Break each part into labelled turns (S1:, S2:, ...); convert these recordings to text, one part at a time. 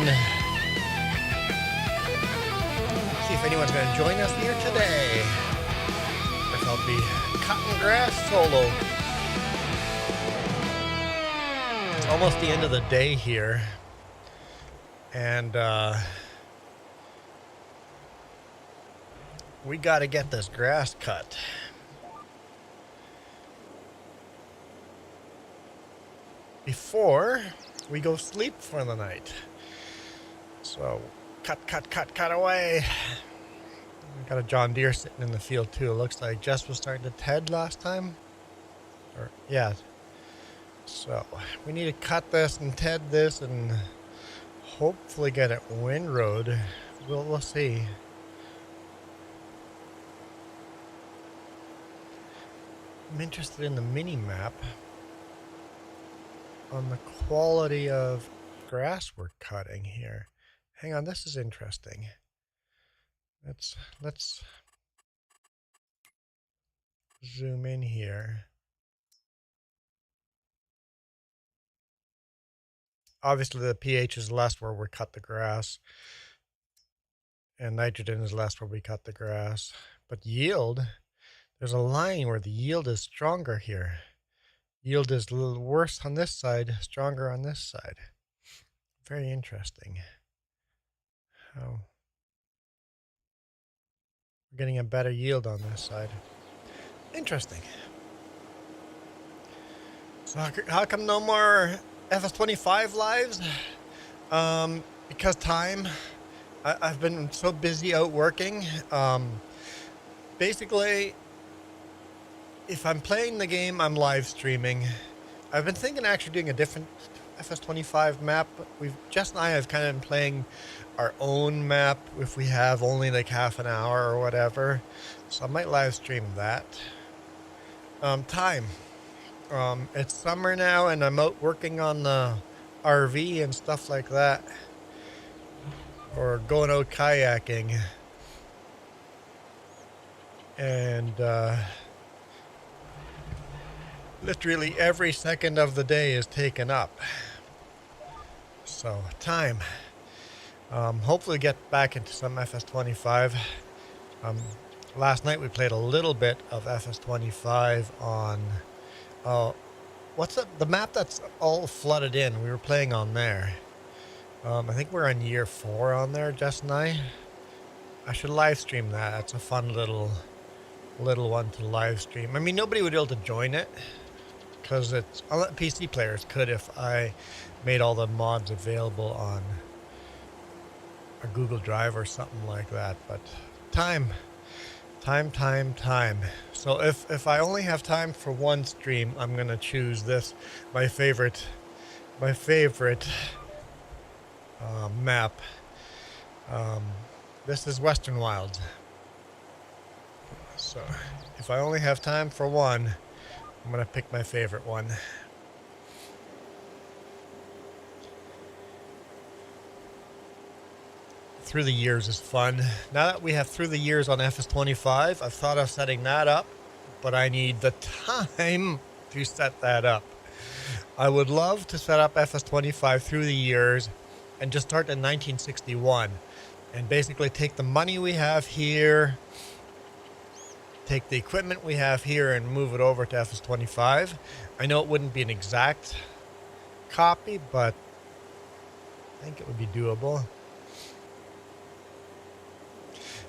S1: See if anyone's going to join us here today. If I'll be cutting grass solo. It's almost the end of the day here. And we got to get this grass cut. Before we go sleep for the night. So cut away. We got a John Deere sitting in the field too. It looks like Jess was starting to ted last time. Or yeah. So we need to cut this and ted this and hopefully get it windrowed. We'll see. I'm interested in the mini map on the quality of grass we're cutting here. Hang on, this is interesting. Let's zoom in here. Obviously the pH is less where we cut the grass, and nitrogen is less where we cut the grass. But yield, there's a line where the yield is stronger here. Yield is a little worse on this side, stronger on this side. Very interesting. How we're getting a better yield on this side. Interesting. So how come no more FS25 lives? Because time. I've been so busy out working. Basically, if I'm playing the game, I'm live streaming. I've been thinking of actually doing a different FS25 map. Jess and I have kind of been playing our own map if we have only like half an hour or whatever. So I might live stream that. Time. It's summer now and I'm out working on the RV and stuff like that. Or going out kayaking. And literally every second of the day is taken up. So time. Hopefully get back into some FS25. Last night we played a little bit of FS25 on what's the map that's all flooded in. We were playing on there. I think we're on year 4 on there, Jess and I. I should live stream that. That's a fun little one to live stream. I mean, nobody would be able to join it because it's PC players could if I made all the mods available on a Google Drive or something like that. But time. So if I only have time for one stream, I'm gonna choose this, my favorite map. This is Western Wilds. So if I only have time for one, I'm gonna pick my favorite one. Through the Years is fun. Now that we have Through the Years on FS25, I've thought of setting that up, but I need the time to set that up. I would love to set up FS25 Through the Years and just start in 1961 and basically take the money we have here, take the equipment we have here and move it over to FS25. I know it wouldn't be an exact copy, but I think it would be doable.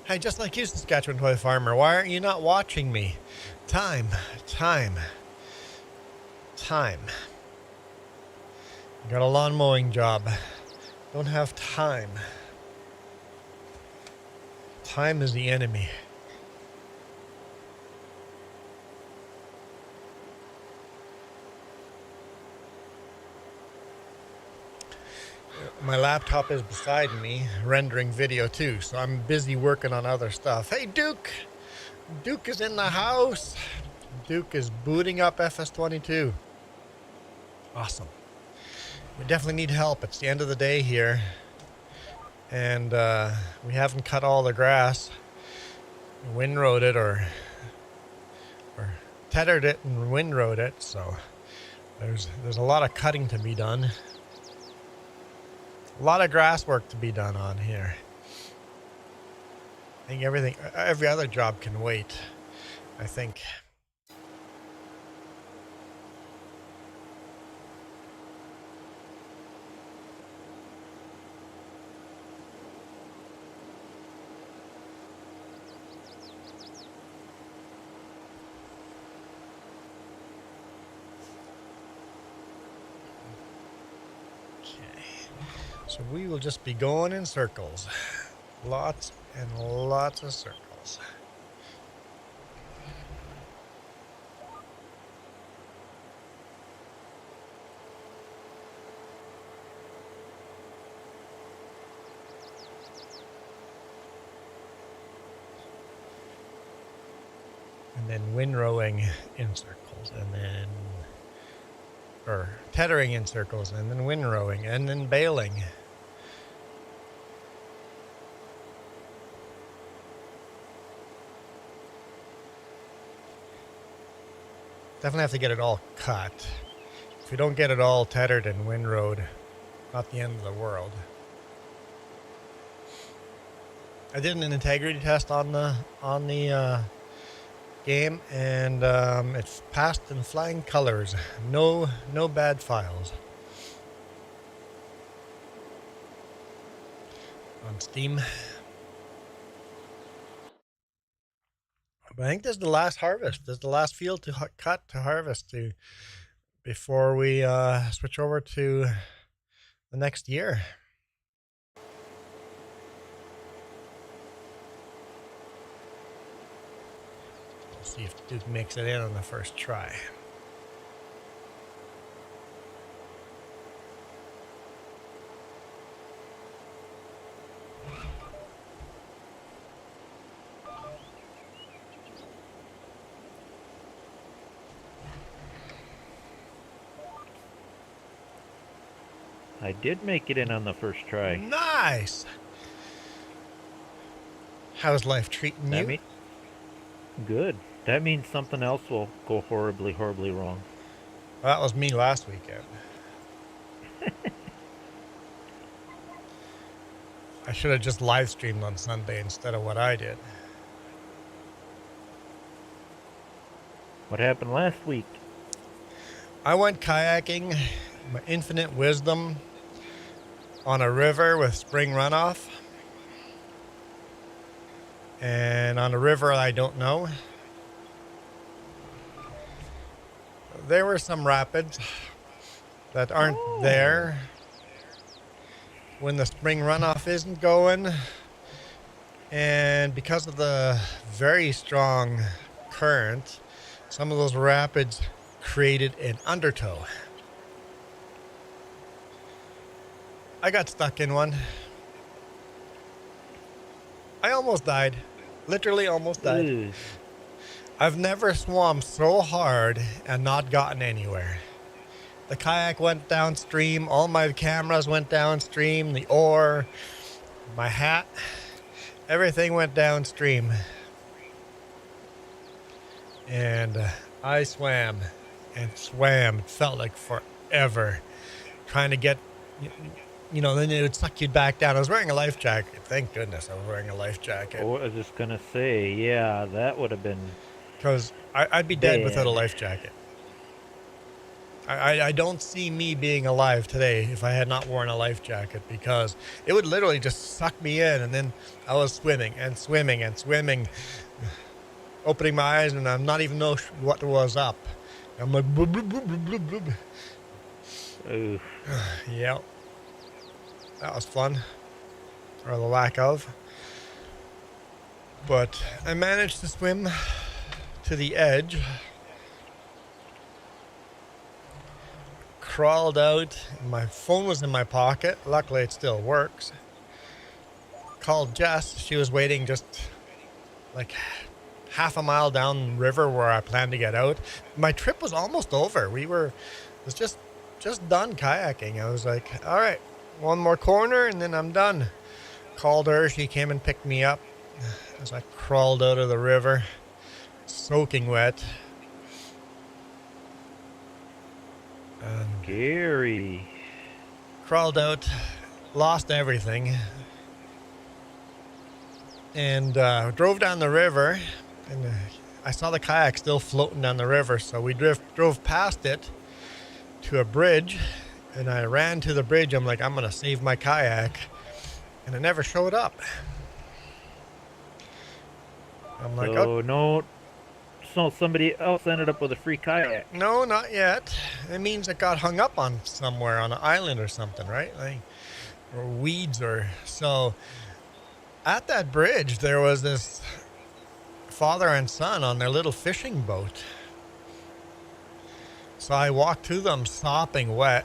S1: Hey, just like you, Saskatchewan Toy Farmer, why aren't you not watching me? Time. I got a lawn mowing job. Don't have time. Time is the enemy. My laptop is beside me, rendering video too, so I'm busy working on other stuff. Hey, Duke! Duke is in the house. Duke is booting up FS22. Awesome. We definitely need help. It's the end of the day here. And we haven't cut all the grass. Windrowed it or tethered it and windrowed it, so there's a lot of cutting to be done. A lot of grass work to be done on here. I think every other job can wait, I think. So we will just be going in circles. Lots and lots of circles. And then windrowing in circles, and then, or tethering in circles, and then windrowing, and then bailing. Definitely have to get it all cut. If we don't get it all tethered and windrowed, not the end of the world. I did an integrity test on the game, and it's passed in flying colors. No bad files. On Steam. But I think this is the last harvest. This is the last field to cut to harvest to before we switch over to the next year. We'll see if the Duke makes it in on the first try.
S2: I did make it in on the first try.
S1: Nice! How's life treating you?
S2: Good. That means something else will go horribly, horribly wrong.
S1: Well, that was me last weekend. I should have just live streamed on Sunday instead of what I did.
S2: What happened last week?
S1: I went kayaking, my infinite wisdom, on a river with spring runoff. And on a river I don't know. There were some rapids that aren't there when the spring runoff isn't going. And because of the very strong current, some of those rapids created an undertow. I got stuck in one. I almost died. Literally almost died.
S2: Ooh.
S1: I've never swum so hard and not gotten anywhere. The kayak went downstream. All my cameras went downstream. The oar, my hat, everything went downstream. And I swam and swam. It felt like forever trying to get... You know, then it would suck you back down. I was wearing a life jacket. Thank goodness I was wearing a life jacket.
S2: Oh, I was just going to say, yeah, that would have been...
S1: Because I'd be dead without a life jacket. I don't see me being alive today if I had not worn a life jacket, because it would literally just suck me in, and then I was swimming and swimming and swimming, opening my eyes, and I'm not even know what was up. I'm like... Bloop, bloop, bloop, bloop, bloop, bloop.
S2: Ooh.
S1: Yep. That was fun, or the lack of. But I managed to swim to the edge, crawled out. My phone was in my pocket. Luckily, it still works. Called Jess. She was waiting just like half a mile down the river where I planned to get out. My trip was almost over. It was just done kayaking. I was like, all right. One more corner and then I'm done. Called her. She came and picked me up as I crawled out of the river, soaking wet. And
S2: Scary.
S1: crawled out, lost everything. And drove down the river, and I saw the kayak still floating down the river, so we drove past it to a bridge, and I ran to the bridge. I'm like, I'm gonna save my kayak, and it never showed up. I'm like,
S2: So
S1: oh
S2: no, so somebody else ended up with a free kayak.
S1: no, not yet. It means it got hung up on somewhere on an island or something, right? Like, or weeds or so. At that bridge, there was this father and son on their little fishing boat. So I walked to them sopping wet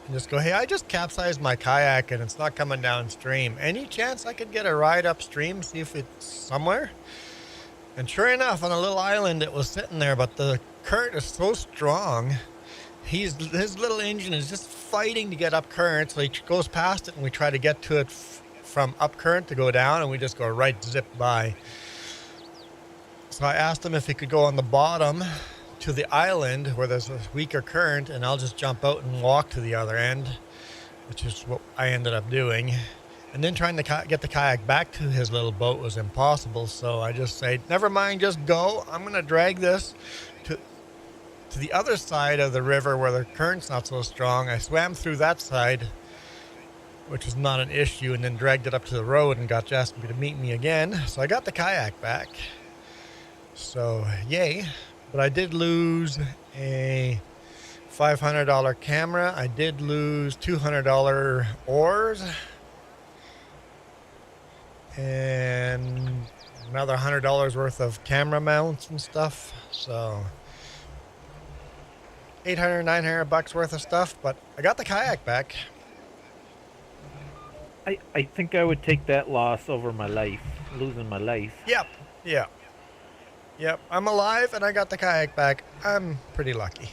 S1: and just go, hey, I just capsized my kayak and it's not coming downstream. Any chance I could get a ride upstream, see if it's somewhere? And sure enough, on a little island, it was sitting there, but the current is so strong. His little engine is just fighting to get up current, so he goes past it and we try to get to it from up current to go down, and we just go right zip by. So I asked him if he could go on the bottom to the island where there's a weaker current, and I'll just jump out and walk to the other end, which is what I ended up doing. And then trying to get the kayak back to his little boat was impossible, so I just said, never mind, just go. I'm going to drag this to the other side of the river where the current's not so strong. I swam through that side, which was not an issue, and then dragged it up to the road and got Jasper to meet me again. So I got the kayak back. So, yay. But I did lose a $500 camera. I did lose $200 oars. And another $100 worth of camera mounts and stuff. So, $800, $900 worth of stuff. But I got the kayak back.
S2: I think I would take that loss over my life, losing my life.
S1: Yep, I'm alive and I got the kayak back. I'm pretty lucky.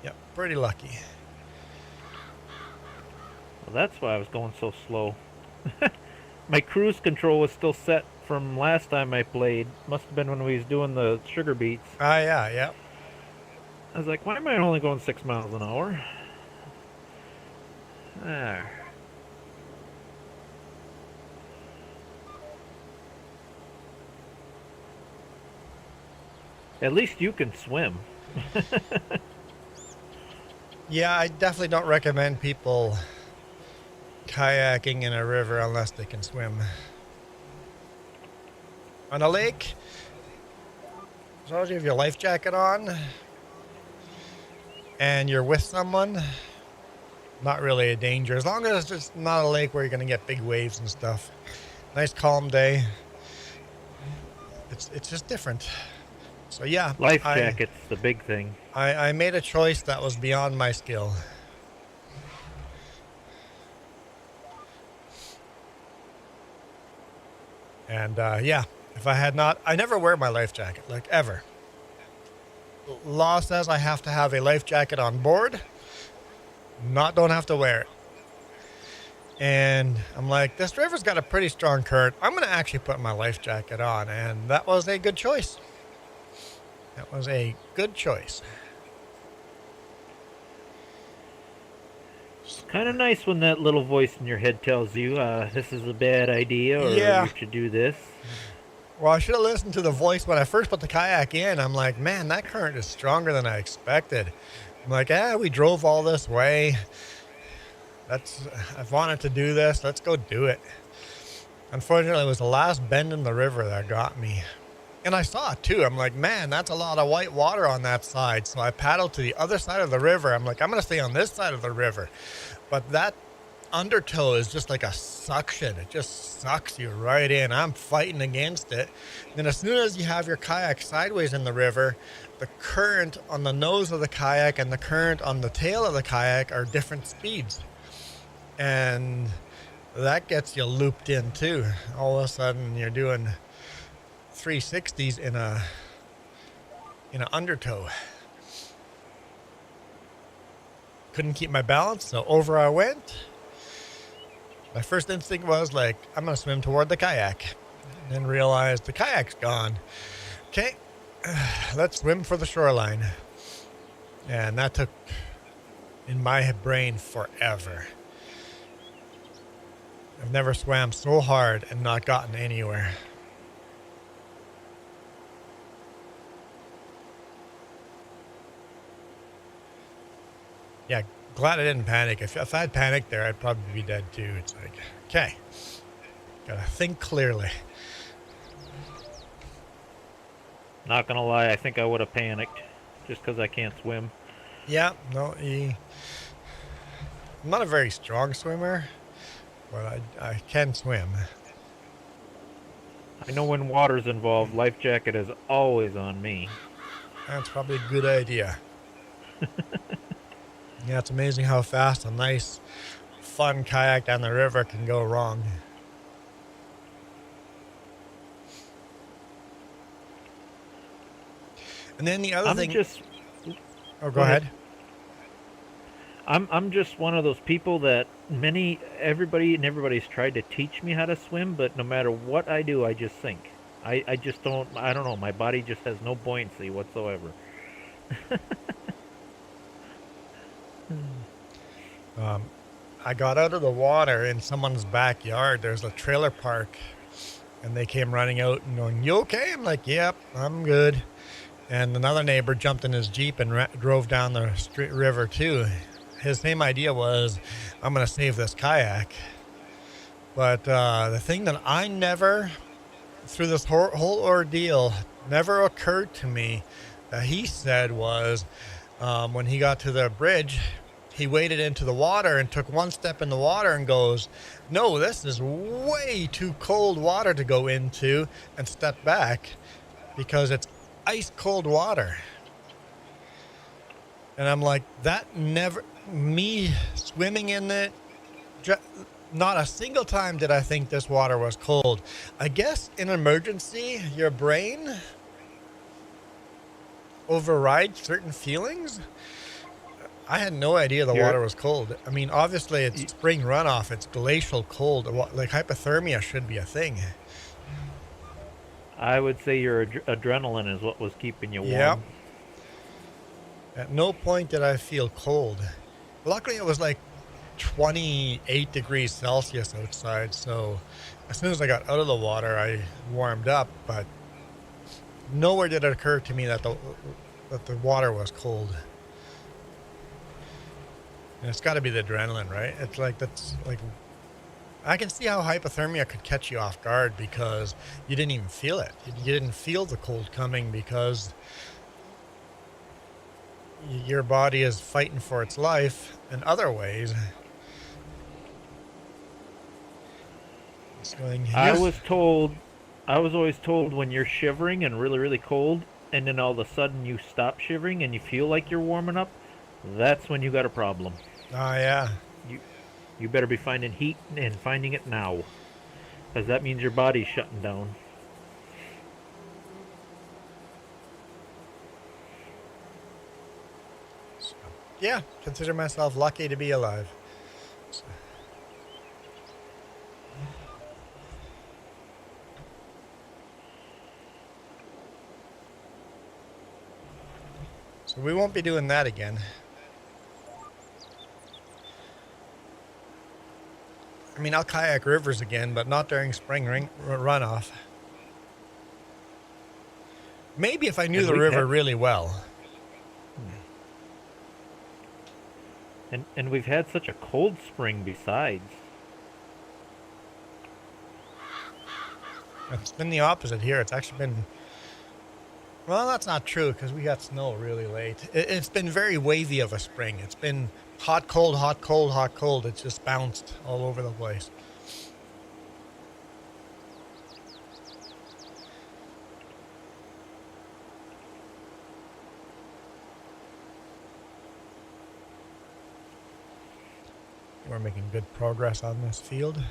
S1: Yep, pretty lucky.
S2: Well, that's why I was going so slow. My cruise control was still set from last time I played. Must have been when we was doing the sugar beets.
S1: Ah, yeah.
S2: I was like, why am I only going 6 miles an hour? Ah. At least you can swim.
S1: Yeah, I definitely don't recommend people kayaking in a river unless they can swim. On a lake, as long as you have your life jacket on and you're with someone, not really a danger. As long as it's not a lake where you're going to get big waves and stuff. Nice calm day. It's just different. So yeah.
S2: Life jacket's the big thing.
S1: I made a choice that was beyond my skill. And yeah, if I had not, I never wear my life jacket, like ever. Law says I have to have a life jacket on board. Don't have to wear it. And I'm like, this river's got a pretty strong current. I'm going to actually put my life jacket on. And that was a good choice. That was a good choice.
S2: It's kind of nice when that little voice in your head tells you this is a bad idea, or you should do this.
S1: Well, I should have listened to the voice when I first put the kayak in. I'm like, man, that current is stronger than I expected. I'm like, we drove all this way. I've wanted to do this. Let's go do it. Unfortunately, it was the last bend in the river that got me. And I saw it too. I'm like, man, that's a lot of white water on that side. So I paddled to the other side of the river. I'm like, I'm going to stay on this side of the river. But that undertow is just like a suction. It just sucks you right in. I'm fighting against it. Then as soon as you have your kayak sideways in the river, the current on the nose of the kayak and the current on the tail of the kayak are different speeds. And that gets you looped in too. All of a sudden you're doing 360s in an undertow. Couldn't keep my balance, so over I went. My first instinct was like, I'm going to swim toward the kayak. And then realized the kayak's gone. Okay, let's swim for the shoreline. And that took, in my brain, forever. I've never swam so hard and not gotten anywhere. Yeah, glad I didn't panic. If I'd panicked there, I'd probably be dead too. It's like, okay, gotta think clearly.
S2: Not gonna lie, I think I would have panicked just because I can't swim.
S1: Yeah, no, I'm not a very strong swimmer, but I can swim.
S2: I know when water's involved, life jacket is always on me.
S1: That's probably a good idea. Yeah, it's amazing how fast a nice, fun kayak down the river can go wrong. And then the other thing. Oh, go ahead.
S2: I'm just one of those people that everybody's tried to teach me how to swim, but no matter what I do, I just sink. I just don't. I don't know. My body just has no buoyancy whatsoever.
S1: I got out of the water in someone's backyard. There's a trailer park, and they came running out and going, "You okay?" I'm like, "Yep, I'm good." And another neighbor jumped in his Jeep and drove down the river too. His same idea was, I'm going to save this kayak. But the thing that I never, through this whole ordeal, never occurred to me that he said was, when he got to the bridge, he waded into the water and took one step in the water and goes, "No, this is way too cold water to go into," and step back because it's ice cold water. And I'm like, me swimming in it, not a single time did I think this water was cold. I guess in an emergency, your brain overrides certain feelings. I had no idea the water was cold. I mean, obviously it's spring runoff. It's glacial cold. Like hypothermia should be a thing.
S2: I would say your adrenaline is what was keeping you warm.
S1: Yep. At no point did I feel cold. Luckily, it was like 28 degrees Celsius outside. So as soon as I got out of the water, I warmed up. But nowhere did it occur to me that the water was cold. And it's got to be the adrenaline, right? It's like, that's like, I can see how hypothermia could catch you off guard because you didn't even feel it. You didn't feel the cold coming because your body is fighting for its life in other ways. It's going,
S2: I was always told when you're shivering and really, really cold, and then all of a sudden you stop shivering and you feel like you're warming up, that's when you got a problem.
S1: Oh, yeah.
S2: You better be finding heat and finding it now, because that means your body's shutting down.
S1: So, yeah, consider myself lucky to be alive. So we won't be doing that again. I mean, I'll kayak rivers again, but not during spring runoff. Maybe if I knew the river really well.
S2: And we've had such a cold spring besides.
S1: It's been the opposite here. It's actually been... Well, that's not true because we got snow really late. It's been very wavy of a spring. It's been hot, cold, hot, cold, hot, cold. It's just bounced all over the place. We're making good progress on this field.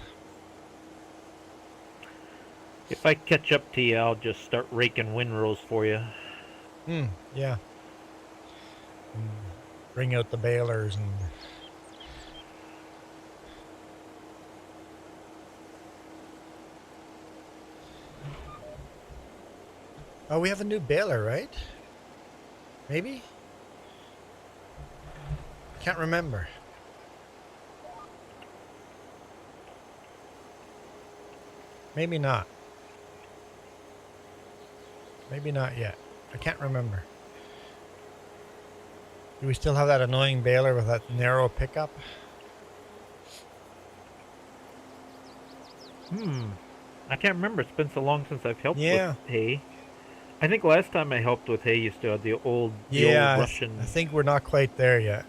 S2: If I catch up to you, I'll just start raking windrows for you.
S1: Yeah. Bring out the balers and... Oh, we have a new baler, right? Maybe? Can't remember. Maybe not. Maybe not yet. I can't remember. Do we still have that annoying baler with that narrow pickup?
S2: I can't remember. It's been so long since I've helped
S1: Yeah.
S2: with hay. I think last time I helped with hay, you still had the old
S1: Yeah,
S2: Russian.
S1: I think we're not quite there yet.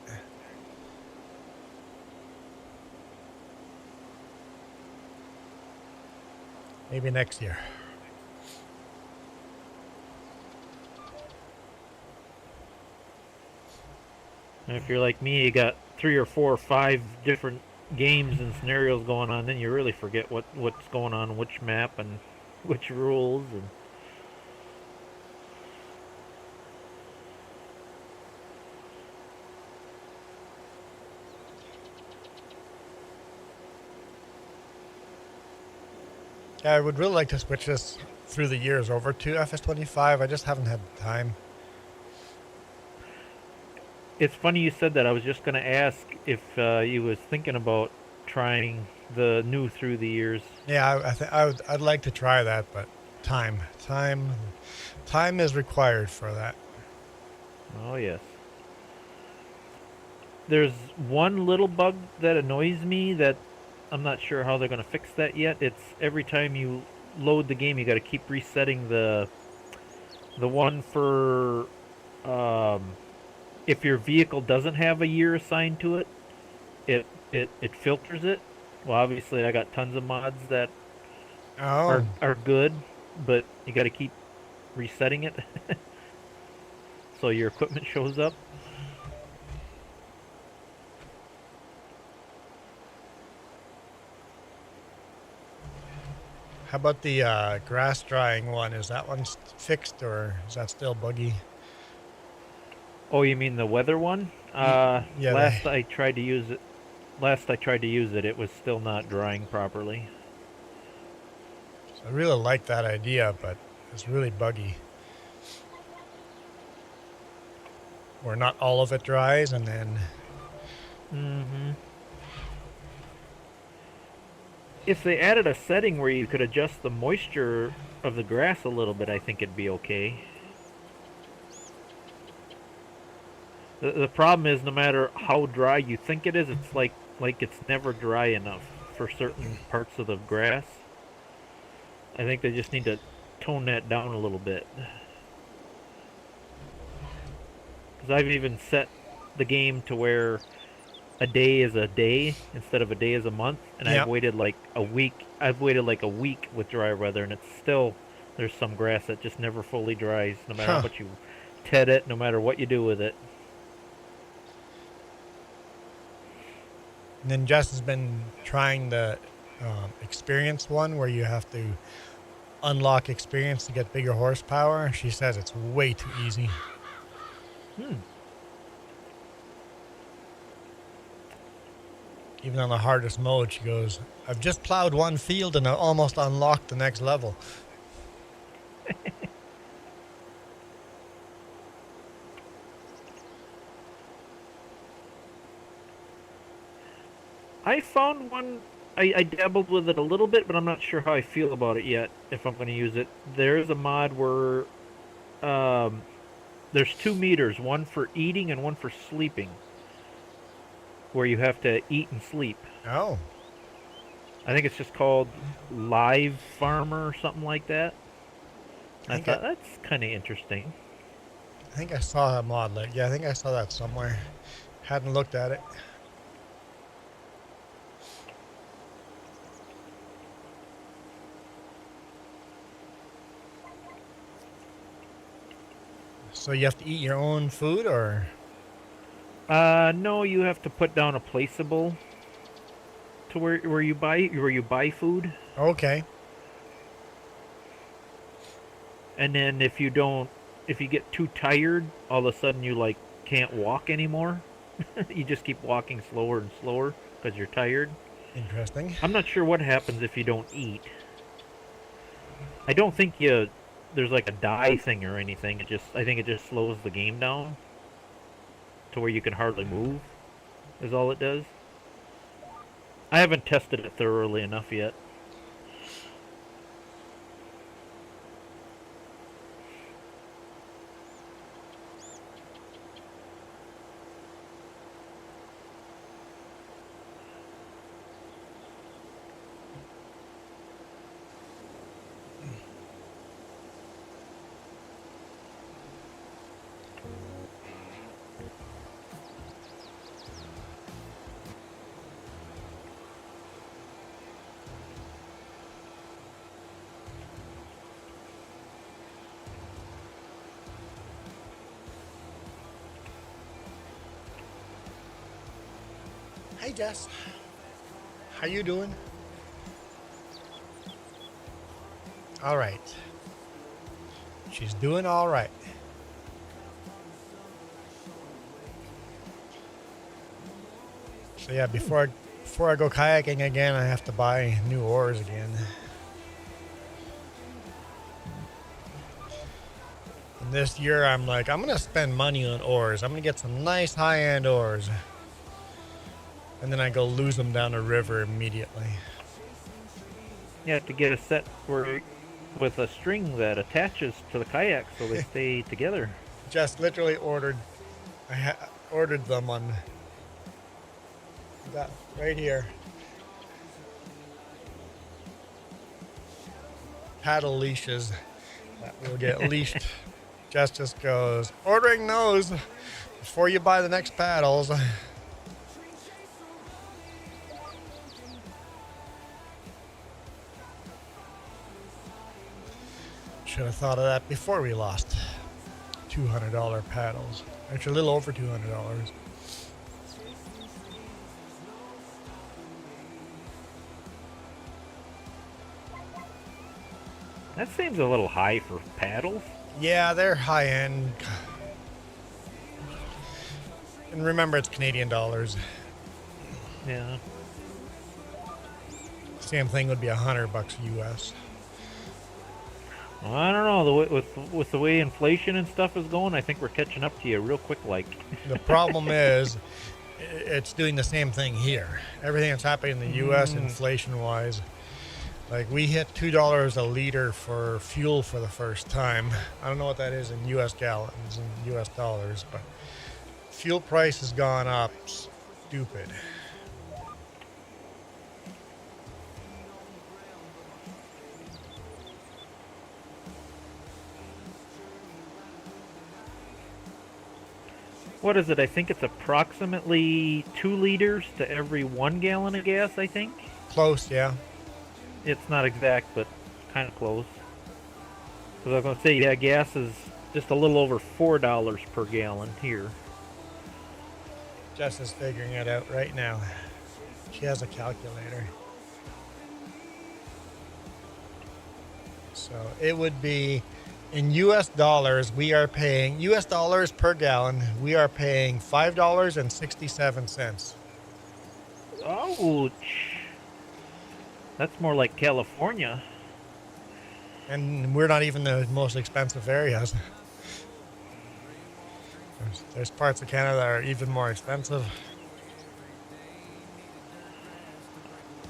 S1: Maybe next year.
S2: And if you're like me, you got 3 or 4 or 5 different games and scenarios going on, then you really forget what's going on, which map and which rules and.
S1: Yeah, I would really like to switch this through the years over to FS25. I just haven't had the time.
S2: It's funny you said that. I was just going to ask if you was thinking about trying the new through the years.
S1: Yeah, I'd like to try that, but time is required for that.
S2: Oh yes. There's one little bug that annoys me that I'm not sure how they're going to fix that yet. It's every time you load the game, you got to keep resetting the one for if your vehicle doesn't have a year assigned to it, it filters it. Well, obviously I got tons of mods that are good, but you got to keep resetting it so your equipment shows up.
S1: How about the grass drying one? Is that one fixed or is that still buggy?
S2: Oh, you mean the weather one?
S1: Yeah.
S2: Last I tried to use it, it was still not drying properly.
S1: I really like that idea, but it's really buggy. Where not all of it dries and then.
S2: If they added a setting where you could adjust the moisture of the grass a little bit, I think it'd be okay. The problem is, no matter how dry you think it is, it's like it's never dry enough for certain parts of the grass. I think they just need to tone that down a little bit. Because I've even set the game to where a day is a day instead of a day is a month, and
S1: Yep.
S2: I've waited like a week. I've waited like a week with dry weather, and it's still there's some grass that just never fully dries, no matter how much you ted it, no matter what you do with it.
S1: And then Jess has been trying the experience one where you have to unlock experience to get bigger horsepower. She says it's way too easy. Even on the hardest mode, she goes, I've just plowed one field and I almost unlocked the next level.
S2: I found one. I dabbled with it a little bit, but I'm not sure how I feel about it yet, if I'm going to use it. There's a mod where there's 2 meters, one for eating and one for sleeping, where you have to eat and sleep.
S1: Oh.
S2: I think it's just called Live Farmer or something like that. I thought that's kind of interesting.
S1: I think I saw a mod like, yeah, I think I saw that somewhere. Hadn't looked at it. So you have to eat your own food, or?
S2: No, you have to put down a placeable to where you buy food.
S1: Okay.
S2: And then if you get too tired, all of a sudden you like can't walk anymore. You just keep walking slower and slower because you're tired.
S1: Interesting.
S2: I'm not sure what happens if you don't eat. I don't think there's like a die thing or anything. I think it just slows the game down to where you can hardly move. is all it does. I haven't tested it thoroughly enough yet.
S1: Hey Jess, how you doing? All right. She's doing all right. So yeah, before I go kayaking again, I have to buy new oars again. And this year I'm like, I'm gonna spend money on oars. I'm gonna get some nice high-end oars. And then I go lose them down the river immediately.
S2: You have to get a set with a string that attaches to the kayak so they stay together.
S1: Just literally ordered them on that right here. Paddle leashes that will get leashed. Just goes, ordering those before you buy the next paddles. Should have thought of that before we lost $200 paddles. Actually, a little over $200.
S2: That seems a little high for paddles.
S1: Yeah, they're high end. And remember, it's Canadian dollars.
S2: Yeah.
S1: Same thing would be $100 US.
S2: Well, I don't know. With the way inflation and stuff is going, I think we're catching up to you real quick. Like
S1: the problem is, it's doing the same thing here. Everything that's happening in the U.S. inflation-wise, like we hit $2 a liter for fuel for the first time. I don't know what that is in U.S. gallons and U.S. dollars, but fuel price has gone up stupid.
S2: what is it? I think it's approximately 2 liters to every 1 gallon of gas. I think.
S1: Close, yeah.
S2: It's not exact, but kind of close. Because I was going to say, yeah, gas is just a little over $4 per gallon here.
S1: Jess is figuring it out right now. She has a calculator. So it would be, in US dollars, we are paying, US dollars per gallon, we are paying $5.67.
S2: Ouch. That's more like California.
S1: And we're not even the most expensive areas. There's parts of Canada that are even more expensive.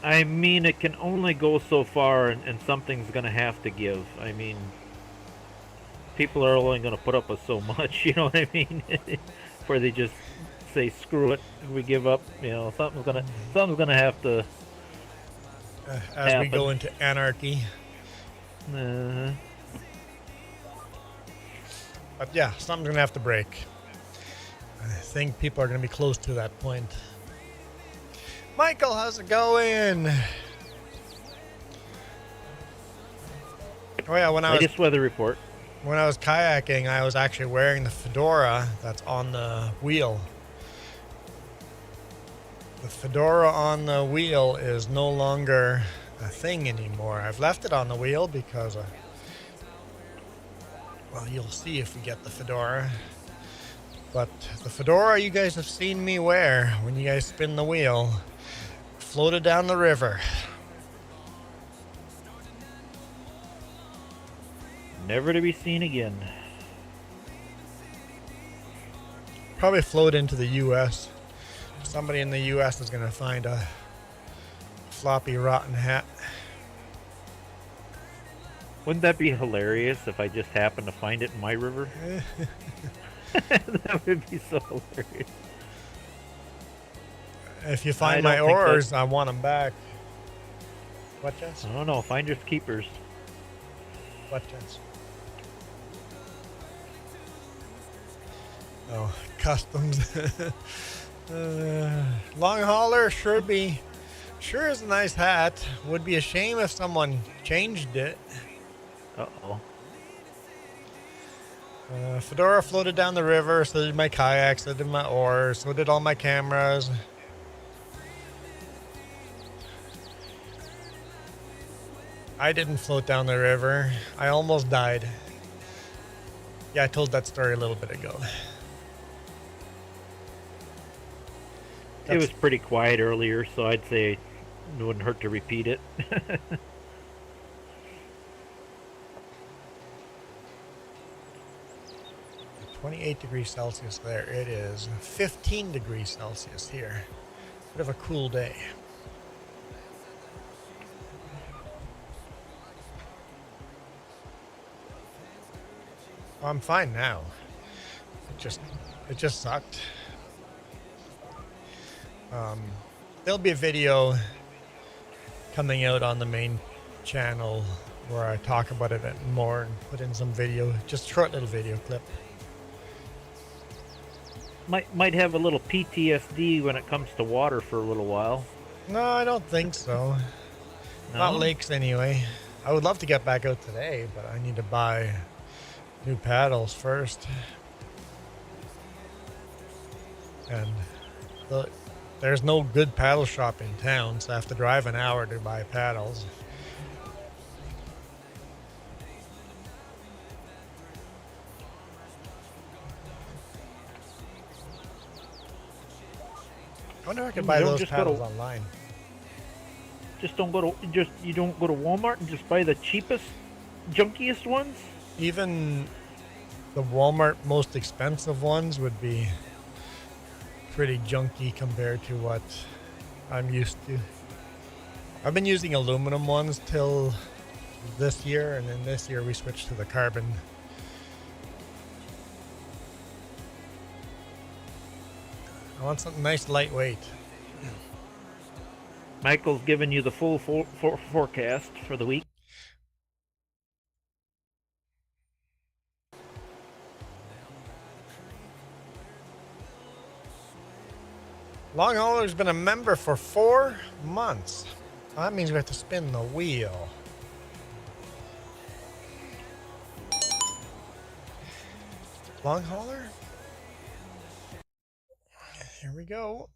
S2: I mean, it can only go so far, and something's going to have to give. I mean, people are only going to put up with so much, you know what I mean? Before they just say, screw it, we give up. You know, something's gonna have to
S1: as
S2: happen.
S1: We go into anarchy. But yeah, something's gonna have to break. I think people are gonna be close to that point. Michael, how's it going? Oh yeah,
S2: latest weather report.
S1: When I was kayaking, I was actually wearing the fedora that's on the wheel. The fedora on the wheel is no longer a thing anymore. I've left it on the wheel because, well, you'll see if we get the fedora. But the fedora you guys have seen me wear when you guys spin the wheel floated down the river.
S2: Never to be seen again.
S1: Probably float into the U.S. Somebody in the U.S. is gonna find a floppy rotten hat.
S2: Wouldn't that be hilarious if I just happened to find it in my river? That would be so hilarious.
S1: If you find my oars, I want them back. What, Jess?
S2: I don't know. Finders keepers.
S1: What, Jess? Oh, customs. Long hauler sure is a nice hat. Would be a shame if someone changed it.
S2: Uh-oh.
S1: Fedora floated down the river, so did my kayaks, so did my oars, so did all my cameras. I didn't float down the river. I almost died. Yeah, I told that story a little bit ago.
S2: It was pretty quiet earlier, so I'd say it wouldn't hurt to repeat it.
S1: 28 degrees Celsius there. It is 15 degrees Celsius here. Bit of a cool day. I'm fine now. It just sucked. There'll be a video coming out on the main channel where I talk about it more and put in some video, just short little video clip.
S2: Might have a little PTSD when it comes to water for a little while.
S1: No, I don't think so.
S2: No?
S1: Not lakes anyway. I would love to get back out today, but I need to buy new paddles first. And there's no good paddle shop in town, so I have to drive an hour to buy paddles. I wonder if I could buy those paddles online.
S2: You don't go to Walmart and just buy the cheapest, junkiest ones?
S1: Even the Walmart most expensive ones would be pretty junky compared to what I'm used to. I've been using aluminum ones till this year, and then this year we switched to the carbon. I want something nice, lightweight.
S2: Michael's giving you the full forecast for the week.
S1: Long hauler's been a member for 4 months. That means we have to spin the wheel. Long hauler? Here we go.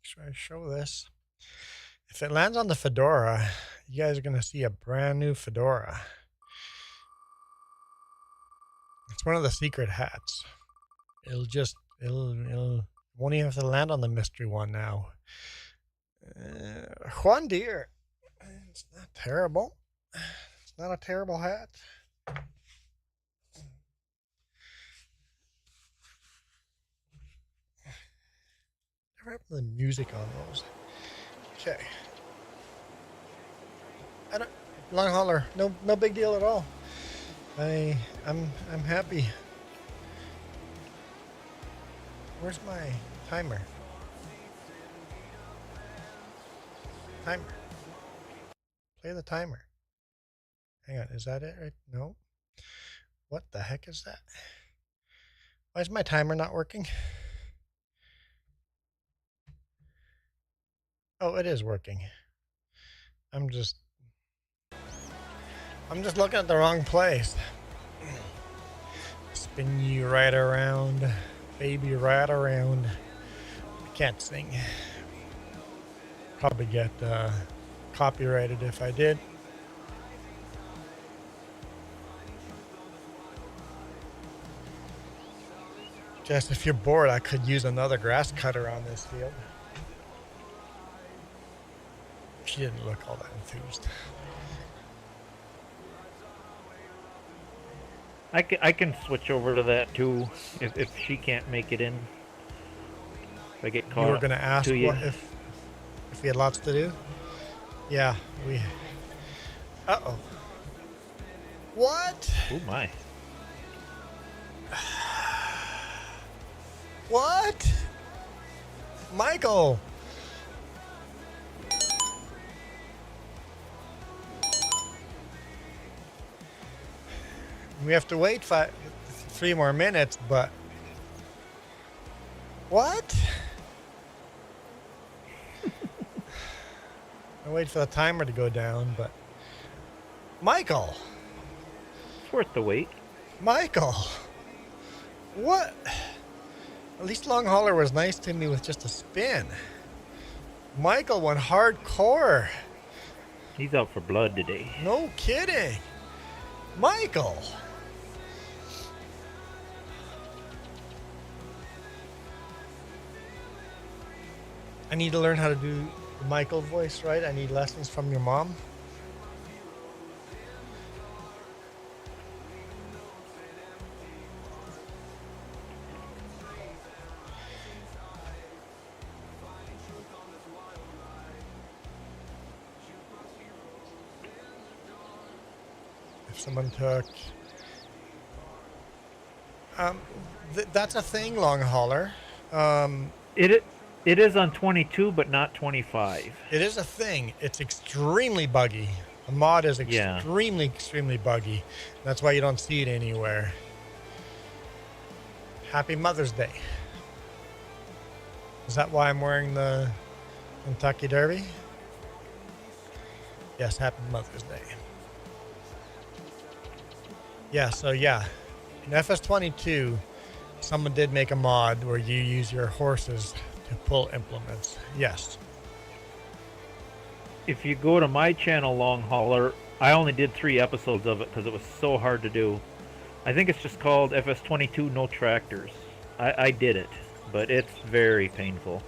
S1: Should I show this? If it lands on the fedora, you guys are going to see a brand new fedora. It's one of the secret hats. It'll won't even have to land on the mystery one now. Juan Deere. It's not terrible. It's not a terrible hat. Never have the music on those. Okay. Long hauler. No big deal at all. I'm happy. Where's my timer? Timer. Play the timer. Hang on, is that it? Right? No. What the heck is that? Why is my timer not working? Oh, it is working. I'm just looking at the wrong place. Spin you right around. Baby right around. I can't sing. Probably get copyrighted if I did. Just if you're bored, I could use another grass cutter on this field. She didn't look all that enthused.
S2: I can switch over to that too if she can't make it in. If I get
S1: You
S2: caught
S1: were
S2: up
S1: going to ask
S2: to you.
S1: what if we had lots to do? Yeah, we... Uh-oh. What?
S2: Oh, my.
S1: What? Michael! We have to wait 3 more minutes, but... What? I wait for the timer to go down, but... Michael!
S2: It's worth the wait.
S1: Michael! What? At least Long Hauler was nice to me with just a spin. Michael went hardcore.
S2: He's out for blood today.
S1: No kidding. Michael! I need to learn how to do the Michael voice, right? I need lessons from your mom. If someone took... that's a thing, Long Hauler.
S2: It is on 22, but not 25.
S1: It is a thing. It's extremely buggy. A mod is extremely, extremely buggy. That's why you don't see it anywhere. Happy Mother's Day. Is that why I'm wearing the Kentucky Derby? Yes, Happy Mother's Day. Yeah, so yeah. In FS22, someone did make a mod where you use your horses to pull implements. Yes.
S2: If you go to my channel, Long Hauler, I only did 3 episodes of it because it was so hard to do. I think it's just called FS22 No Tractors. I did it, but it's very painful.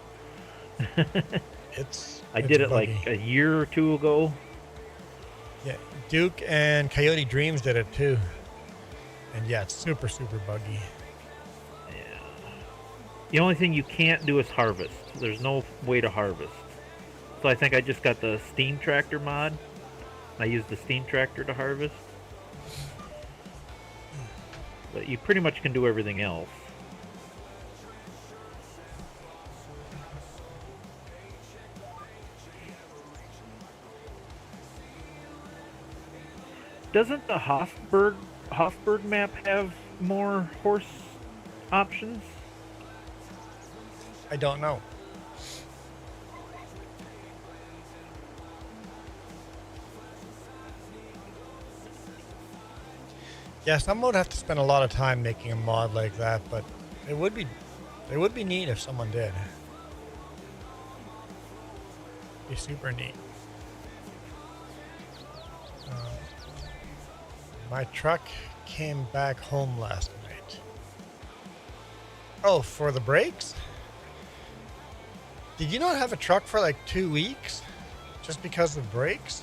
S2: I did it
S1: buggy.
S2: like a year or 2 ago.
S1: Yeah, Duke and Coyote Dreams did it too. And yeah, it's super, super buggy.
S2: Yeah. The only thing you can't do is harvest. There's no way to harvest. So I think I just got the steam tractor mod. I used the steam tractor to harvest. But you pretty much can do everything else. Doesn't the Hofburg map have more horse options?
S1: I don't know. Yeah, someone would have to spend a lot of time making a mod like that, but it would be neat if someone did. Be super neat. My truck came back home last night. Oh, for the brakes? Did you not have a truck for like 2 weeks? Just because of brakes?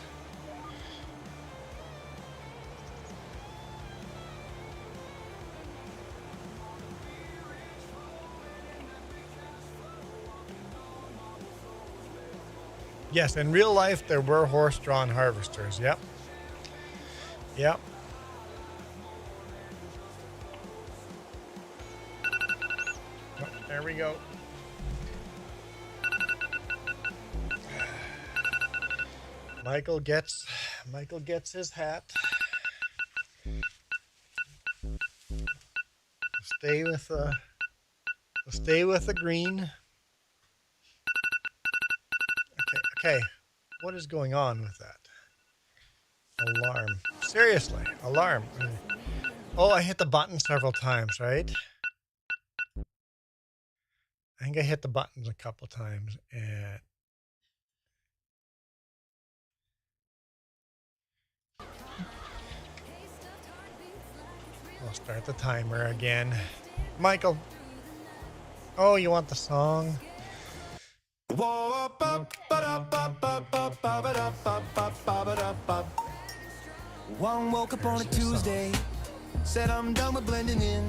S1: Yes, in real life there were horse-drawn harvesters. Yep. Yep. Oh, there we go. Michael gets his hat. Stay with the green. Okay, what is going on with that? Alarm. Seriously, alarm. Oh, I hit the button several times, right? I think I hit the buttons a couple times and I'll start the timer again. Michael. Oh, you want the song?
S3: One woke up on a Tuesday, said I'm done with blending in.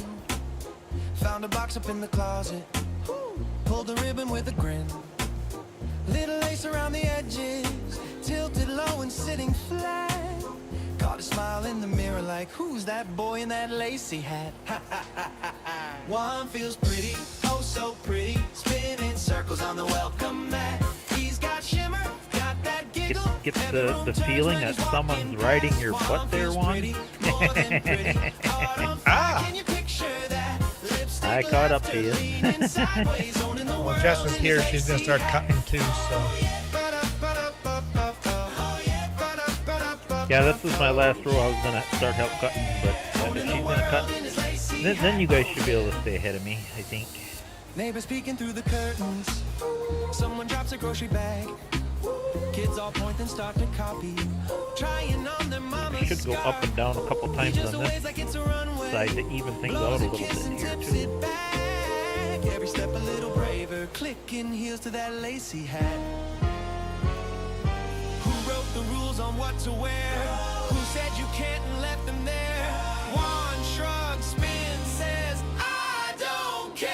S3: Found a box up in the closet, pulled the ribbon with a grin. Little lace around the edges, tilted low and sitting flat. Caught a smile in the mirror like, who's that boy in that lacy hat? Juan feels pretty, oh so pretty, spinning circles on the welcome mat. He's got shimmer, got that giggle.
S2: Get the feeling that someone's riding your butt there, Juan. I caught up to you.
S1: Well, Jess is here. She's going to start cutting too, so.
S2: Yeah, this was my last row. I was going to start help cutting, but if she's going to cut, then you guys should be able to stay ahead of me, I think.
S3: Neighbors peeking through the curtains. Someone drops a grocery bag. Kids all point and start to copy. Trying on their mama's
S2: Should go up and down a couple times on this side to even things out a little bit here too.
S3: Every step a little braver, clicking heels to that lacy hat. Who wrote the rules on what to wear? Who said you can't and left them there? One shrug, spin, says, I don't care.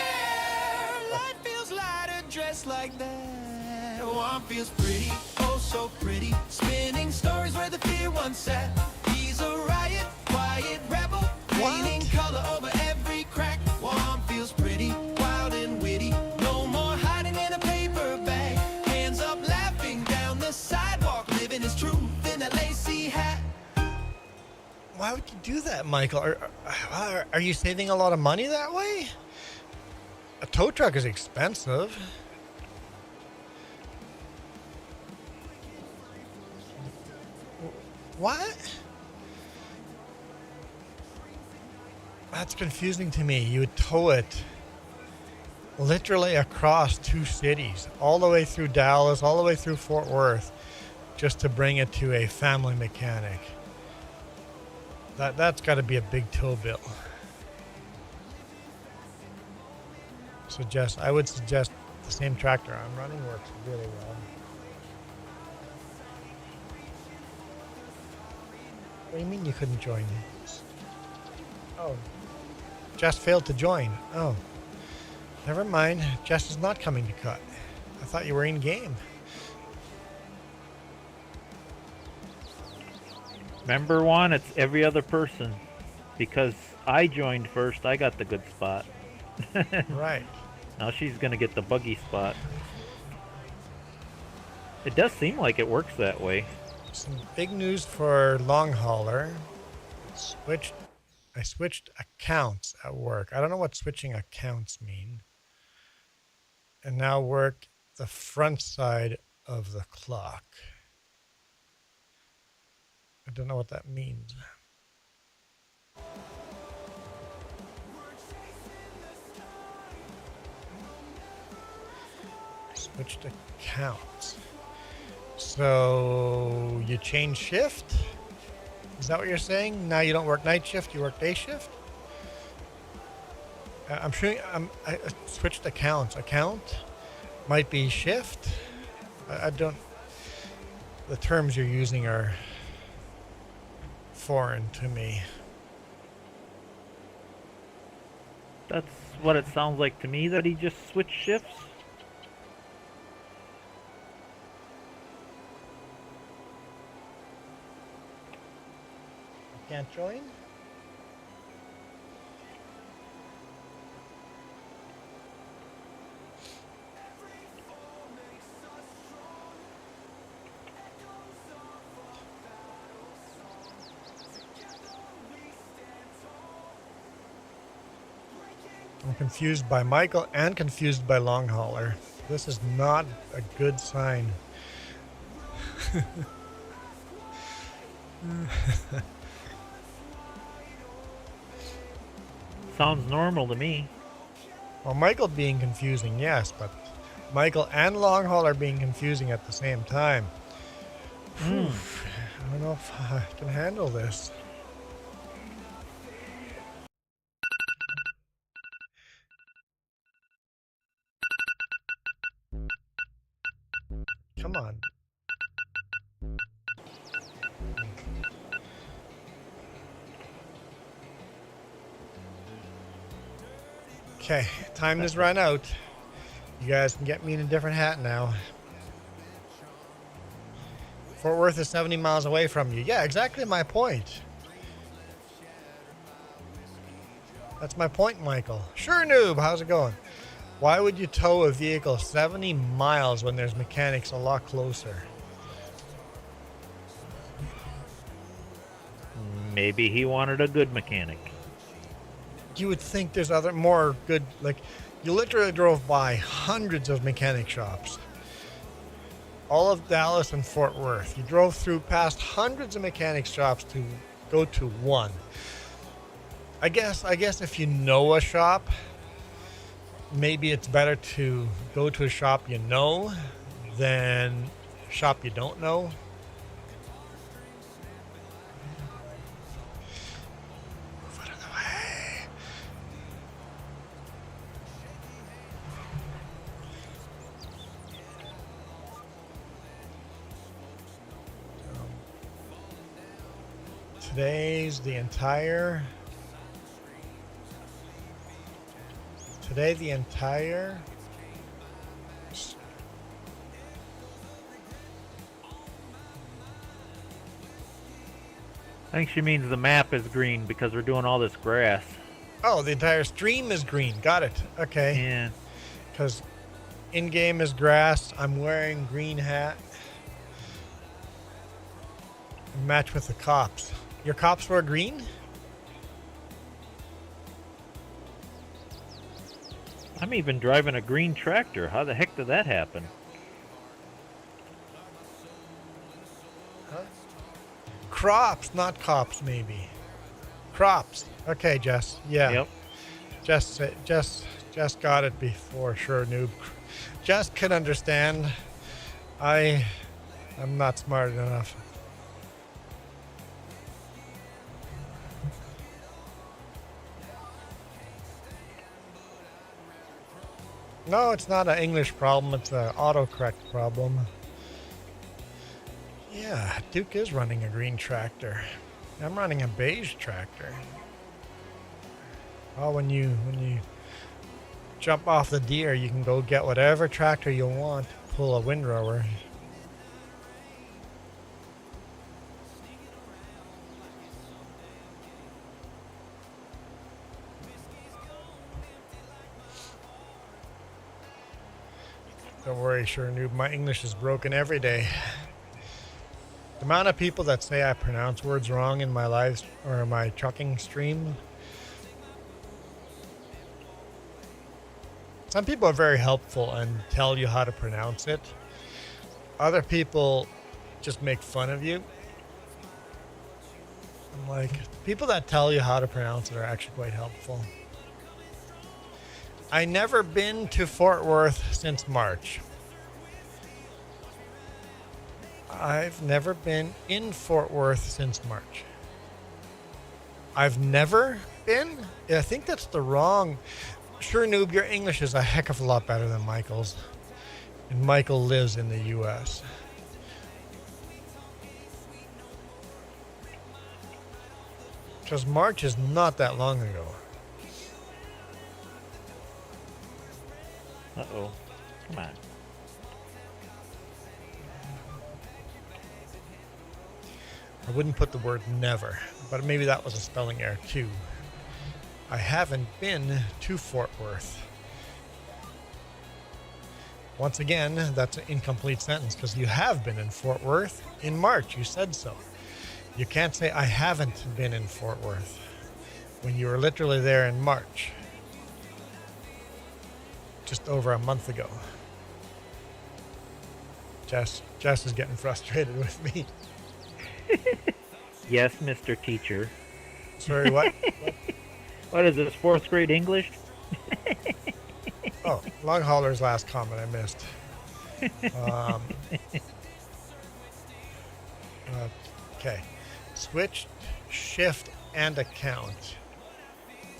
S3: Life feels lighter dressed like that. One feels pretty, oh so pretty, spinning stories where the fear once sat. He's a riot, quiet rebel, painting color over every crack. One feels pretty, wild and witty, no more hiding in a paper bag. Hands up, laughing down the sidewalk, living his truth in that lacy hat.
S1: Why would you do that, Michael? Are you saving a lot of money that way? A tow truck is expensive. What? That's confusing to me. You would tow it literally across 2 cities, all the way through Dallas, all the way through Fort Worth, just to bring it to a family mechanic. That's got to be a big tow bill. I would suggest the same tractor I'm running works really well. What do you mean you couldn't join? Oh, Jess failed to join. Oh, never mind. Jess is not coming to cut. I thought you were in game.
S2: Remember, Juan, it's every other person. Because I joined first, I got the good spot.
S1: Right.
S2: Now she's going to get the buggy spot. It does seem like it works that way.
S1: Some big news for long hauler. I switched accounts at work. I don't know what switching accounts mean. And now work the front side of the clock. I don't know what that means. Switched accounts. So you change shift? Is that what you're saying? Now you don't work night shift, you work day shift? I'm sure I switched accounts. Account might be shift. I don't. The terms you're using are foreign to me.
S2: That's what it sounds like to me, that he just switched shifts.
S1: Can't join? I'm confused by Michael and confused by long hauler. This is not a good sign.
S2: Sounds normal to me.
S1: Well, Michael being confusing, yes, but Michael and long hauler being confusing at the same time. I don't know if I can handle this. Come on. Okay, time has run out. You You guys can get me in a different hat now. Fort Worth is 70 miles away from you. Yeah, exactly my point. That's my point, Michael. Sure, noob. How's it going? Why would you tow a vehicle 70 miles when there's mechanics a lot closer?
S2: Maybe he wanted a good mechanic.
S1: You would think there's other more good, like, you literally drove by hundreds of mechanic shops. All of Dallas and Fort Worth. You drove through past hundreds of mechanic shops to go to one. I guess if you know a shop, maybe it's better to go to a shop you know than a shop you don't know. Move out of the way. Today's the entire... Today, the entire...
S2: I think she means the map is green because we're doing all this grass.
S1: Oh, the entire stream is green. Got it. Okay.
S2: Yeah.
S1: Because in-game is grass. I'm wearing green hat. Match with the cops. Your cops were green?
S2: I'm even driving a green tractor. How the heck did that happen?
S1: Huh? Crops, not cops, maybe. Crops. Okay, Jess. Yeah.
S2: Yep.
S1: Jess got it before. Sure, noob. Jess can understand. I'm not smart enough. No, it's not an English problem. It's an autocorrect problem. Yeah, Duke is running a green tractor. I'm running a beige tractor. Oh, when you jump off the deer, you can go get whatever tractor you want. Pull a windrower. Don't worry, sure noob. My English is broken every day. The amount of people that say I pronounce words wrong in my live or my trucking stream. Some people are very helpful and tell you how to pronounce it. Other people just make fun of you. I'm like, people that tell you how to pronounce it are actually quite helpful. I never been to Fort Worth since March. I've never been in Fort Worth since March. I've never been? Yeah, I think that's the wrong... Sure, noob, your English is a heck of a lot better than Michael's. And Michael lives in the U.S. Because March is not that long ago.
S2: Uh-oh. Come on.
S1: I wouldn't put the word never, but maybe that was a spelling error too. I haven't been to Fort Worth. Once again, that's an incomplete sentence because you have been in Fort Worth in March. You said so. You can't say I haven't been in Fort Worth when you were literally there in March. Just over a month ago. Jess is getting frustrated with me.
S2: Yes, Mr. Teacher.
S1: Sorry, what?
S2: What is this, 4th grade English?
S1: Oh, long hauler's last comment I missed. Okay. Switch, shift, and account.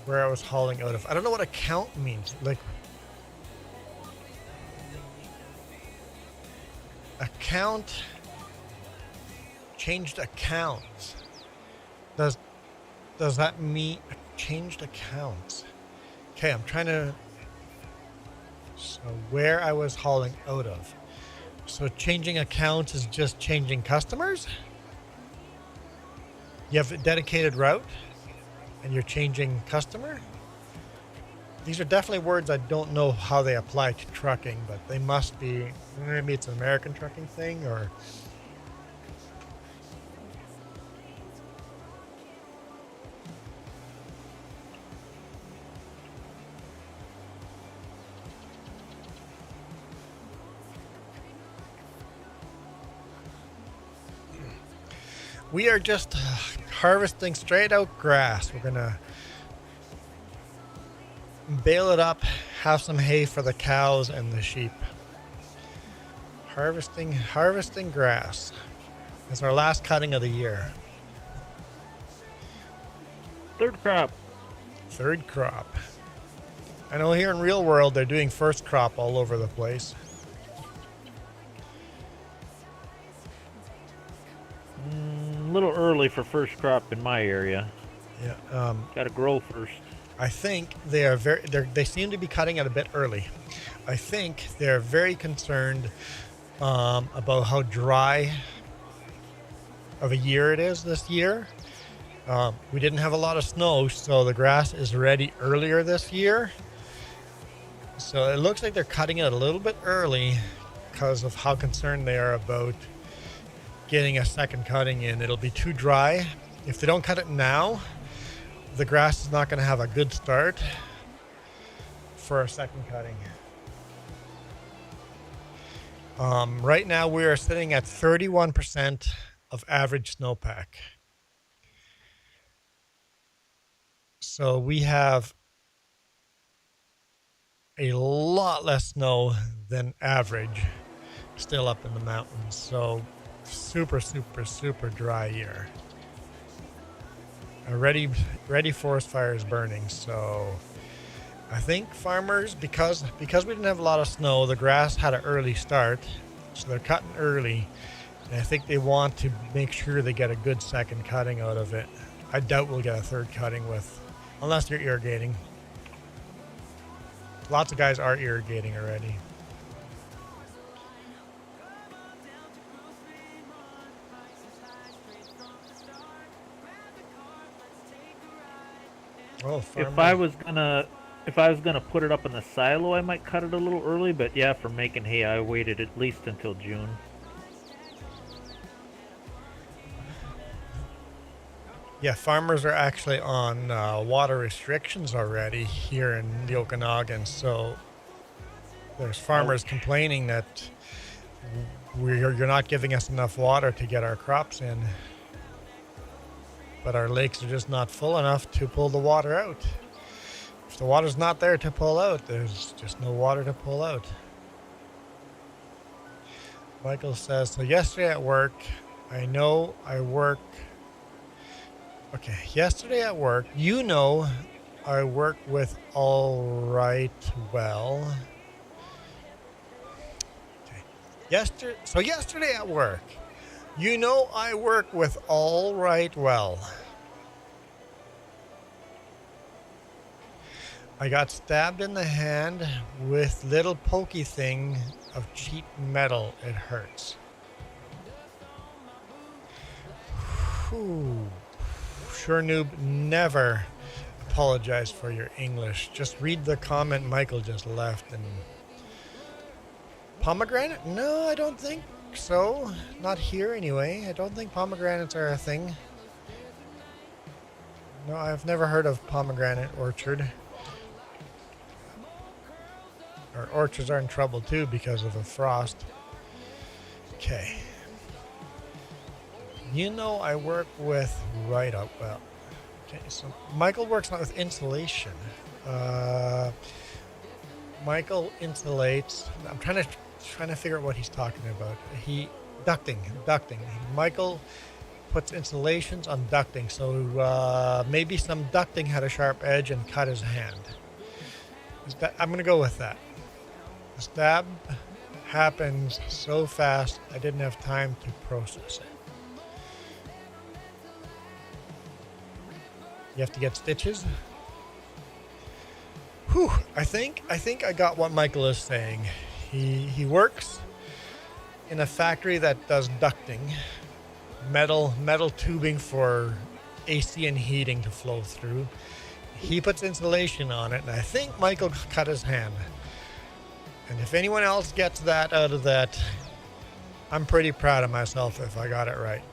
S1: Where I was hauling out of. I don't know what account means. Like, account, changed accounts. Does that mean changed accounts? Okay, I'm trying to So where I was hauling out of. So changing accounts is just changing customers? You have a dedicated route and you're changing customer? These are definitely words I don't know how they apply to trucking, but they must be, maybe it's an American trucking thing or... We are just harvesting straight out grass. We're gonna bale it up, have some hay for the cows and the sheep. Harvesting grass. It's our last cutting of the year.
S2: Third crop.
S1: Third crop. I know here in real world they're doing first crop all over the place.
S2: A little early for first crop in my area.
S1: Yeah.
S2: Got to grow first.
S1: I think they seem to be cutting it a bit early. I think they're very concerned about how dry of a year it is this year. We didn't have a lot of snow, so the grass is ready earlier this year. So it looks like they're cutting it a little bit early because of how concerned they are about getting a second cutting in. It'll be too dry. If they don't cut it now, the grass is not going to have a good start for a second cutting. Right now we are sitting at 31% of average snowpack. So we have a lot less snow than average still up in the mountains. So super dry year. Already forest fires burning. So I think farmers, because we didn't have a lot of snow, the grass had an early start, so they're cutting early. And I think they want to make sure they get a good second cutting out of it. I doubt we'll get a third cutting unless you're irrigating. Lots of guys are irrigating already. Oh,
S2: if I was gonna put it up in the silo, I might cut it a little early. But yeah, for making hay, I waited at least until June.
S1: Yeah, farmers are actually on water restrictions already here in the Okanagan. So there's farmers complaining that you're not giving us enough water to get our crops in. But our lakes are just not full enough to pull the water out. If the water's not there to pull out, there's just no water to pull out. Michael says, so yesterday at work, yesterday at work, I work with all right well. Okay. Yesterday at work, I work with all right well. I got stabbed in the hand with little pokey thing of cheap metal. It hurts. Whew. Sure noob, never apologize for your English. Just read the comment Michael just left. And pomegranate? No, I don't think so. Not here anyway. I don't think pomegranates are a thing. No, I've never heard of pomegranate orchard. Our orchards are in trouble too because of a frost. Okay. I work with right up well. Okay, so Michael works with insulation. Michael insulates. I'm trying to figure out what he's talking about. Ducting. Michael puts insulations on ducting. So maybe some ducting had a sharp edge and cut his hand. I'm gonna go with that. The stab happens so fast I didn't have time to process it. You have to get stitches. Whew, I think I got what Michael is saying. He works in a factory that does ducting, metal tubing for AC and heating to flow through. He puts insulation on it, and I think Michael cut his hand. And if anyone else gets that out of that, I'm pretty proud of myself if I got it right.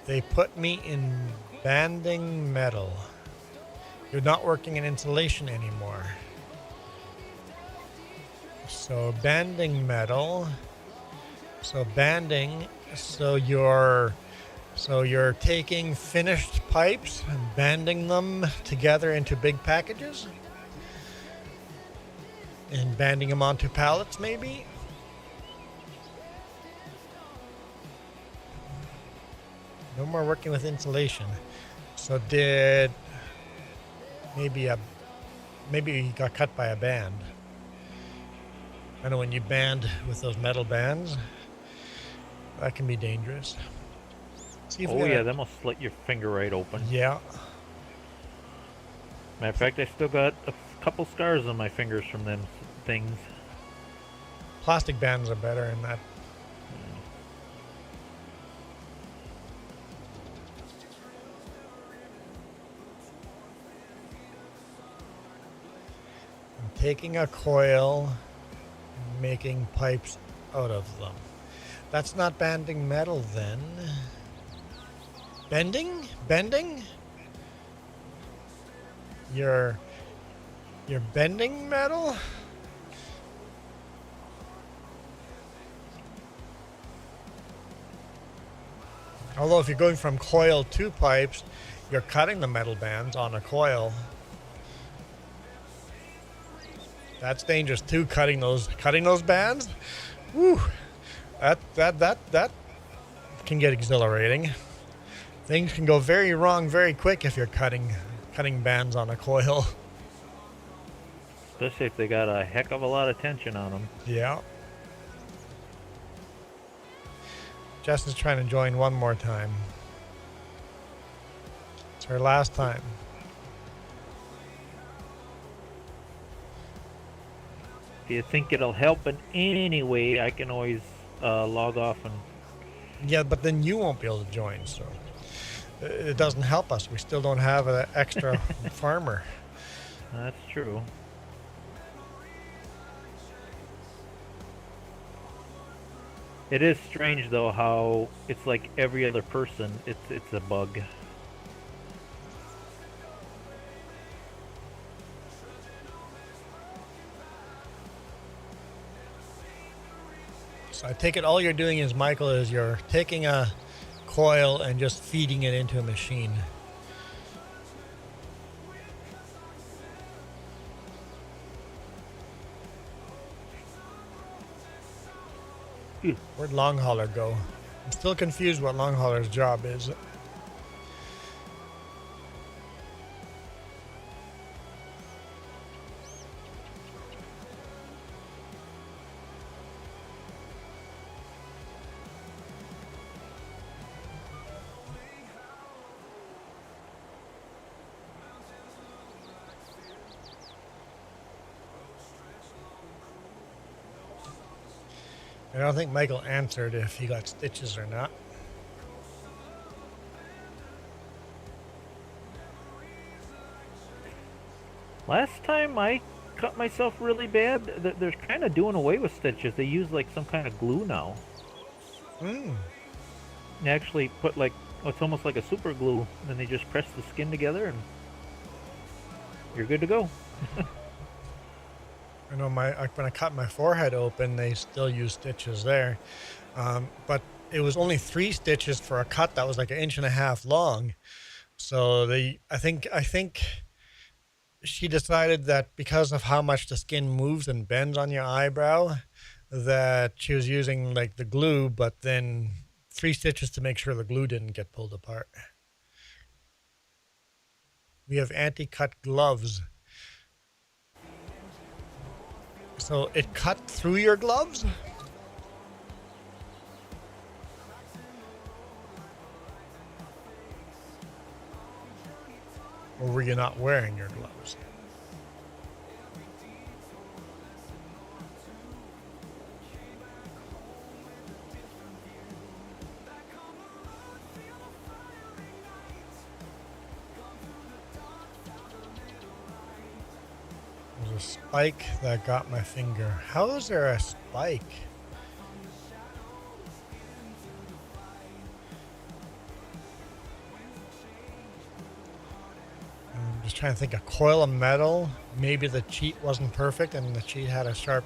S1: They put me in banding metal. You're not working in insulation anymore. So banding metal. So banding. So you're taking finished pipes and banding them together into big packages, and banding them onto pallets, maybe. No more working with insulation. So did maybe he got cut by a band. I know when you band with those metal bands, that can be dangerous. See if
S2: Oh yeah, that must slit your finger right open.
S1: Yeah.
S2: Matter of fact, I still got a couple scars on my fingers from them things.
S1: Plastic bands are better in that. I'm taking a coil and making pipes out of them. That's not banding metal then. Bending? Bending? You're bending metal? Although if you're going from coil to pipes, you're cutting the metal bands on a coil. That's dangerous too, cutting those bands. Woo! That can get exhilarating. Things can go very wrong very quick if you're cutting bands on a coil.
S2: Especially if they got a heck of a lot of tension on them.
S1: Yeah. Jess is trying to join one more time. It's her last time.
S2: If you think it'll help in any way, I can always log off and...
S1: Yeah, but then you won't be able to join, so... It doesn't help us. We still don't have an extra farmer.
S2: That's true. It is strange though how it's like every other person, it's a bug.
S1: So I take it all you're doing is, Michael, is you're taking a coil and just feeding it into a machine. Where'd long hauler go? I'm still confused what long hauler's job is. I don't think Michael answered if he got stitches or not.
S2: Last time I cut myself really bad, they're kind of doing away with stitches. They use like some kind of glue now. They actually put like, it's almost like a super glue, and then they just press the skin together and you're good to go.
S1: I know when I cut my forehead open, they still use stitches there. But it was only 3 stitches for a cut that was like 1.5 inches long. So I think she decided that because of how much the skin moves and bends on your eyebrow, that she was using like the glue, but then 3 stitches to make sure the glue didn't get pulled apart. We have anti-cut gloves. So it cut through your gloves? Or were you not wearing your gloves? There's a spike that got my finger. How is there a spike? I'm just trying to think. A coil of metal. Maybe the cheat wasn't perfect and the cheat had a sharp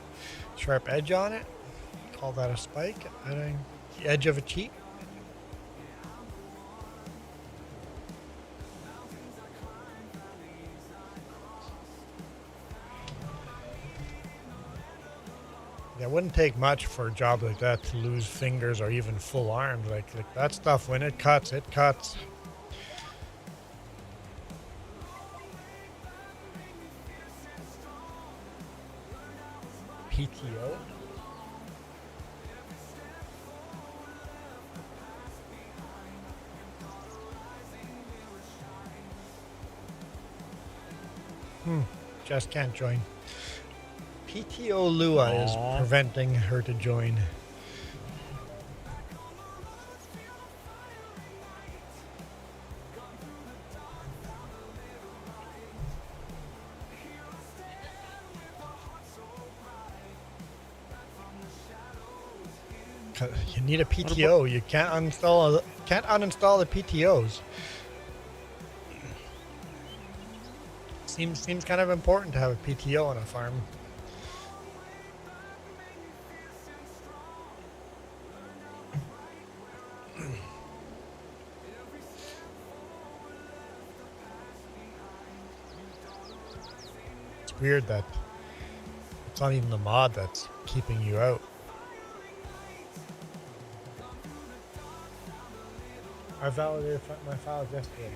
S1: edge on it. Call that a spike? The edge of a cheat? Yeah, it wouldn't take much for a job like that to lose fingers or even full arms. Like that stuff, when it cuts, it cuts. PTO? Just can't join. PTO Lua is preventing her to join. You need a PTO. You can't uninstall the PTOs. Seems kind of important to have a PTO on a farm. It's weird that it's not even the mod that's keeping you out. I validated my files yesterday.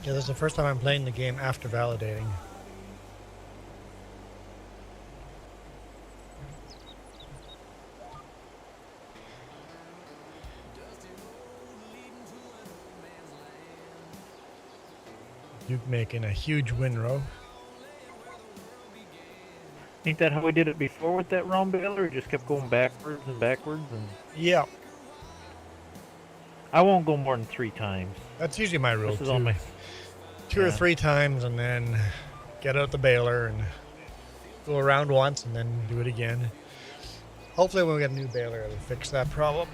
S1: Yeah, this is the first time I'm playing the game after validating. Duke making a huge win row.
S2: Ain't that how we did it before with that round baler? It just kept going backwards and backwards, and
S1: Yeah,
S2: I won't go more than 3 times.
S1: that's usually my rule
S2: This is
S1: too.
S2: on my.
S1: Two or
S2: Yeah.
S1: 3 times, and then get out the baler and go around once, and then do it again. Hopefully, when we get a new baler, it'll fix that problem.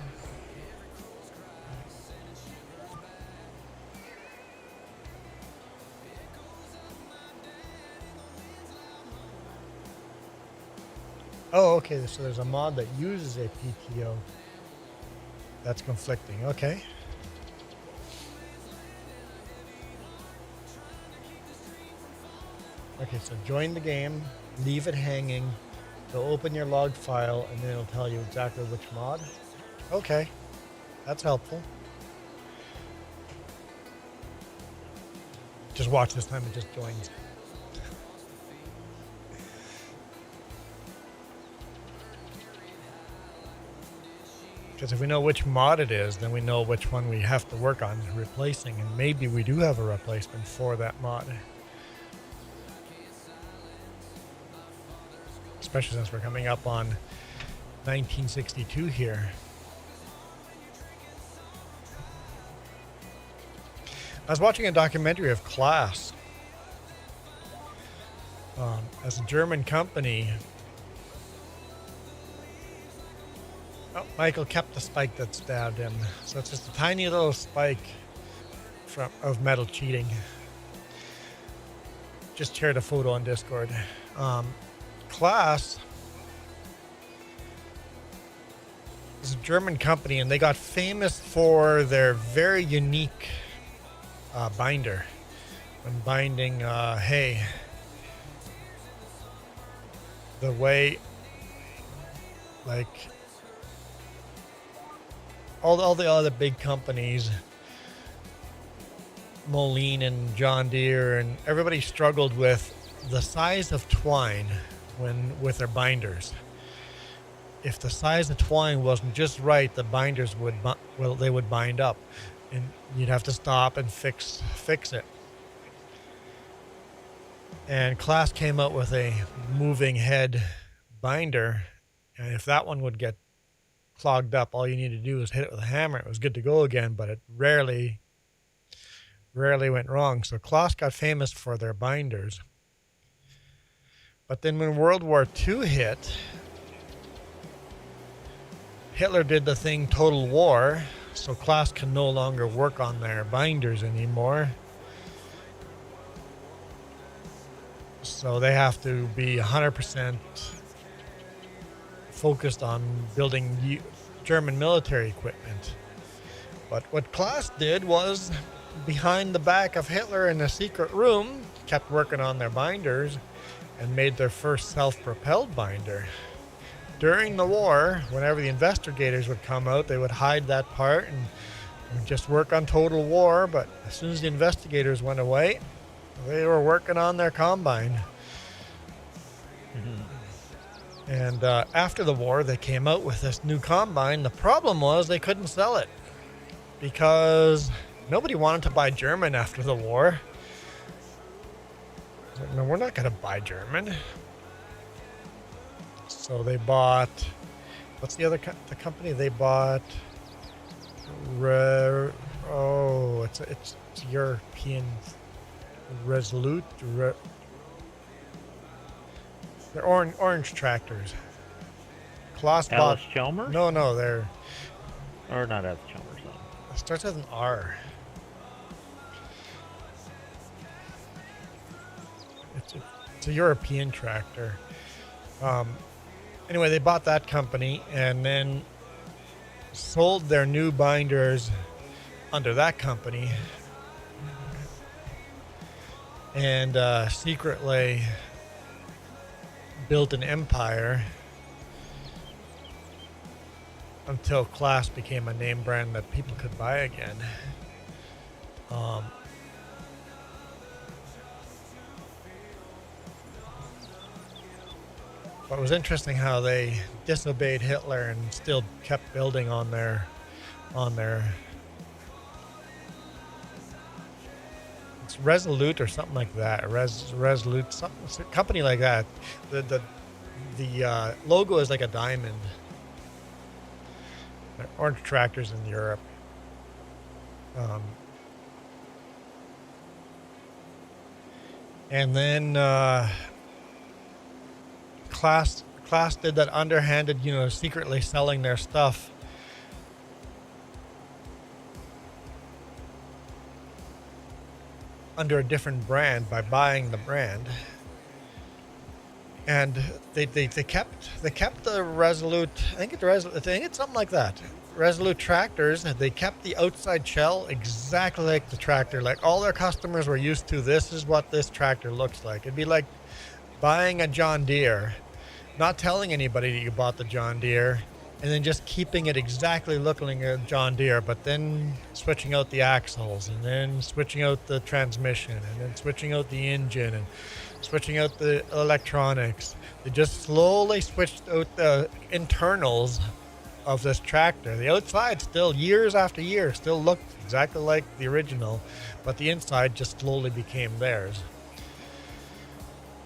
S1: Oh, okay. So there's a mod that uses a PTO. That's conflicting. Okay. Okay, so join the game, leave it hanging, so open your log file, and then it'll tell you exactly which mod. Okay, that's helpful. Just watch this time, it just joins. Because if we know which mod it is, then we know which one we have to work on replacing, and maybe we do have a replacement for that mod. Especially since we're coming up on 1962 here. I was watching a documentary of Class. As a German company. Oh, Michael kept the spike that stabbed him. So it's just a tiny little spike of metal cheating. Just shared a photo on Discord. Class is a German company, and they got famous for their very unique binder when binding hay. The way, like, all the other big companies Moline and John Deere, and everybody struggled with the size of twine with their binders. If the size of twine wasn't just right, the binders would bind up, and you'd have to stop and fix it. And Class came out with a moving head binder, and if that one would get clogged up, all you need to do is hit it with a hammer. It was good to go again, but it rarely went wrong. So Claas got famous for their binders. But then when World War II hit, Hitler did the thing Total War, so Claas can no longer work on their binders anymore. So they have to be 100% focused on building German military equipment. But what Claas did was, behind the back of Hitler in a secret room, kept working on their binders and made their first self-propelled binder. During the war, whenever the investigators would come out, they would hide that part and just work on Total War. But as soon as the investigators went away, they were working on their combine. Mm-hmm. And after the war, they came out with this new combine. The problem was they couldn't sell it because nobody wanted to buy German after the war. No, we're not going to buy German. So they bought, what's the other the company they bought? It's European. Resolute. They're orange tractors. Claas
S2: Alice
S1: bought.
S2: Chalmers?
S1: No, they're.
S2: Or not Alice Chalmers.
S1: It starts with an R. It's a European tractor. Anyway, they bought that company and then sold their new binders under that company, and secretly built an empire until Claas became a name brand that people could buy again. But it was interesting how they disobeyed Hitler and still kept building on their it's Resolute or something like that. Resolute, some company like that. The logo is like a diamond. They're orange tractors in Europe. And then Claas did that underhanded, secretly selling their stuff. Under a different brand by buying the brand. And they kept the Resolute, I think it's something like that. Resolute tractors, they kept the outside shell exactly like the tractor. Like all their customers were used to, this is what this tractor looks like. It'd be like buying a John Deere, not telling anybody that you bought the John Deere, and then just keeping it exactly looking like a John Deere, but then switching out the axles, and then switching out the transmission, and then switching out the engine, and switching out the electronics. They just slowly switched out the internals of this tractor. The outside still, years after year, still looked exactly like the original, but the inside just slowly became theirs.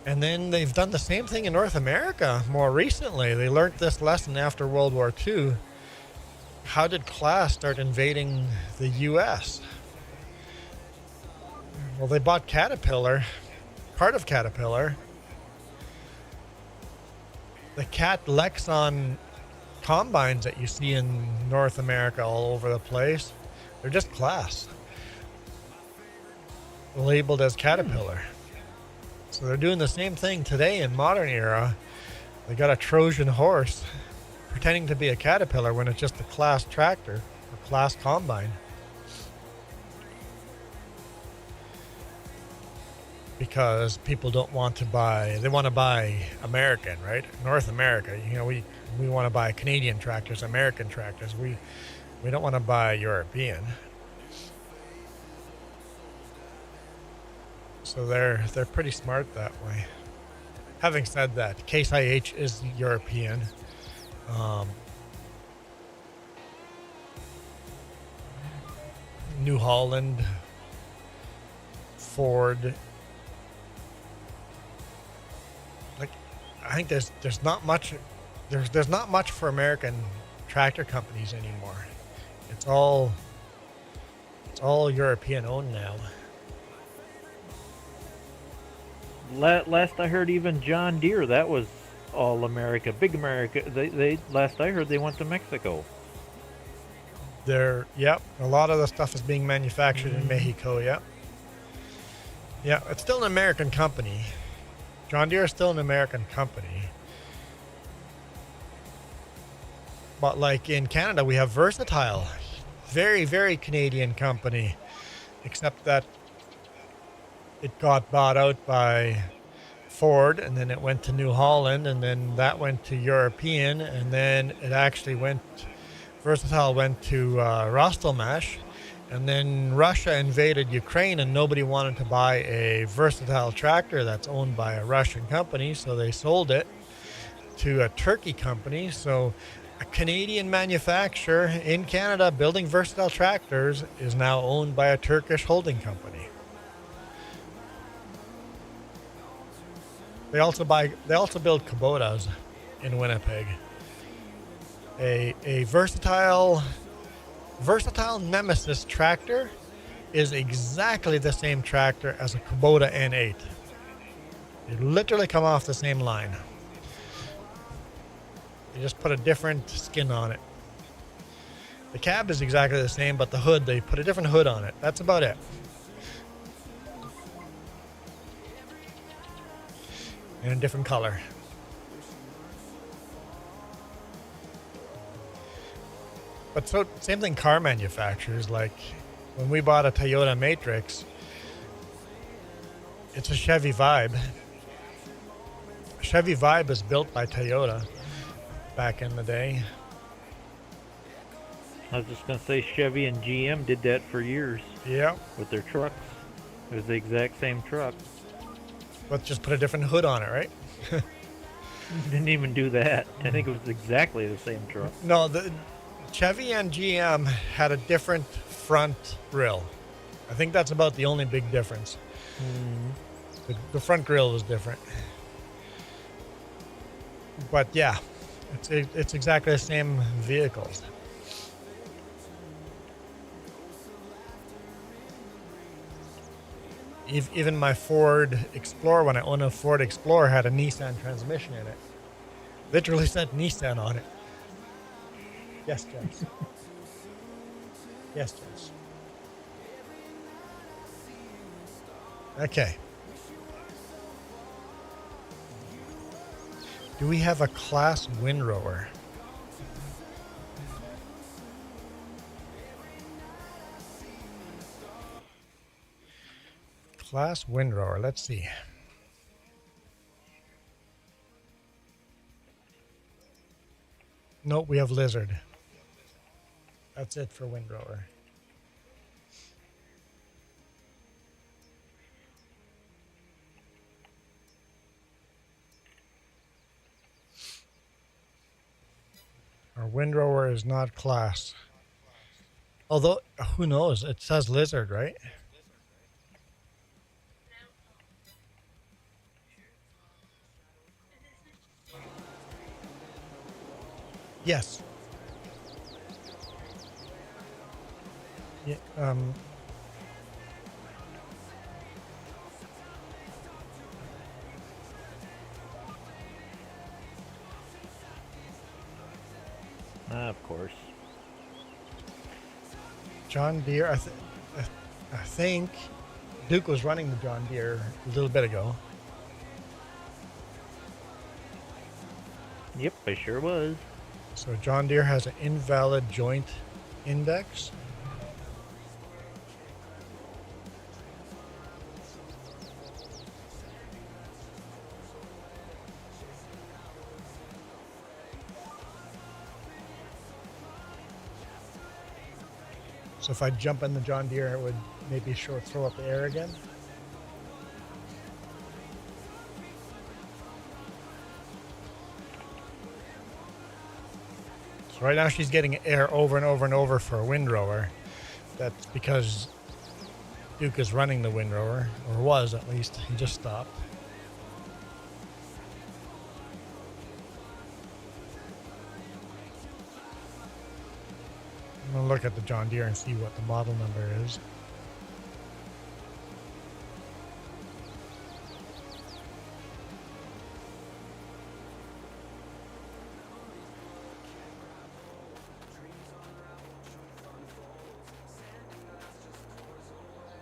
S1: And then they've done the same thing in North America more recently. They learned this lesson after World War II. How did Claas start invading the U.S.? Well, they bought Caterpillar, part of Caterpillar. The Cat Lexon combines that you see in North America all over the place, they're just Claas, labeled as Caterpillar. So they're doing the same thing today in modern era. They got a Trojan horse pretending to be a Caterpillar when it's just a Claas tractor or Claas combine. Because people don't want to buy, they want to buy American, right? North America. We want to buy Canadian tractors, American tractors. We don't want to buy European. So they're pretty smart that way. Having said that, Case IH is European. New Holland, Ford. Like, I think there's not much. There's not much for American tractor companies anymore. It's all European owned now.
S2: Last I heard, even John Deere, that was all America, big America. They last I heard, they went to Mexico.
S1: Yep, a lot of the stuff is being manufactured in Mexico. Yep. Yeah, it's still an American company. John Deere is still an American company. But like in Canada, we have Versatile. Very, very Canadian company. Except that it got bought out by Ford, and then it went to New Holland, and then that went to European, and then it actually Versatile went to Rostelmash, and then Russia invaded Ukraine, and nobody wanted to buy a Versatile tractor that's owned by a Russian company, so they sold it to a Turkey company. So a Canadian manufacturer in Canada building Versatile tractors is now owned by a Turkish holding company. They also build Kubotas in Winnipeg. A versatile Nemesis tractor is exactly the same tractor as a Kubota N8. They literally come off the same line. They just put a different skin on it. The cab is exactly the same, but the hood, they put a different hood on it. That's about it. And a different color. But so, same thing car manufacturers, like when we bought a Toyota Matrix, it's a Chevy Vibe. Chevy Vibe is built by Toyota back in the day.
S2: I was just going to say Chevy and GM did that for years.
S1: Yeah.
S2: With their trucks. It was the exact same truck.
S1: Let's just put a different hood on it, right?
S2: Didn't even do that. I think it was exactly the same truck.
S1: No, the Chevy and GM had a different front grille. I think that's about the only big difference. The front grille was different. But yeah, it's exactly the same vehicles. Even my Ford Explorer, when I owned a Ford Explorer, had a Nissan transmission in it. Literally said Nissan on it. Yes, Jess. Yes, Jess. Okay. Do we have a class windrower? Class windrower, let's see. Nope, we have lizard. That's it for windrower. Our windrower is not class. Although, who knows? It says lizard, right? Yes. Yeah,
S2: Of course.
S1: John Deere, I think Duke was running the John Deere a little bit ago.
S2: Yep, I sure was.
S1: So John Deere has an invalid joint index. So if I jump in the John Deere, it would maybe throw up the error again. So right now she's getting air over and over and over for a windrower. That's because Duke is running the windrower, or was at least. He just stopped. I'm going to look at the John Deere and see what the model number is.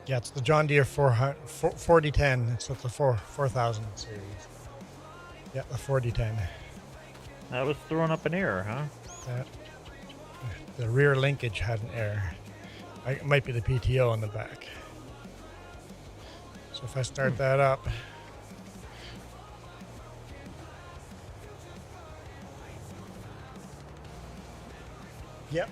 S1: Yeah, it's the John Deere 4010, so it's the 4000 series. Yeah, the 4010.
S2: That was throwing up an error, huh?
S1: The rear linkage had an error. It might be the PTO on the back. So if I start that up. Yep.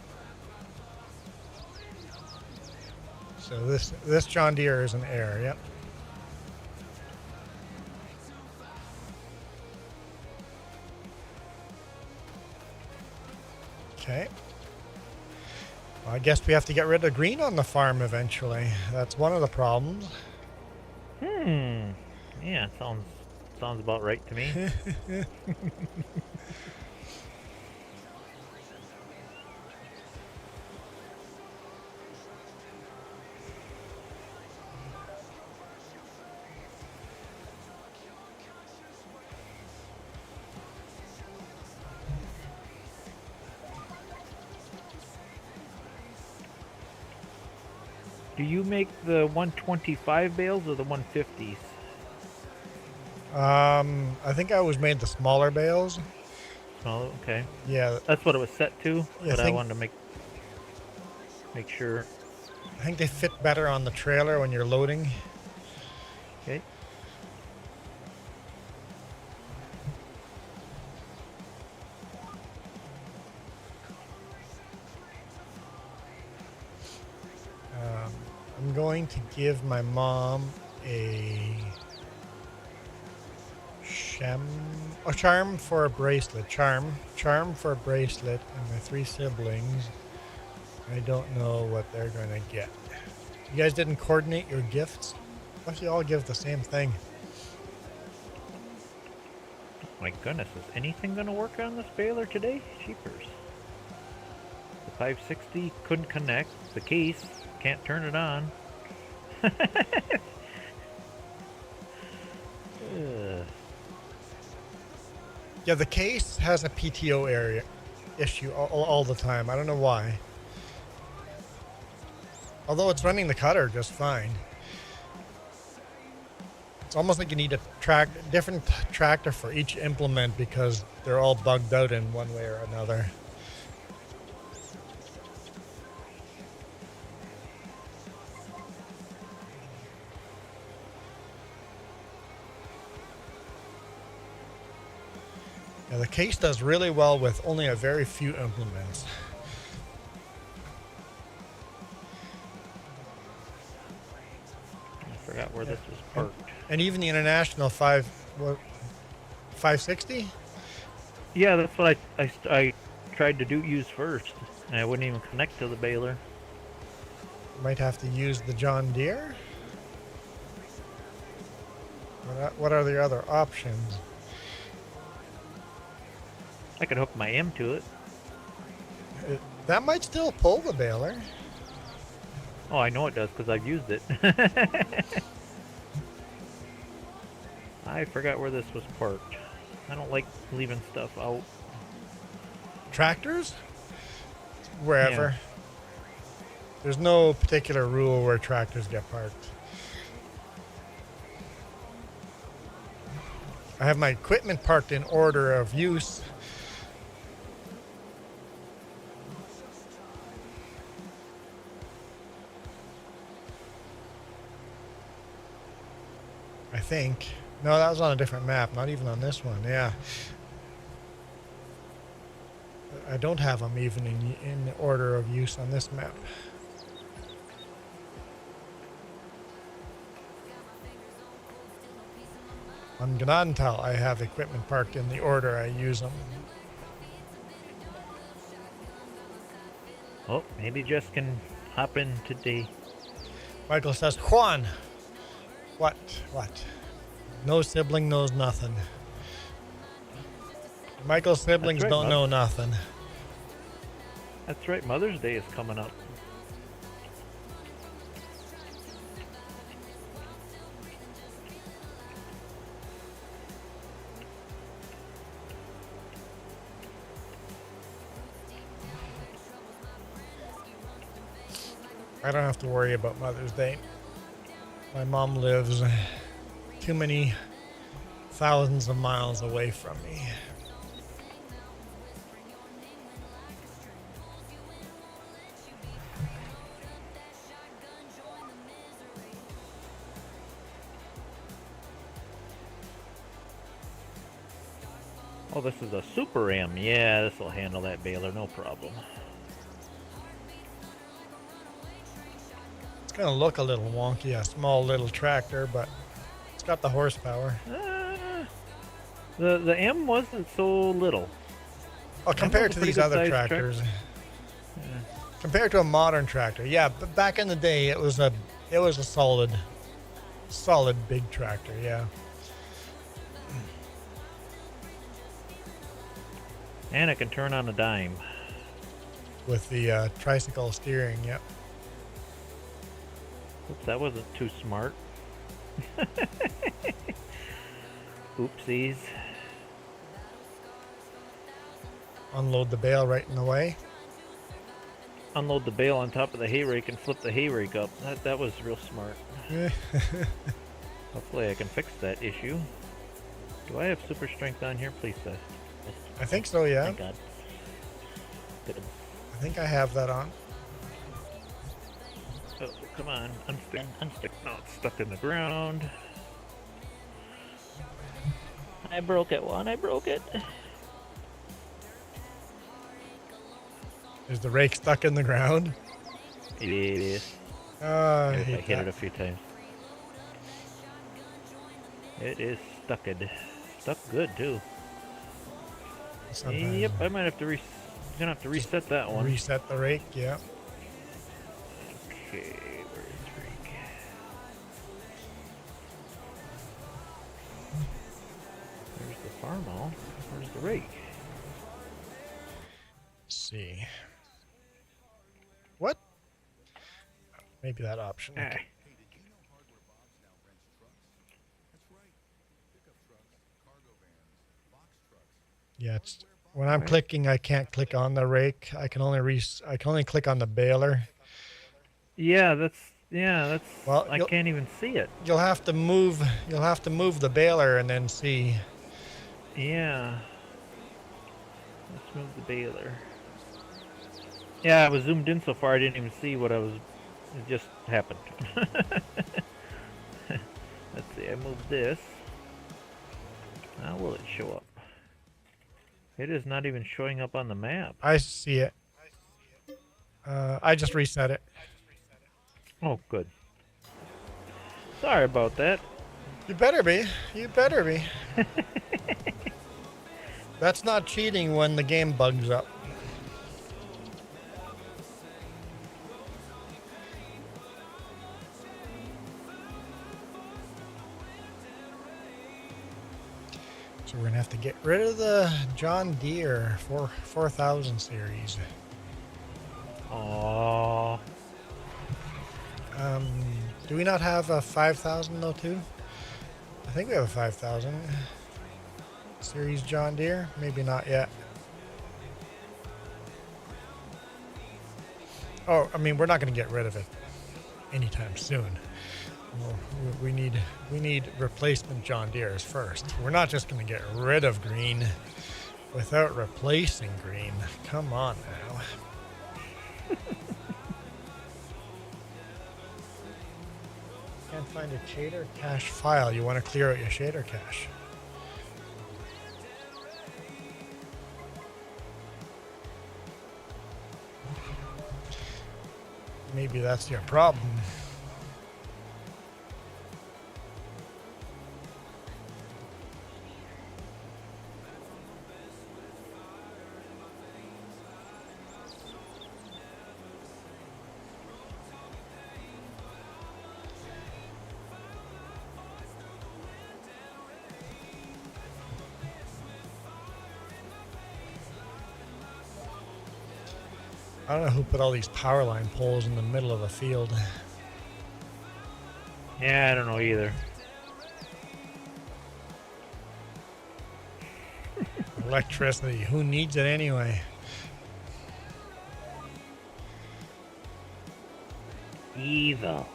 S1: So this John Deere is an error, yep. Okay. Well, I guess we have to get rid of green on the farm eventually. That's one of the problems.
S2: Yeah, sounds about right to me. Do you make the 125 bales or the 150s?
S1: I think I always made the smaller bales.
S2: Oh, okay.
S1: Yeah.
S2: That's what it was set to,
S1: Yeah,
S2: but I wanted to make sure.
S1: I think they fit better on the trailer when you're loading.
S2: Okay.
S1: I'm going to give my mom a charm for a bracelet. Charm for a bracelet, and my 3 siblings. I don't know what they're going to get. You guys didn't coordinate your gifts? Why don't you all give the same thing?
S2: My goodness, is anything going to work on this baler today? Jeepers. The 560 couldn't connect. The case can't turn it on.
S1: Yeah, the case has a PTO issue all the time. I don't know why. Although it's running the cutter just fine. It's almost like you need a different tractor for each implement because they're all bugged out in one way or another. Yeah, the case does really well with only a very few implements.
S2: I forgot where this was parked.
S1: And even the International 560?
S2: Yeah, that's what I tried to use first, and I wouldn't even connect to the baler.
S1: Might have to use the John Deere. What are the other options?
S2: I could hook my M to it.
S1: That might still pull the baler.
S2: Oh, I know it does because I've used it. I forgot where this was parked. I don't like leaving stuff out.
S1: Tractors? Wherever.
S2: Yeah.
S1: There's no particular rule where tractors get parked. I have my equipment parked in order of use. I think. No, that was on a different map, not even on this one. Yeah. I don't have them even in order of use on this map. On Gnantal, I have equipment parked in the order I use them.
S2: Oh, maybe Jess can hop in today.
S1: Michael says, Juan. What? What? No sibling knows nothing. Michael's siblings
S2: right,
S1: don't know nothing.
S2: That's right, Mother's Day is coming up.
S1: I don't have to worry about Mother's Day. My mom lives too many thousands of miles away from me.
S2: Oh, this is a Super Ram. Yeah, this will handle that baler, no problem.
S1: It's going to look a little wonky, a small little tractor, but it's got the horsepower.
S2: The M wasn't so little.
S1: Oh, compared to these other tractors.
S2: Yeah.
S1: Compared to a modern tractor, yeah. But back in the day, it was a solid big tractor, yeah.
S2: And it can turn on a dime.
S1: With the tricycle steering, yep.
S2: Oops, that wasn't too smart. Oopsies.
S1: Unload the bale right in the way.
S2: Unload the bale on top of the hay rake and flip the hay rake up. That was real smart. Hopefully I can fix that issue. Do I have super strength on here? Please say.
S1: I think so, yeah.
S2: Thank God. Good.
S1: I think I have that on.
S2: Oh, come on. Unstick. No, it's stuck in the ground. I broke it, Juan. I broke it.
S1: Is the rake stuck in the ground?
S2: It is.
S1: I
S2: I
S1: hate
S2: hit
S1: that.
S2: it a few times. It is stucked. Stuck good, too.
S1: Sometimes
S2: Yep, I might have to gonna have to reset that one.
S1: reset the rake, yeah.
S2: Okay, where is rake? There's the farm-all. Where's the rake?
S1: Let's see. What? Maybe that option.
S2: Ah.
S1: Yeah, it's when I'm clicking, I can't click on the rake. I can only click on the baler.
S2: Yeah, that's
S1: Well,
S2: I can't even see it.
S1: You'll have to move the baler and then see.
S2: Yeah. Let's move the baler. Yeah, I was zoomed in so far I didn't even see what I was. It just happened. Let's see. I moved this. How will it show up? It is not even showing up on the map.
S1: I see it. I just reset it.
S2: Oh, good. Sorry about that.
S1: You better be. You better be. That's not cheating when the game bugs up. So we're gonna have to get rid of the John Deere 4000 series.
S2: Aww.
S1: Do we not have a 5000 though too? I think we have a 5000 series John Deere. Maybe not yet. Oh, I mean, we're not going to get rid of it anytime soon. Well, we need replacement John Deeres first. We're not just going to get rid of green without replacing green. Come on now. Can't find a shader cache file. You want to clear out your shader cache. Maybe that's your problem. I don't know who put all these power line poles in the middle of a field.
S2: Yeah, I don't know either.
S1: Electricity, who needs it anyway?
S2: Evil.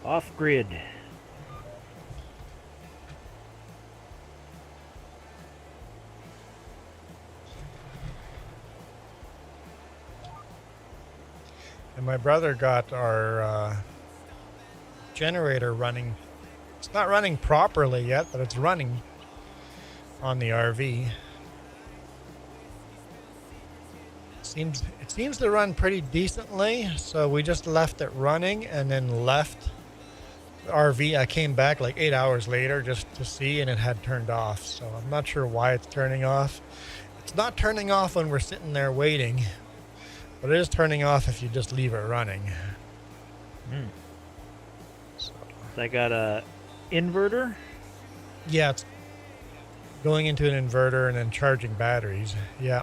S2: Off grid.
S1: And my brother got our generator running. It's not running properly yet, but it's running on the RV. It seems to run pretty decently, so we just left it running and then left the RV. I came back like 8 hours later just to see, and it had turned off. So I'm not sure why it's turning off. It's not turning off when we're sitting there waiting, but it is turning off if you just leave it running.
S2: So I got a inverter.
S1: Yeah, it's going into an inverter and then charging batteries. Yeah.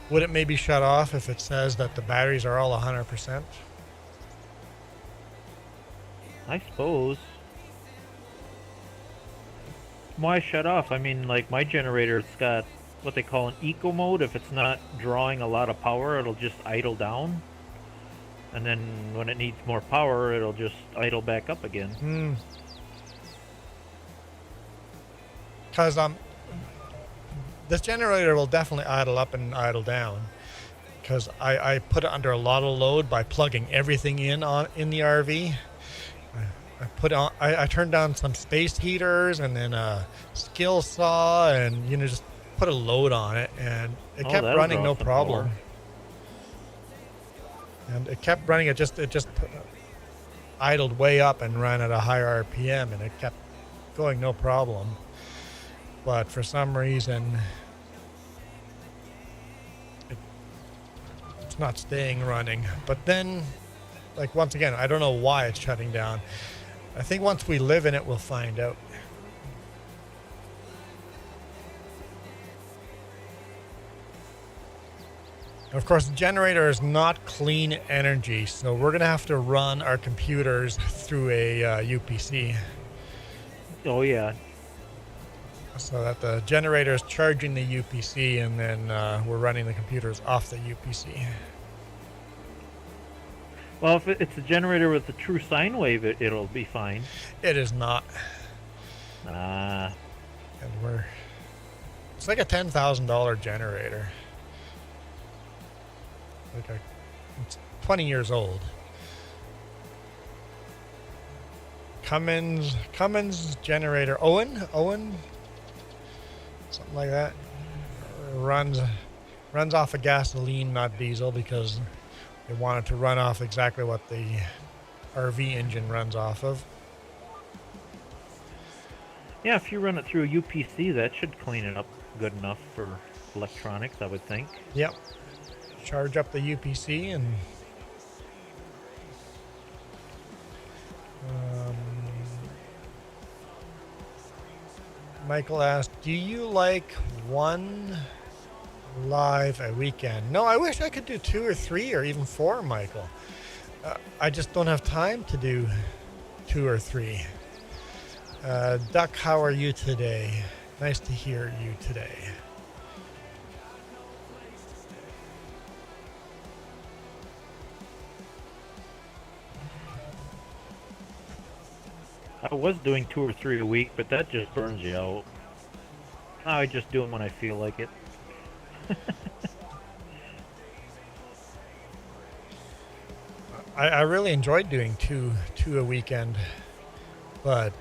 S1: Would it maybe shut off if it says that the batteries are all 100%?
S2: I suppose. Why shut off? I mean, like my generator's got what they call an eco mode. If it's not drawing a lot of power, it'll just idle down. And then when it needs more power, it'll just idle back up again.
S1: Because this generator will definitely idle up and idle down. Because I put it under a lot of load by plugging everything in the RV. I turned down some space heaters and then a skill saw, and just put a load on it, and it kept running no problem. And it kept running. It just idled way up and ran at a higher RPM, and it kept going no problem. But for some reason, it's not staying running. But then, like, once again, I don't know why it's shutting down. I think once we live in it, we'll find out. Of course, the generator is not clean energy, so we're going to have to run our computers through a UPC.
S2: Oh, yeah.
S1: So that the generator is charging the UPC, and then we're running the computers off the UPC.
S2: Well, if it's a generator with a true sine wave, it'll be fine.
S1: It is not.
S2: Ah.
S1: And it's like a $10,000 generator. It's 20 years old. Cummins generator. Owen, something like that. Runs off of gasoline, not diesel, because they wanted to run off exactly what the RV engine runs off of.
S2: Yeah, if you run it through a UPC, that should clean it up good enough for electronics, I would think.
S1: Yep. Charge up the UPC and Michael asked, do you like one live a weekend? No, I wish I could do 2 or 3 or even 4, Michael. I just don't have time to do 2 or 3. Duck, how are you today? Nice to hear you today.
S2: I was doing 2 or 3 a week, but that just burns you out. Now I just do them when I feel like it.
S1: I really enjoyed doing two a weekend, but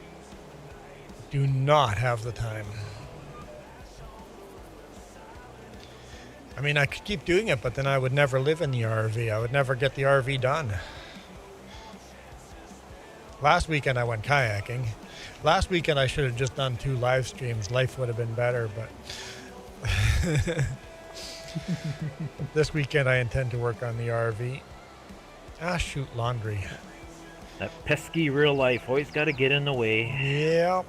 S1: do not have the time. I mean, I could keep doing it, but then I would never live in the RV. I would never get the RV done. Last weekend I went kayaking. Last weekend I should have just done 2 live streams. Life would have been better, but this weekend I intend to work on the RV. Ah, shoot, laundry.
S2: That pesky real life always got to get in the way.
S1: Yep.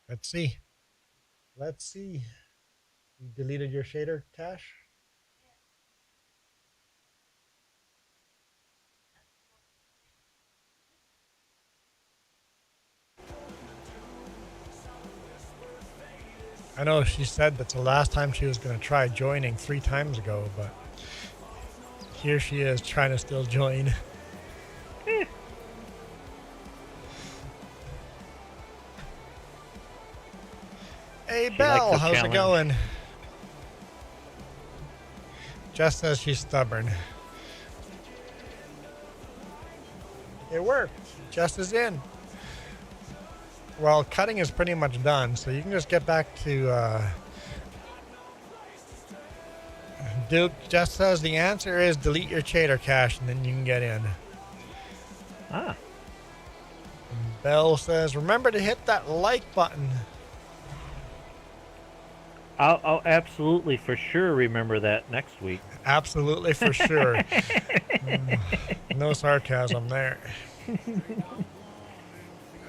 S1: Let's see. Let's see. You deleted your shader cache? I know she said that's the last time she was going to try joining 3 times ago, but here she is trying to still join. Hey, Belle, how's it going? Jess says she's stubborn. It worked. Jess is in. Well, cutting is pretty much done, so you can just get back to Duke. Jess says the answer is delete your shader cache and then you can get in.
S2: Ah.
S1: And Belle says remember to hit that like button.
S2: I'll absolutely for sure remember that next week.
S1: Absolutely for sure. No sarcasm there.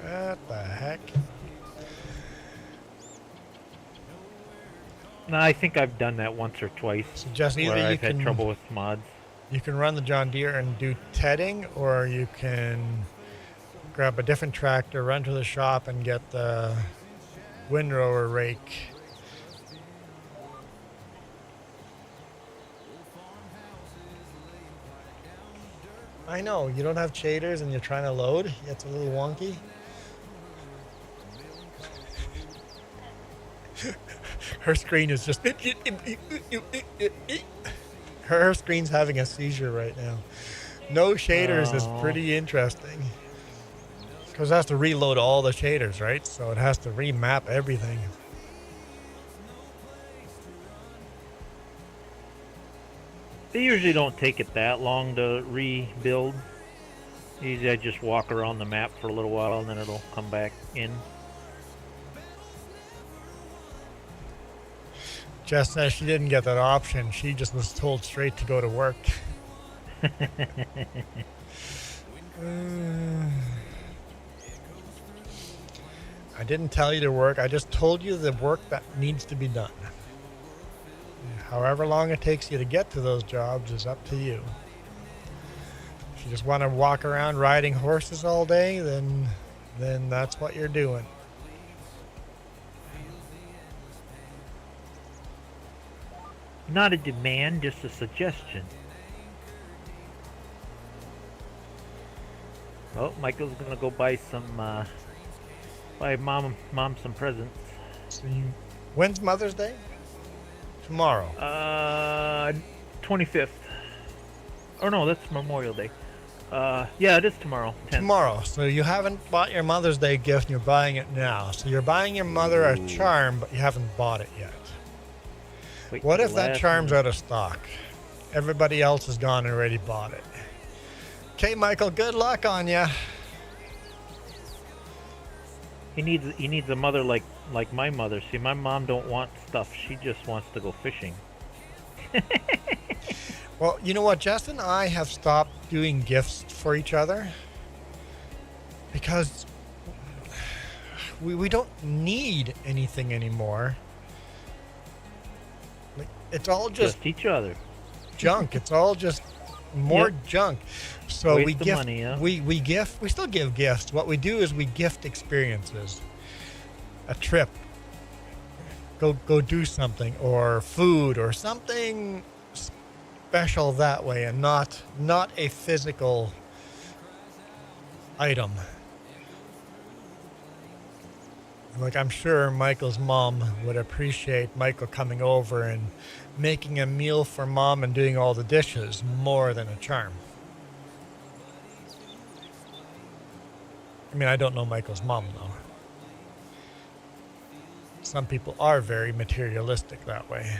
S1: What the heck?
S2: No, I think I've done that once or twice.
S1: So just either
S2: where
S1: you
S2: I've had
S1: can
S2: trouble with mods.
S1: You can run the John Deere and do tedding, or you can grab a different tractor, run to the shop, and get the windrower rake. I know, you don't have shaders and you're trying to load. It's a little wonky. Her screen is just... Her screen's having a seizure right now. No shaders is pretty interesting. Because it has to reload all the shaders, right? So it has to remap everything.
S2: They usually don't take it that long to rebuild. Usually I just walk around the map for a little while and then it'll come back in.
S1: Jess says she didn't get that option. She just was told straight to go to work. I didn't tell you to work. I just told you the work that needs to be done. However long it takes you to get to those jobs is up to you. If you just want to walk around riding horses all day, then that's what you're doing.
S2: Not a demand, just a suggestion. Well, Michael's gonna go buy some, buy mom some presents.
S1: So when's Mother's Day? Tomorrow.
S2: 25th. Oh no, that's Memorial Day. Yeah, it is tomorrow. 10th.
S1: Tomorrow. So you haven't bought your Mother's Day gift and you're buying it now. So you're buying your mother a charm, but you haven't bought it yet.
S2: Wait,
S1: what if that charm's out of stock? Everybody else has gone and already bought it. Okay, Michael, good luck on ya.
S2: He needs a mother like my mother. See, my mom don't want stuff. She just wants to go fishing.
S1: Well, you know what? Jess and I have stopped doing gifts for each other because we don't need anything anymore. Like, it's all just
S2: each other.
S1: Junk. It's all just more junk. So
S2: waste
S1: we gift.
S2: Money, yeah.
S1: We gift. We still give gifts. What we do is we gift experiences. A trip. Go do something, or food, or something special that way, and not a physical item. Like, I'm sure Michael's mom would appreciate Michael coming over and making a meal for mom and doing all the dishes more than a charm. I mean, I don't know Michael's mom, though. Some people are very materialistic that way.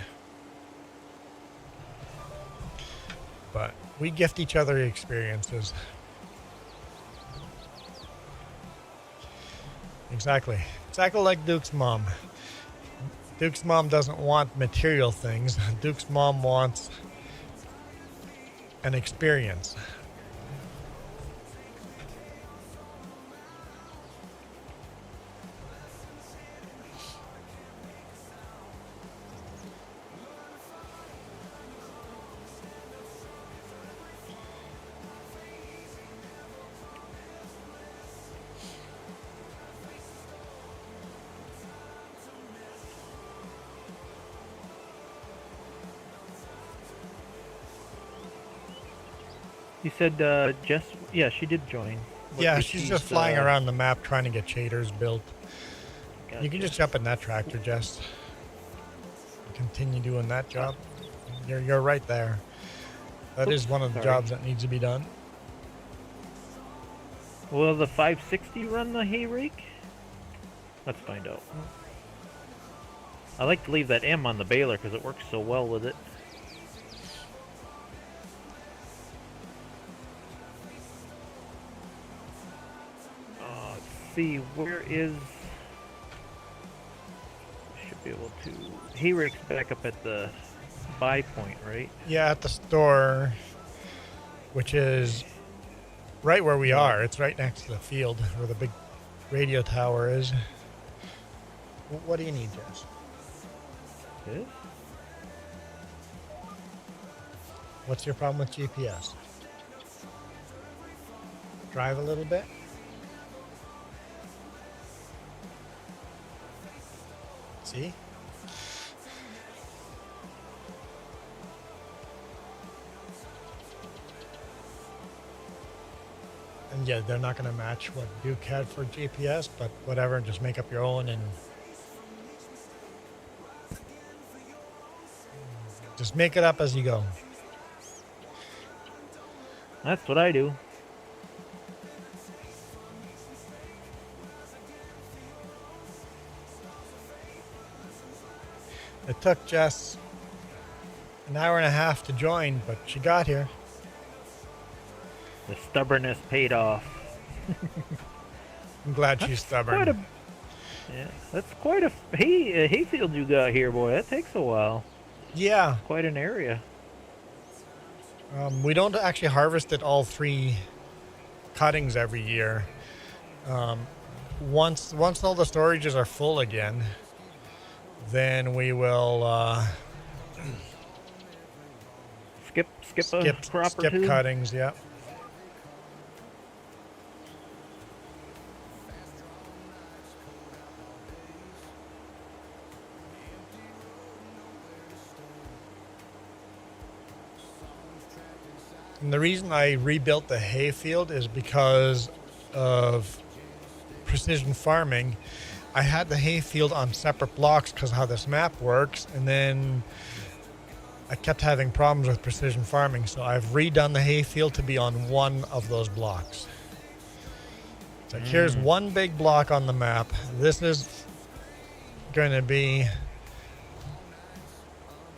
S1: But we gift each other experiences. Exactly like Duke's mom. Duke's mom doesn't want material things. Duke's mom wants an experience.
S2: You said Jess? Yeah, she did join.
S1: Yeah, she's just flying around the map trying to get shaders built.
S2: Gotcha.
S1: You can just jump in that tractor, Jess. Continue doing that job. You're right there. That is one of the jobs that needs to be done.
S2: Will the 560 run the hay rake? Let's find out. I like to leave that M on the baler because it works so well with it. See, where is... Should be able to... Hay rake's back up at the buy point, right?
S1: Yeah, at the store, which is right where we are. It's right next to the field where the big radio tower is. What do you need, Jess?
S2: This?
S1: What's your problem with GPS? Drive a little bit? See? And yeah, they're not going to match what Duke had for GPS, but whatever, just make up your own and just make it up as you go.
S2: That's what I do.
S1: It took Jess an hour and a half to join, but she got here.
S2: The stubbornness paid off.
S1: I'm glad she's stubborn.
S2: Yeah, that's quite a hayfield you got here, boy. That takes a while.
S1: Yeah.
S2: Quite an area.
S1: We don't actually harvest it all 3 cuttings every year. Once all the storages are full again, then we will
S2: skip a crop or two.
S1: Skip cuttings, yeah. And the reason I rebuilt the hayfield is because of precision farming. I had the hayfield on separate blocks because of how this map works, and then I kept having problems with precision farming, so I've redone the hayfield to be on one of those blocks. So here's one big block on the map. This is going to be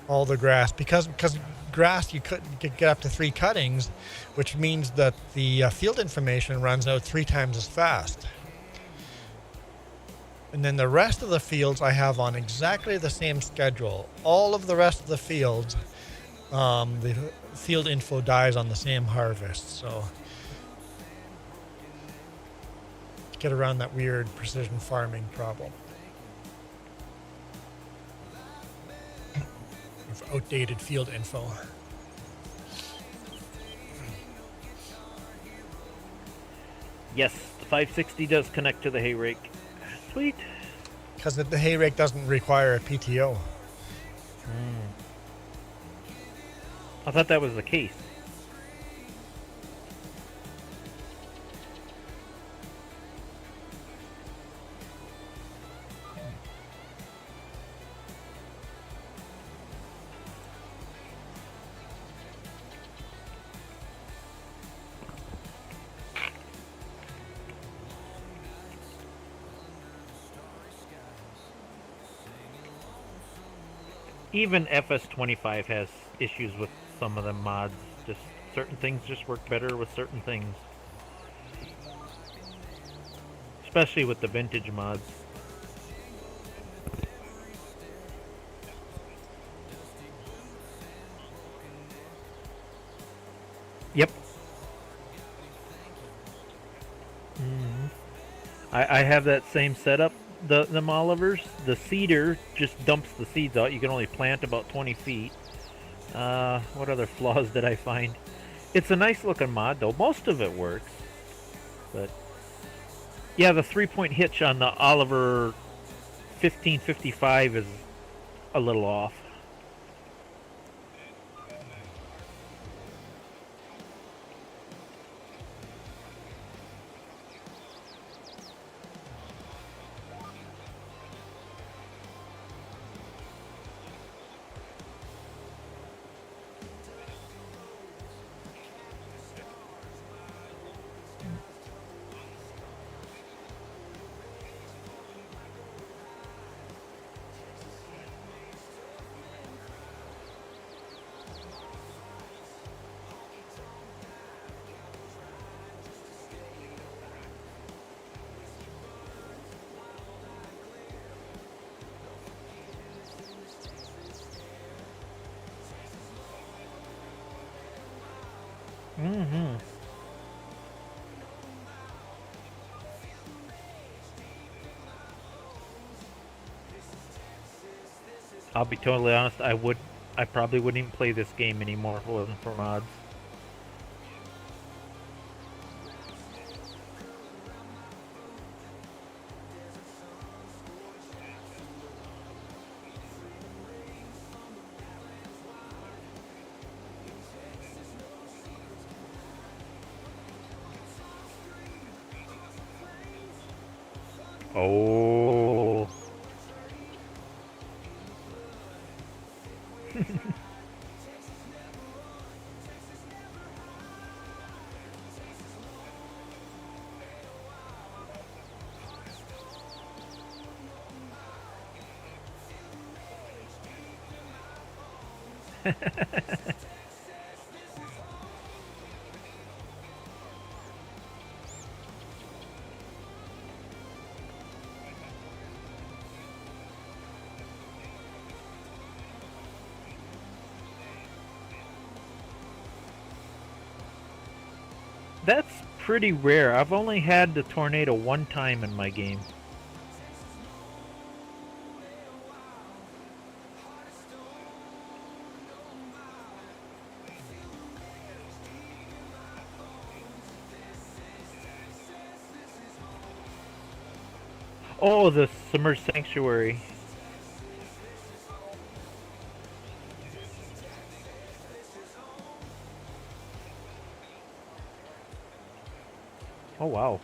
S1: all the grass, because grass you could get up to 3 cuttings, which means that the field information runs out 3 times as fast. And then the rest of the fields I have on exactly the same schedule. All of the rest of the fields, the field info dies on the same harvest. So to get around that weird precision farming problem of outdated field info.
S2: Yes, the 560 does connect to the hay rake. Sweet.
S1: Because the hay rake doesn't require a PTO.
S2: I thought that was the case. Even FS25 has issues with some of the mods. Just certain things just work better with certain things. Especially with the vintage mods. I have that same setup. Them Olivers, the seeder just dumps the seeds out. You can only plant about 20 feet. What other flaws did I find? It's a nice looking mod though. Most of it works. But yeah, the 3-point hitch on the Oliver 1555 is a little off. Mm-hmm. I'll be totally honest, I probably wouldn't even play this game anymore if it wasn't for mods. Oh. That's pretty rare. I've only had the tornado one time in my game. Oh, the Submerged Sanctuary. Oh, wow.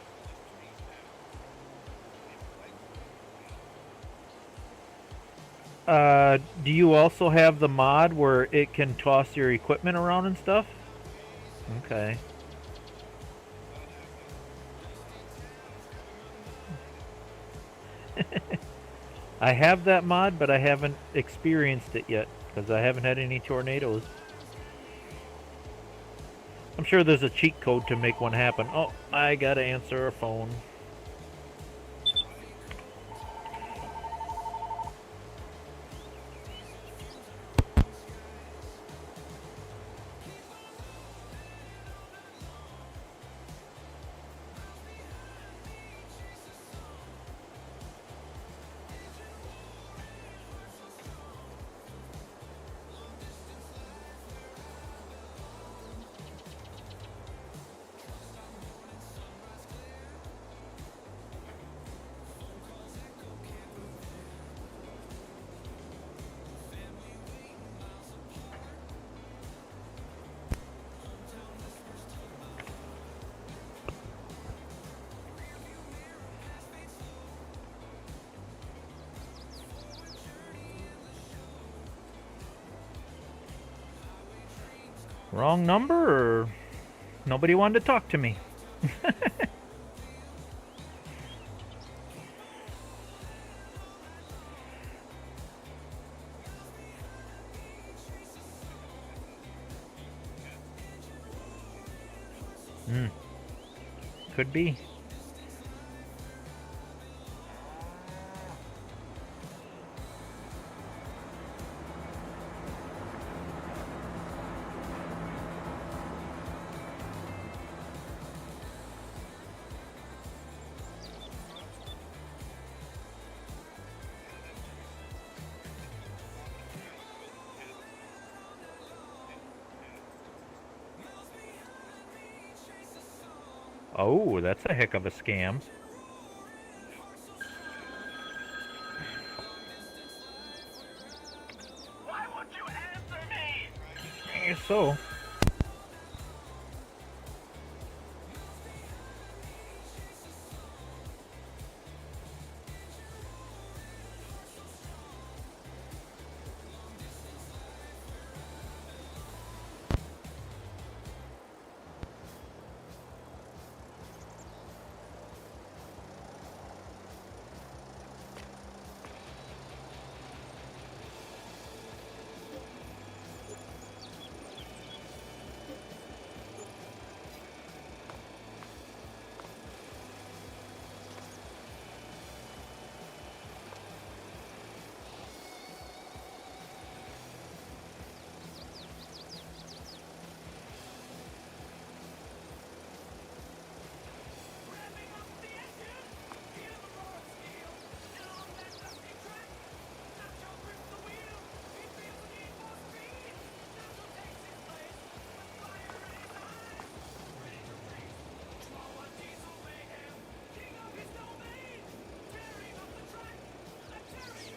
S2: Do you also have the mod where it can toss your equipment around and stuff? Okay. I have that mod, but I haven't experienced it yet because I haven't had any tornadoes. I'm sure there's a cheat code to make one happen. Oh, I gotta answer a phone. Wrong number, or nobody wanted to talk to me? Could be. Oh, that's a heck of a scam.
S3: Why won't you answer me?
S2: I guess so.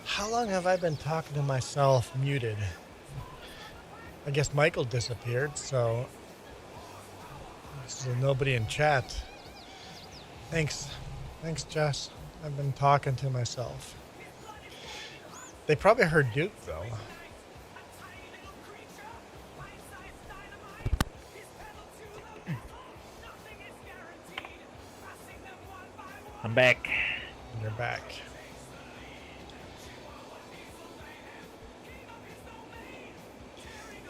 S1: How long have I been talking to myself muted? I guess Michael disappeared, so nobody in chat. Thanks, Jess. I've been talking to myself. They probably heard Duke though.
S2: I'm back.
S1: You're back.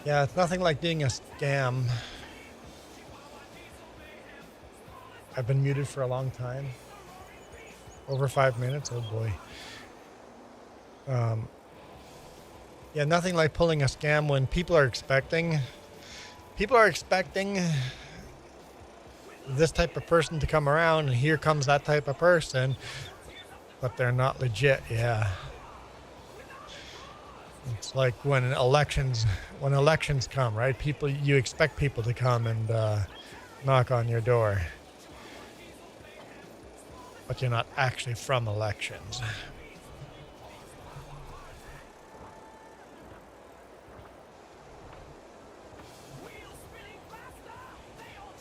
S1: Yeah, it's nothing like doing a scam. I've been muted for a long time. Over 5 minutes, oh boy. Yeah, nothing like pulling a scam when people are expecting this type of person to come around, and here comes that type of person, but they're not legit. Yeah. It's like when elections come, right? You expect people to come and knock on your door, but you're not actually from elections.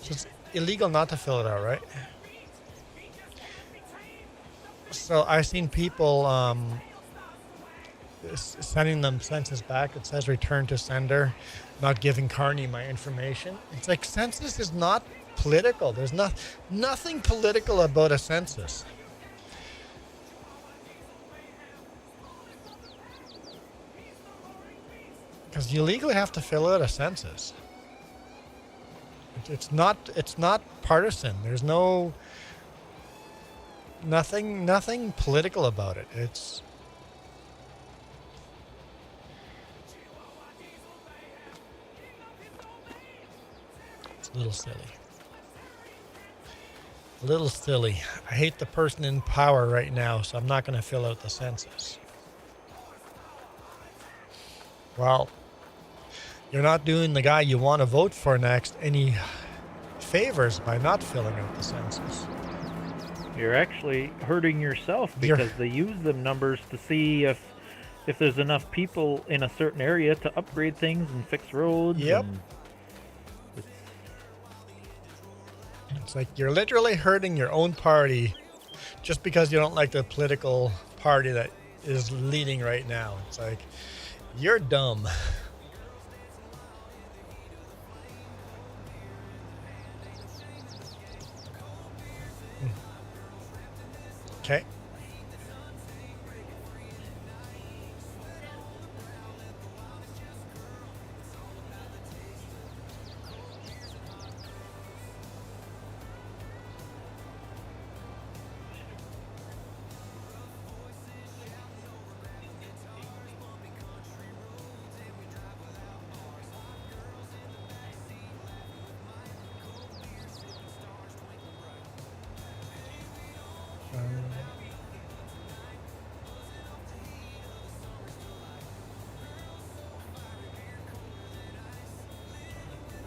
S1: So it's illegal not to fill it out, right? So I've seen people sending them census back. It says return to sender, not giving Carney my information. It's like census is not political. There's nothing political about a census. Because you legally have to fill out a census. It's not partisan. There's nothing political about it. It's a little silly. A little silly. I hate the person in power right now, so I'm not going to fill out the census. Well, you're not doing the guy you want to vote for next any favors by not filling out the census.
S2: You're actually hurting yourself because they use them numbers to see if there's enough people in a certain area to upgrade things and fix roads.
S1: Yep.
S2: And
S1: it's like you're literally hurting your own party just because you don't like the political party that is leading right now. It's like, you're dumb. Okay.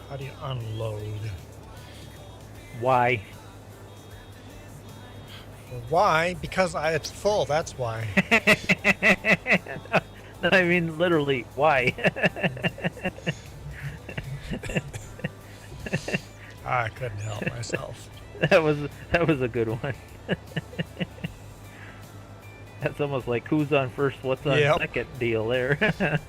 S1: How do you unload?
S2: why?
S1: Why? Because it's full, that's why.
S2: I mean, literally, why?
S1: I couldn't help myself.
S2: That was a good one. That's almost like who's on first, what's on second deal there.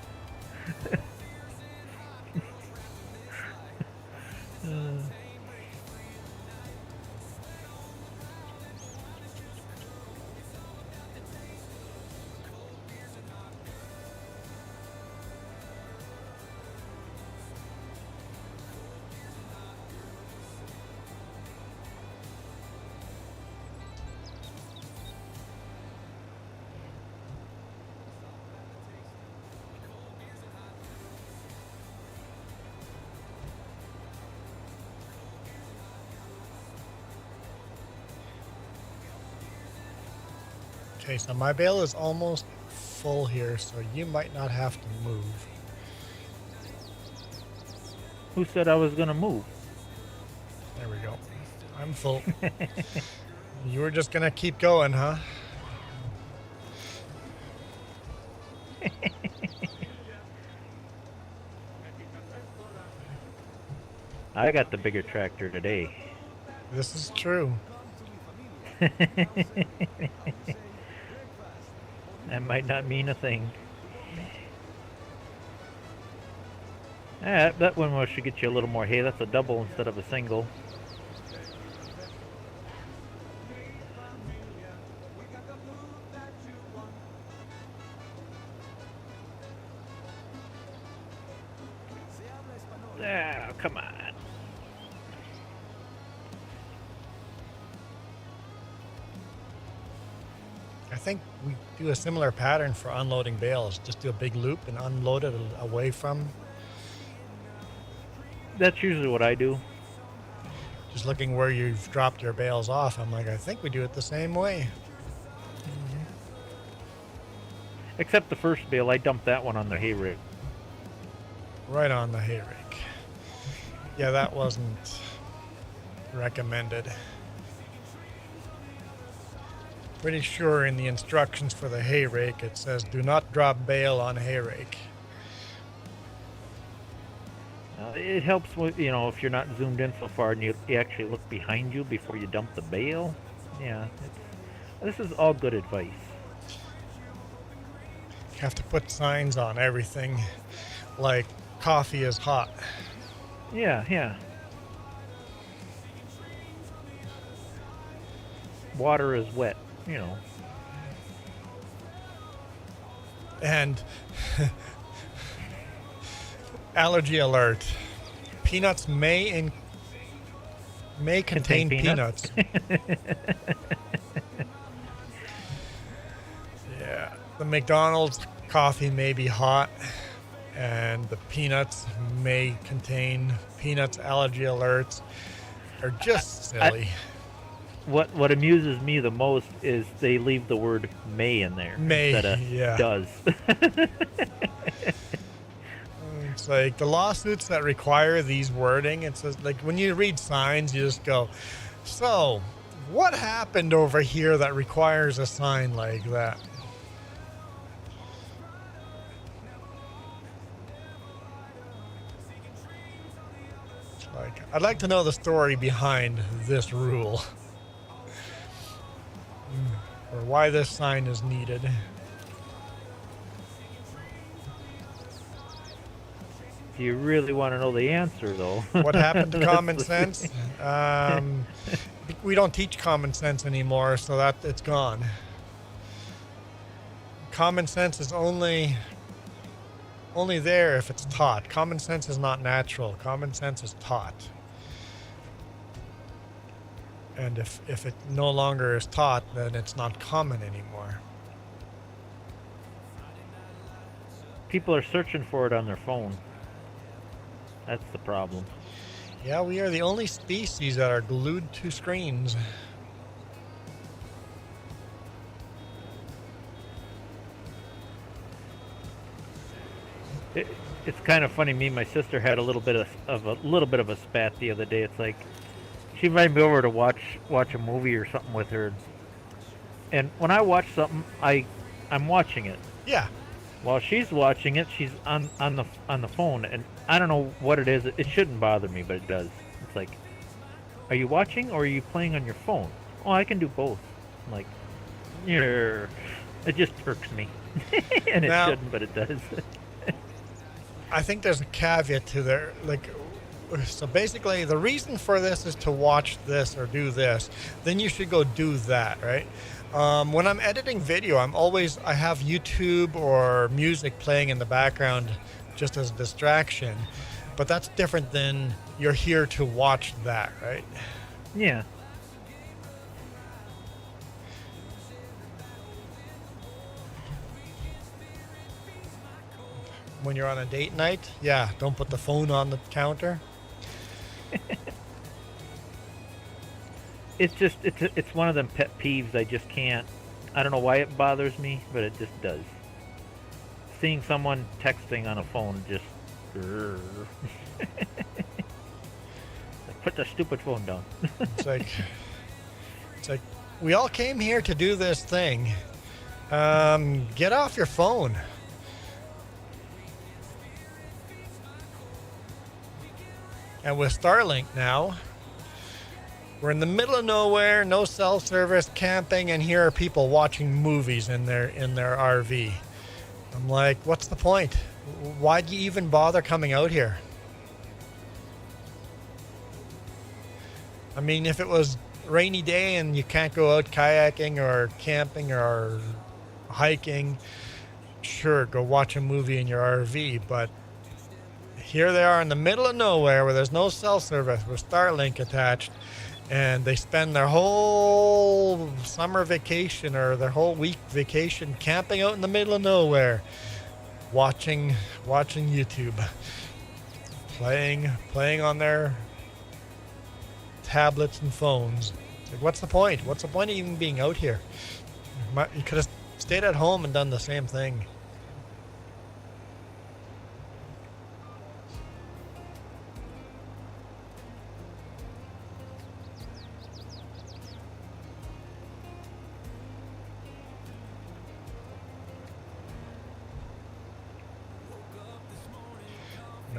S1: Okay, so my bale is almost full here, so you might not have to move.
S2: Who said I was gonna move?
S1: There we go. I'm full. You were just gonna keep going, huh?
S2: I got the bigger tractor today.
S1: This is true.
S2: That might not mean a thing. That one should get you a little more hay. That's a double instead of a single. Ah, come on.
S1: I think we do a similar pattern for unloading bales. Just do a big loop and unload it away from.
S2: That's usually what I do.
S1: Just looking where you've dropped your bales off, I'm like, I think we do it the same way.
S2: Except the first bale, I dumped that one on the hay rig.
S1: Right on the hay rake. Yeah, that wasn't recommended. Pretty sure in the instructions for the hay rake it says do not drop bale on hay rake.
S2: It helps with, you know, if you're not zoomed in so far and you actually look behind you before you dump the bale. Yeah, this is all good advice.
S1: You have to put signs on everything, like coffee is hot.
S2: Yeah, yeah. Water is wet, you know.
S1: And allergy alert. Peanuts may contain peanuts. Yeah. The McDonald's coffee may be hot and the peanuts may contain peanuts. Allergy alerts are just silly.
S2: What amuses me the most is they leave the word may in there instead of does.
S1: It's like the lawsuits that require these wording. It says, like, when you read signs, you just go, so what happened over here that requires a sign like that? Like, I'd like to know the story behind this rule. Or why this sign is needed.
S2: If you really want to know the answer, though.
S1: What happened to common sense? We don't teach common sense anymore, so that it's gone. Common sense is only there if it's taught. Common sense is not natural. Common sense is taught. And if it no longer is taught, then it's not common anymore.
S2: People are searching for it on their phone. That's the problem.
S1: Yeah, we are the only species that are glued to screens.
S2: It's kind of funny. Me and my sister had a little bit of a spat the other day. It's like she invited me over to watch a movie or something with her. And when I watch something, I'm watching it.
S1: Yeah.
S2: While she's watching it, she's on the phone, and I don't know what it is. It shouldn't bother me, but it does. It's like, are you watching or are you playing on your phone? Oh, I can do both. I'm like, yeah. It just irks me, and it shouldn't, but it does.
S1: I think there's a caveat to there. Like, so basically, the reason for this is to watch this or do this. Then you should go do that, right? When I'm editing video, I have YouTube or music playing in the background just as a distraction. But that's different than you're here to watch that, right?
S2: Yeah.
S1: When you're on a date night, yeah, don't put the phone on the counter.
S2: It's just it's one of them pet peeves. I just can't. I don't know why it bothers me, but it just does. Seeing someone texting on a phone just. Put the stupid phone down.
S1: It's like we all came here to do this thing. Get off your phone. And with Starlink now, we're in the middle of nowhere, no cell service, camping, and here are people watching movies in their RV. I'm like, what's the point? Why'd you even bother coming out here? I mean, if it was a rainy day and you can't go out kayaking or camping or hiking, sure, go watch a movie in your RV, but here they are in the middle of nowhere where there's no cell service with Starlink attached, and they spend their whole summer vacation or their whole week vacation camping out in the middle of nowhere, watching YouTube, playing on their tablets and phones. Like, what's the point? What's the point of even being out here? You could have stayed at home and done the same thing.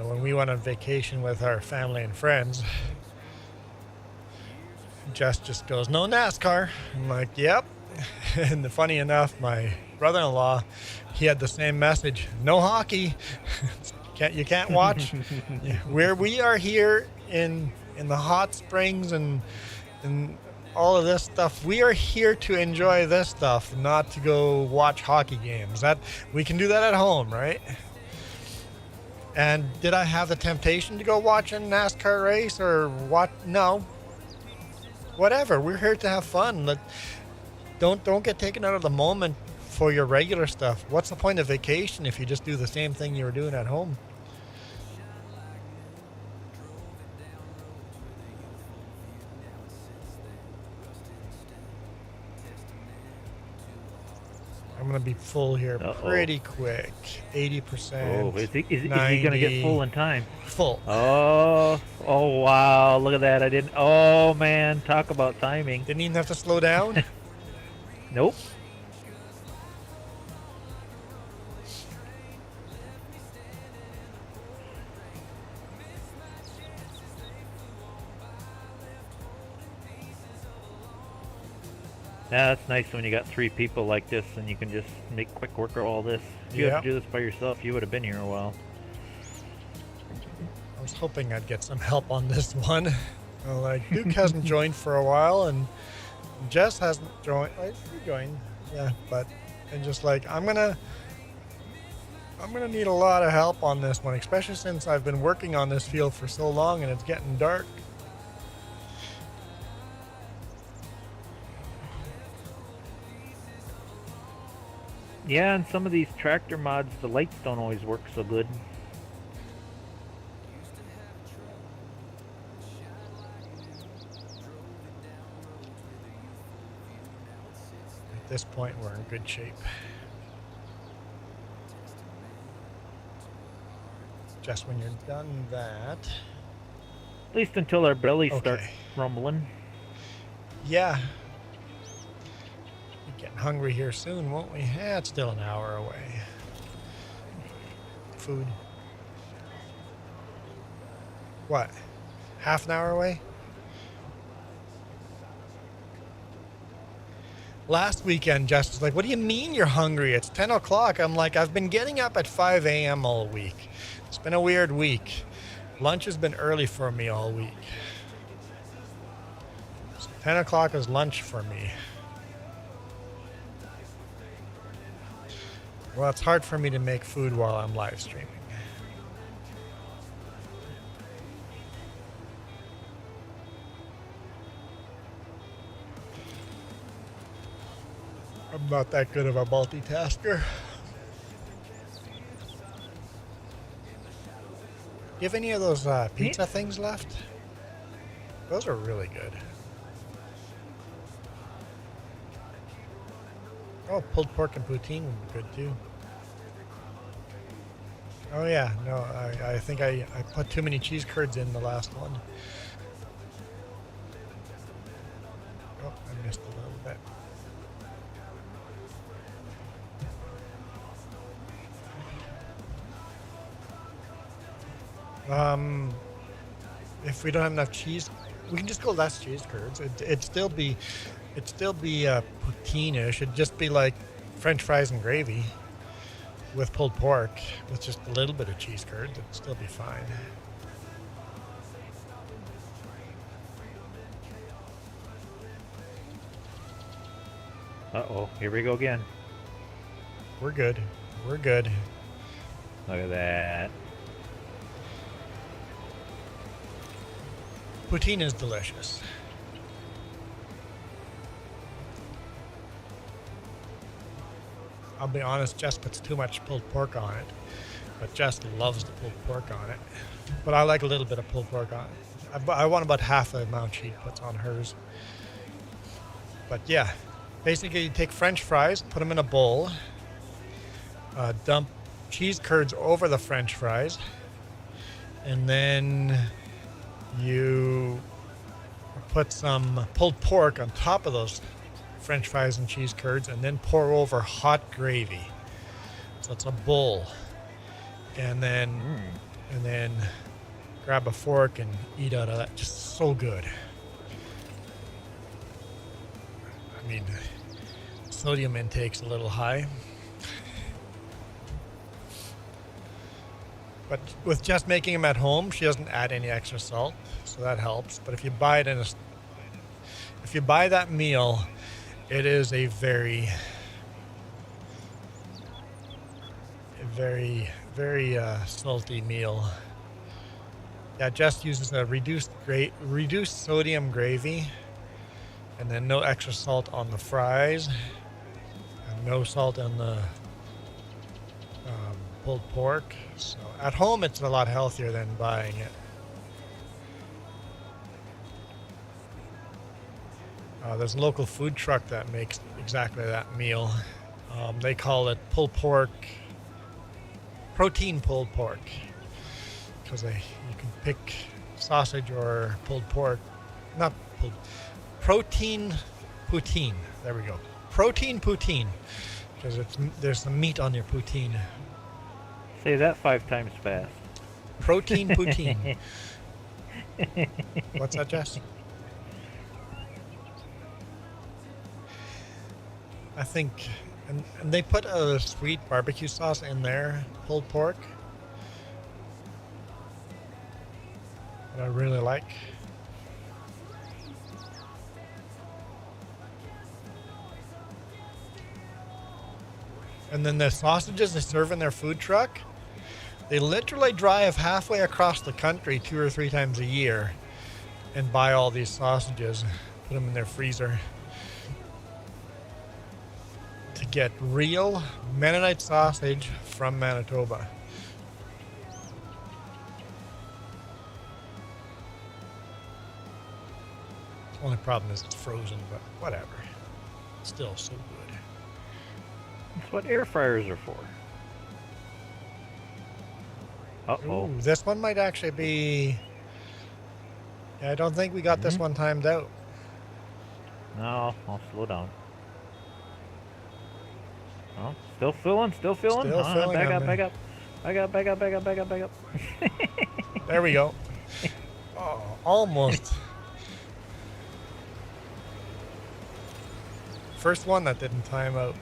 S1: When we went on vacation with our family and friends, Jess just goes, "No NASCAR." I'm like, "Yep." And funny enough, my brother-in-law, he had the same message: "No hockey. You can't watch." Where we are here in the hot springs and all of this stuff, we are here to enjoy this stuff, not to go watch hockey games. That we can do that at home, right? And did I have the temptation to go watch a NASCAR race or what? No. Whatever. We're here to have fun. Don't get taken out of the moment for your regular stuff. What's the point of vacation if you just do the same thing you were doing at home? I'm going to be full here pretty quick. 80%.
S2: Oh, is he going to get full in time?
S1: Full.
S2: Oh, wow. Look at that. I didn't. Oh, man. Talk about timing.
S1: Didn't even have to slow down?
S2: Nope. Yeah, that's nice when you got 3 people like this and you can just make quick work of all this. If you had to do this by yourself, you would have been here a while.
S1: I was hoping I'd get some help on this one. Like, Duke hasn't joined for a while, and Jess hasn't joined. Like, you joined, yeah, but and just like I'm gonna need a lot of help on this one, especially since I've been working on this field for so long and it's getting dark.
S2: Yeah, and some of these tractor mods, the lights don't always work so good.
S1: At this point, we're in good shape. Just when you're done that.
S2: At least until our bellies start rumbling.
S1: Yeah. Getting hungry here soon, won't we? Yeah, it's still an hour away. Food. What? Half an hour away? Last weekend, Jess was like, what do you mean you're hungry? It's 10 o'clock. I'm like, I've been getting up at 5 a.m. all week. It's been a weird week. Lunch has been early for me all week. So 10 o'clock is lunch for me. Well, it's hard for me to make food while I'm live streaming. I'm not that good of a multitasker. You have any of those pizza things left? Those are really good. Oh, pulled pork and poutine would be good too. Oh yeah, no, I think I put too many cheese curds in the last one. Oh, I missed a little bit. If we don't have enough cheese, we can just go less cheese curds. It'd still be poutine-ish. It'd just be like French fries and gravy with pulled pork with just a little bit of cheese curds. It'd still be fine.
S2: Uh-oh, here we go again.
S1: We're good. We're good.
S2: Look at that.
S1: Poutine is delicious. I'll be honest, Jess puts too much pulled pork on it. But Jess loves the pulled pork on it. But I like a little bit of pulled pork on it. I want about half the amount she puts on hers. But yeah, basically you take French fries, put them in a bowl, dump cheese curds over the French fries, and then you put some pulled pork on top of those French fries and cheese curds, and then pour over hot gravy. So it's a bowl, and then grab a fork and eat out of that. Just so good. I mean, sodium intake's a little high, but with just making them at home, she doesn't add any extra salt, so that helps. But if you buy it if you buy that meal, it is a very salty meal. Yeah, Jess uses a reduced sodium gravy, and then no extra salt on the fries, and no salt on the pulled pork. So at home, it's a lot healthier than buying it. There's a local food truck that makes exactly that meal. They call it pulled pork, protein pulled pork, because you can pick sausage or pulled pork, not pulled, protein poutine. There we go, protein poutine, because there's some meat on your poutine.
S2: Say that 5 times fast.
S1: Protein poutine. What's that, Jess? I think, and they put a sweet barbecue sauce in their pulled pork that I really like. And then the sausages they serve in their food truck, they literally drive halfway across the country 2 or 3 times a year and buy all these sausages, put them in their freezer, to get real Mennonite sausage from Manitoba. The only problem is it's frozen, but whatever. It's still so good.
S2: That's what air fryers are for. Uh-oh.
S1: Ooh, this one might actually be... Yeah, I don't think we got this one timed out.
S2: No, I'll slow down. Oh, still filling, still filling.
S1: Still filling
S2: back
S1: on
S2: up,
S1: me.
S2: back up. Back up, back up, back up, back up, back up.
S1: There we go. Oh, almost. First one that didn't time out.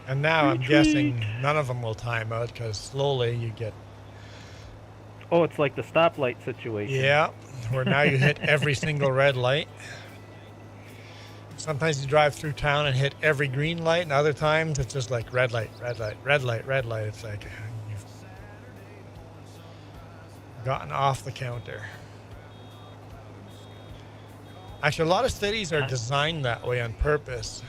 S1: And now I'm guessing none of them will time out because slowly you get...
S2: Oh, it's like the stoplight situation.
S1: Yeah, where now you hit every single red light. Sometimes you drive through town and hit every green light, and other times it's just like red light, red light, red light, red light. It's like you've gotten off the counter. Actually, a lot of cities are designed that way on purpose.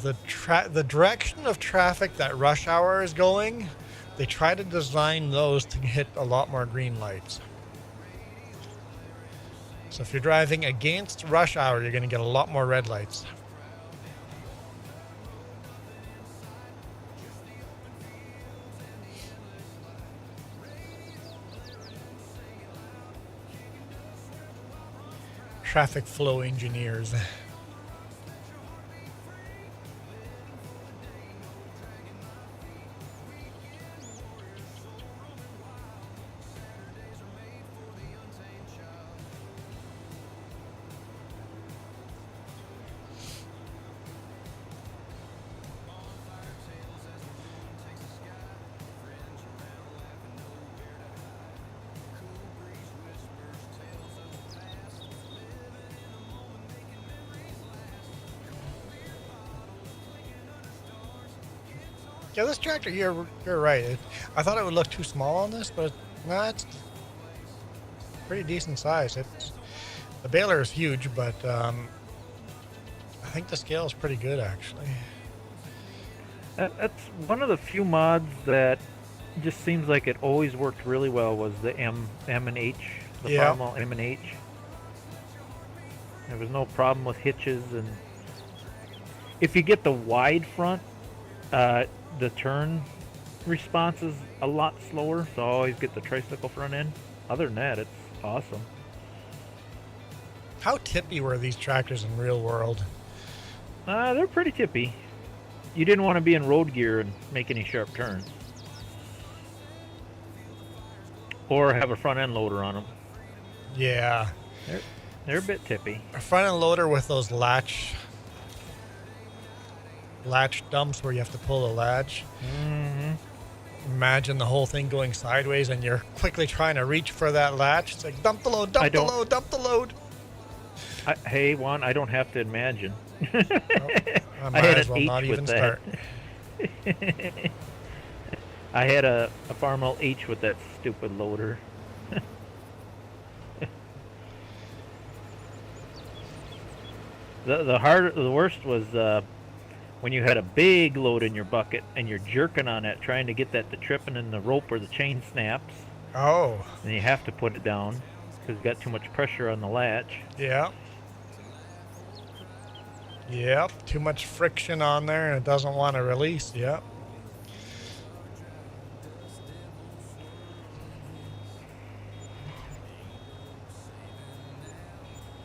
S1: The direction of traffic that rush hour is going, they try to design those to hit a lot more green lights. So if you're driving against rush hour, you're going to get a lot more red lights. Traffic flow engineers. Yeah, this tractor, you're right. I thought it would look too small on this, but no, it's pretty decent size. The baler is huge, but I think the scale is pretty good, actually.
S2: That's one of the few mods that just seems like it always worked really well was the M and H, the Farmall M and H. There was no problem with hitches, and if you get the wide front, the turn response is a lot slower, so I always get the tricycle front end. Other than that, it's awesome.
S1: How tippy were these tractors in real world?
S2: They're pretty tippy. You didn't want to be in road gear and make any sharp turns. Or have a front end loader on them.
S1: Yeah.
S2: They're a bit tippy.
S1: A front end loader with those latch dumps where you have to pull the latch.
S2: Mm-hmm.
S1: Imagine the whole thing going sideways and you're quickly trying to reach for that latch. It's like, dump the load, dump the load, dump the load.
S2: Hey, Juan, I don't have to imagine.
S1: Well, I might as well not even start.
S2: I had a Farmall H with that stupid loader. The worst was when you had a big load in your bucket and you're jerking on it, trying to get that to tripping and the rope or the chain snaps.
S1: Oh.
S2: And you have to put it down because you got too much pressure on the latch.
S1: Yeah. Yep. Too much friction on there and it doesn't want to release. Yep.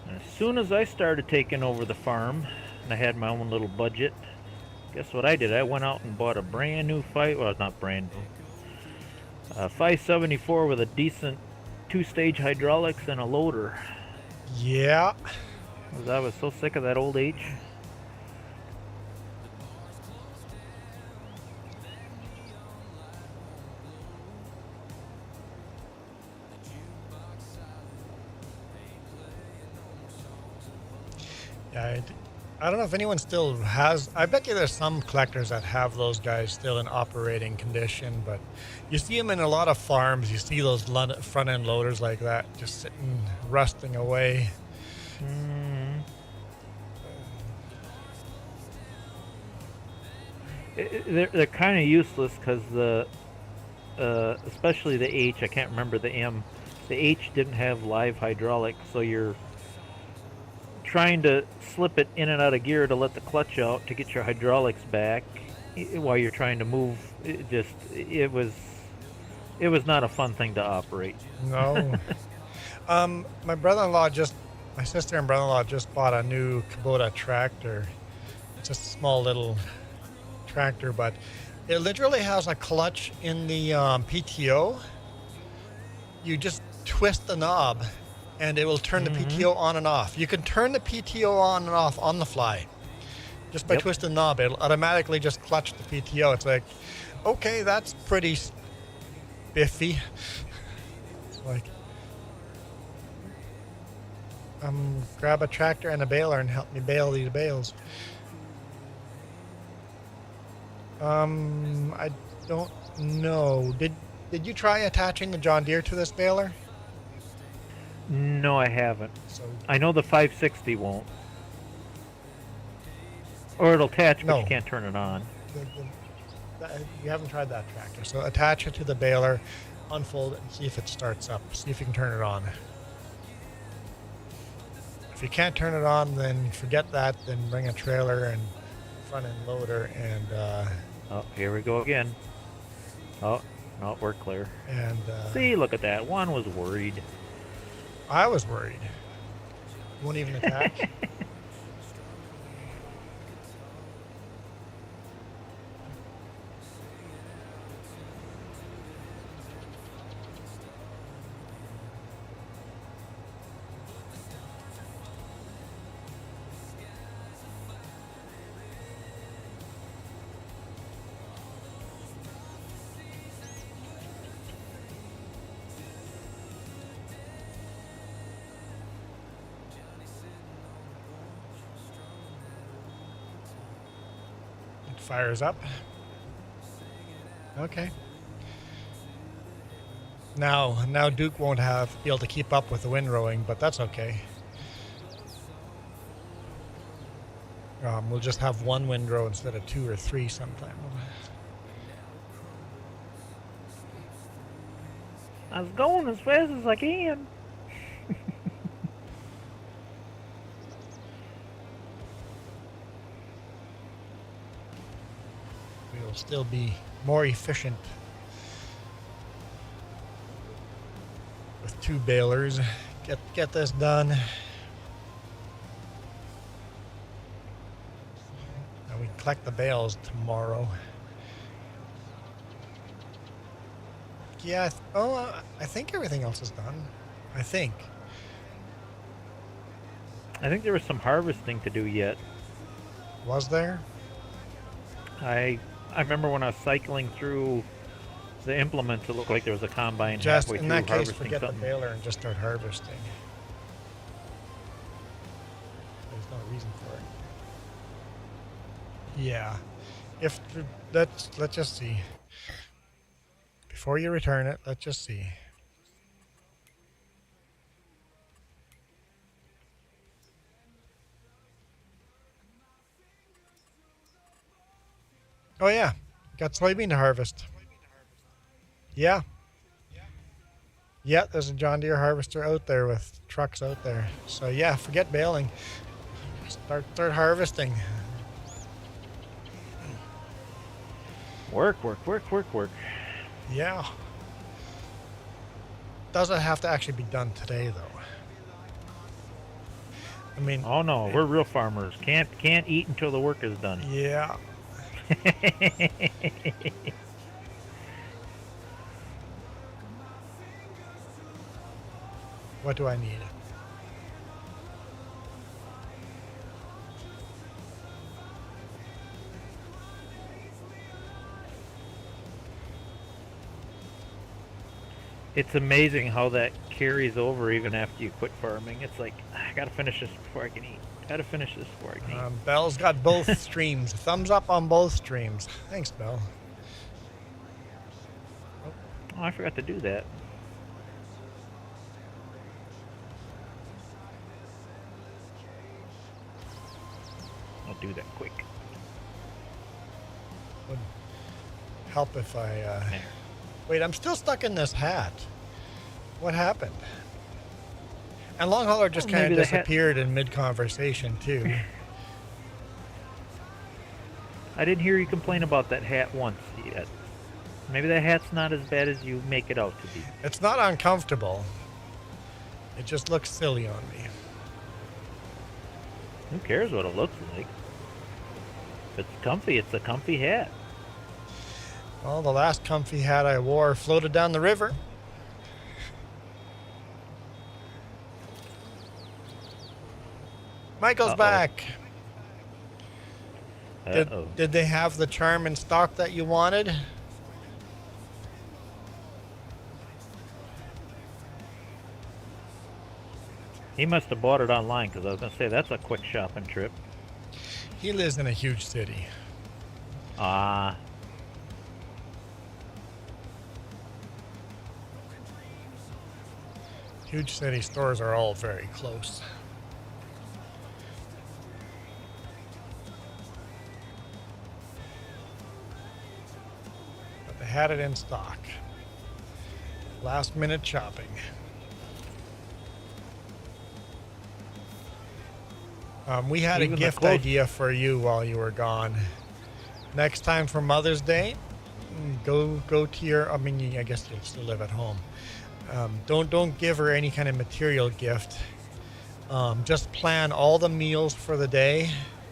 S2: As soon as I started taking over the farm and I had my own little budget, guess what I did? I went out and bought a brand new not brand new, 574 with a decent 2-stage hydraulics and a loader.
S1: Yeah.
S2: Because I was so sick of that old H.
S1: Yeah, I don't know if anyone still has. I bet you there's some collectors that have those guys still in operating condition, but you see them in a lot of farms. You see those front end loaders like that just sitting, rusting away.
S2: They're kind of useless because especially the H, I can't remember the M. The H didn't have live hydraulics, so you're trying to slip it in and out of gear to let the clutch out to get your hydraulics back, while you're trying to move. It was not a fun thing to operate.
S1: No. My sister and brother-in-law just bought a new Kubota tractor. It's just a small little tractor, but it literally has a clutch in the PTO. You just twist the knob and it will turn the PTO on and off. You can turn the PTO on and off on the fly. Just by twisting the knob, it'll automatically just clutch the PTO. It's like, okay, that's pretty spiffy. It's like, grab a tractor and a baler and help me bale these bales. I don't know. Did you try attaching the John Deere to this baler?
S2: No, I haven't.
S1: So
S2: I know the 560 won't. Or it'll attach, but you can't turn it on.
S1: You haven't tried that tractor. So attach it to the baler, unfold it, and see if it starts up. See if you can turn it on. If you can't turn it on, then forget that. Then bring a trailer and front end loader and.
S2: Oh, here we go again. Oh, no, we're clear.
S1: And
S2: see, look at that. Juan was worried.
S1: I was worried. Won't even attach. Fires up. Okay. Now Duke won't be able to keep up with the windrowing, but that's okay. We'll just have one windrow instead of 2 or 3 sometime.
S2: I was going as fast as I can.
S1: We'll still be more efficient with 2 balers. Get this done. And we can collect the bales tomorrow. Yeah. I think everything else is done. I think
S2: there was some harvesting to do yet.
S1: Was there?
S2: I remember when I was cycling through the implements, it looked like there was a combine
S1: Just
S2: halfway
S1: in
S2: through
S1: that case,
S2: harvesting
S1: forget
S2: something.
S1: the baler and just start harvesting. There's no reason for it. Yeah. Let's just see. Before you return it, let's just see. Oh yeah, got soybean to harvest. Yeah. Yeah, there's a John Deere harvester out there with trucks out there. So yeah, forget baling. Start harvesting.
S2: Work.
S1: Yeah. Doesn't have to actually be done today though. I mean.
S2: Oh no, we're real farmers. Can't eat until the work is done.
S1: Yeah. What do I need?
S2: It's amazing how that carries over even after you quit farming. It's like, I gotta finish this before I can eat.
S1: Bell's got both streams. Thumbs up on both streams. Thanks, Bell.
S2: Oh, I forgot to do that. I'll do that quick.
S1: Would help if I... Wait, I'm still stuck in this hat. What happened? And Long Hauler just kind of disappeared in mid-conversation, too.
S2: I didn't hear you complain about that hat once yet. Maybe that hat's not as bad as you make it out to be.
S1: It's not uncomfortable. It just looks silly on me.
S2: Who cares what it looks like? If it's comfy, it's a comfy hat.
S1: Well, the last comfy hat I wore floated down the river. Michael's back. Did they have the charm in stock that you wanted?
S2: He must have bought it online, because I was going to say, that's a quick shopping trip.
S1: He lives in a huge city.
S2: Ah.
S1: Huge city stores are all very close. But they had it in stock. Last minute shopping. We had
S2: Even
S1: a gift idea for you while you were gone. Next time for Mother's Day, go to your, I mean, I guess you'll still live at home. Don't give her any kind of material gift. Just plan all the meals for the day.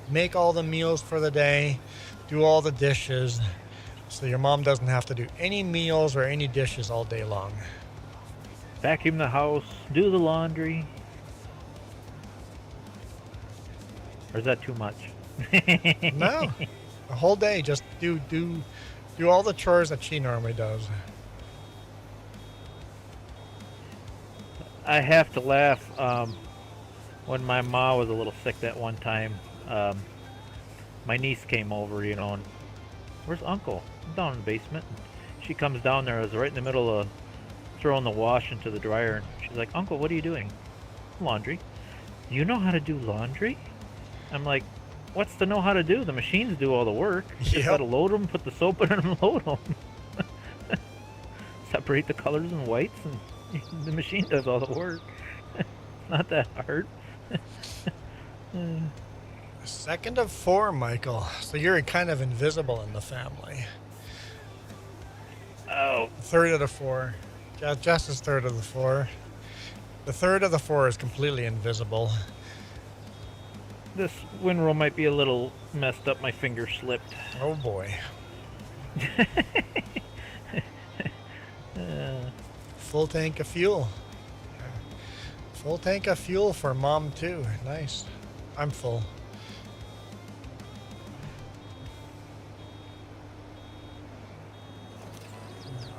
S1: Make all the meals for the day. Do all the dishes. So your mom doesn't have to do any meals or any dishes all day long.
S2: Vacuum the house. Do the laundry. Or is that too much?
S1: No. A whole day. Just do all the chores that she normally does.
S2: I have to laugh. When my ma was a little sick that one time, my niece came over, you know, and where's Uncle? I'm down in the basement. She comes down there. I was right in the middle of throwing the wash into the dryer, and she's like, Uncle, what are you doing? Laundry. You know how to do laundry? I'm like, what's to know how to do? The machines do all the work. You just gotta load them, put the soap in them, and load them. Separate the colors and whites, and the machine does all the work. Not that hard.
S1: Second of 4, Michael. So you're kind of invisible in the family.
S2: Oh.
S1: Third of the 4. Jess is third of the 4. The third of the 4 is completely invisible.
S2: This windrow might be a little messed up. My finger slipped.
S1: Oh boy. Full tank of fuel. Full tank of fuel for Mom too. Nice. I'm full.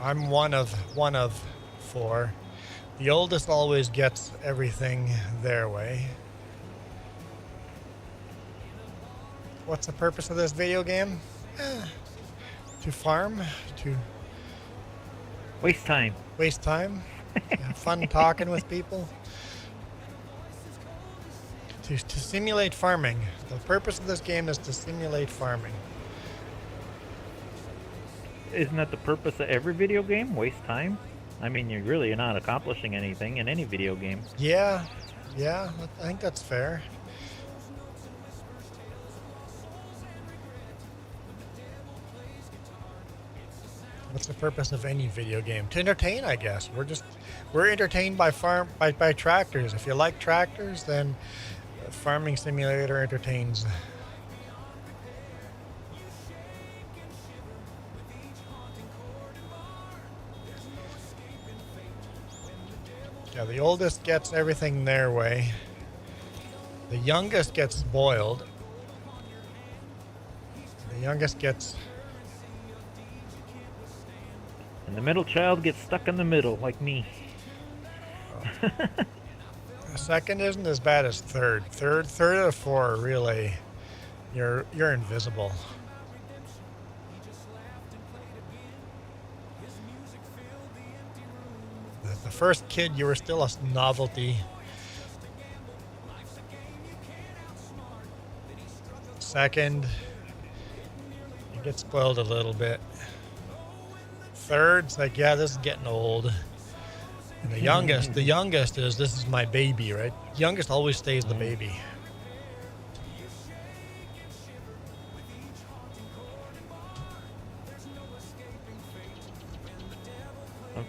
S1: I'm one of 4. The oldest always gets everything their way. What's the purpose of this video game? To farm, to
S2: waste time.
S1: Waste time. Have fun talking with people. To simulate farming. The purpose of this game is to simulate farming.
S2: Isn't that the purpose of every video game? Waste time? I mean, you're not accomplishing anything in any video game.
S1: Yeah, I think that's fair. What's the purpose of any video game? To entertain, I guess. We're entertained by tractors. If you like tractors, then Farming Simulator entertains. Yeah, the oldest gets everything their way. The youngest gets spoiled. The youngest gets...
S2: And the middle child gets stuck in the middle, like me.
S1: Second isn't as bad as third. Third out of 4, really, you're invisible. The first kid, you were still a novelty. Second, you get spoiled a little bit. Third, it's like, yeah, this is getting old. And the youngest is, this is my baby, right? Youngest always stays the baby.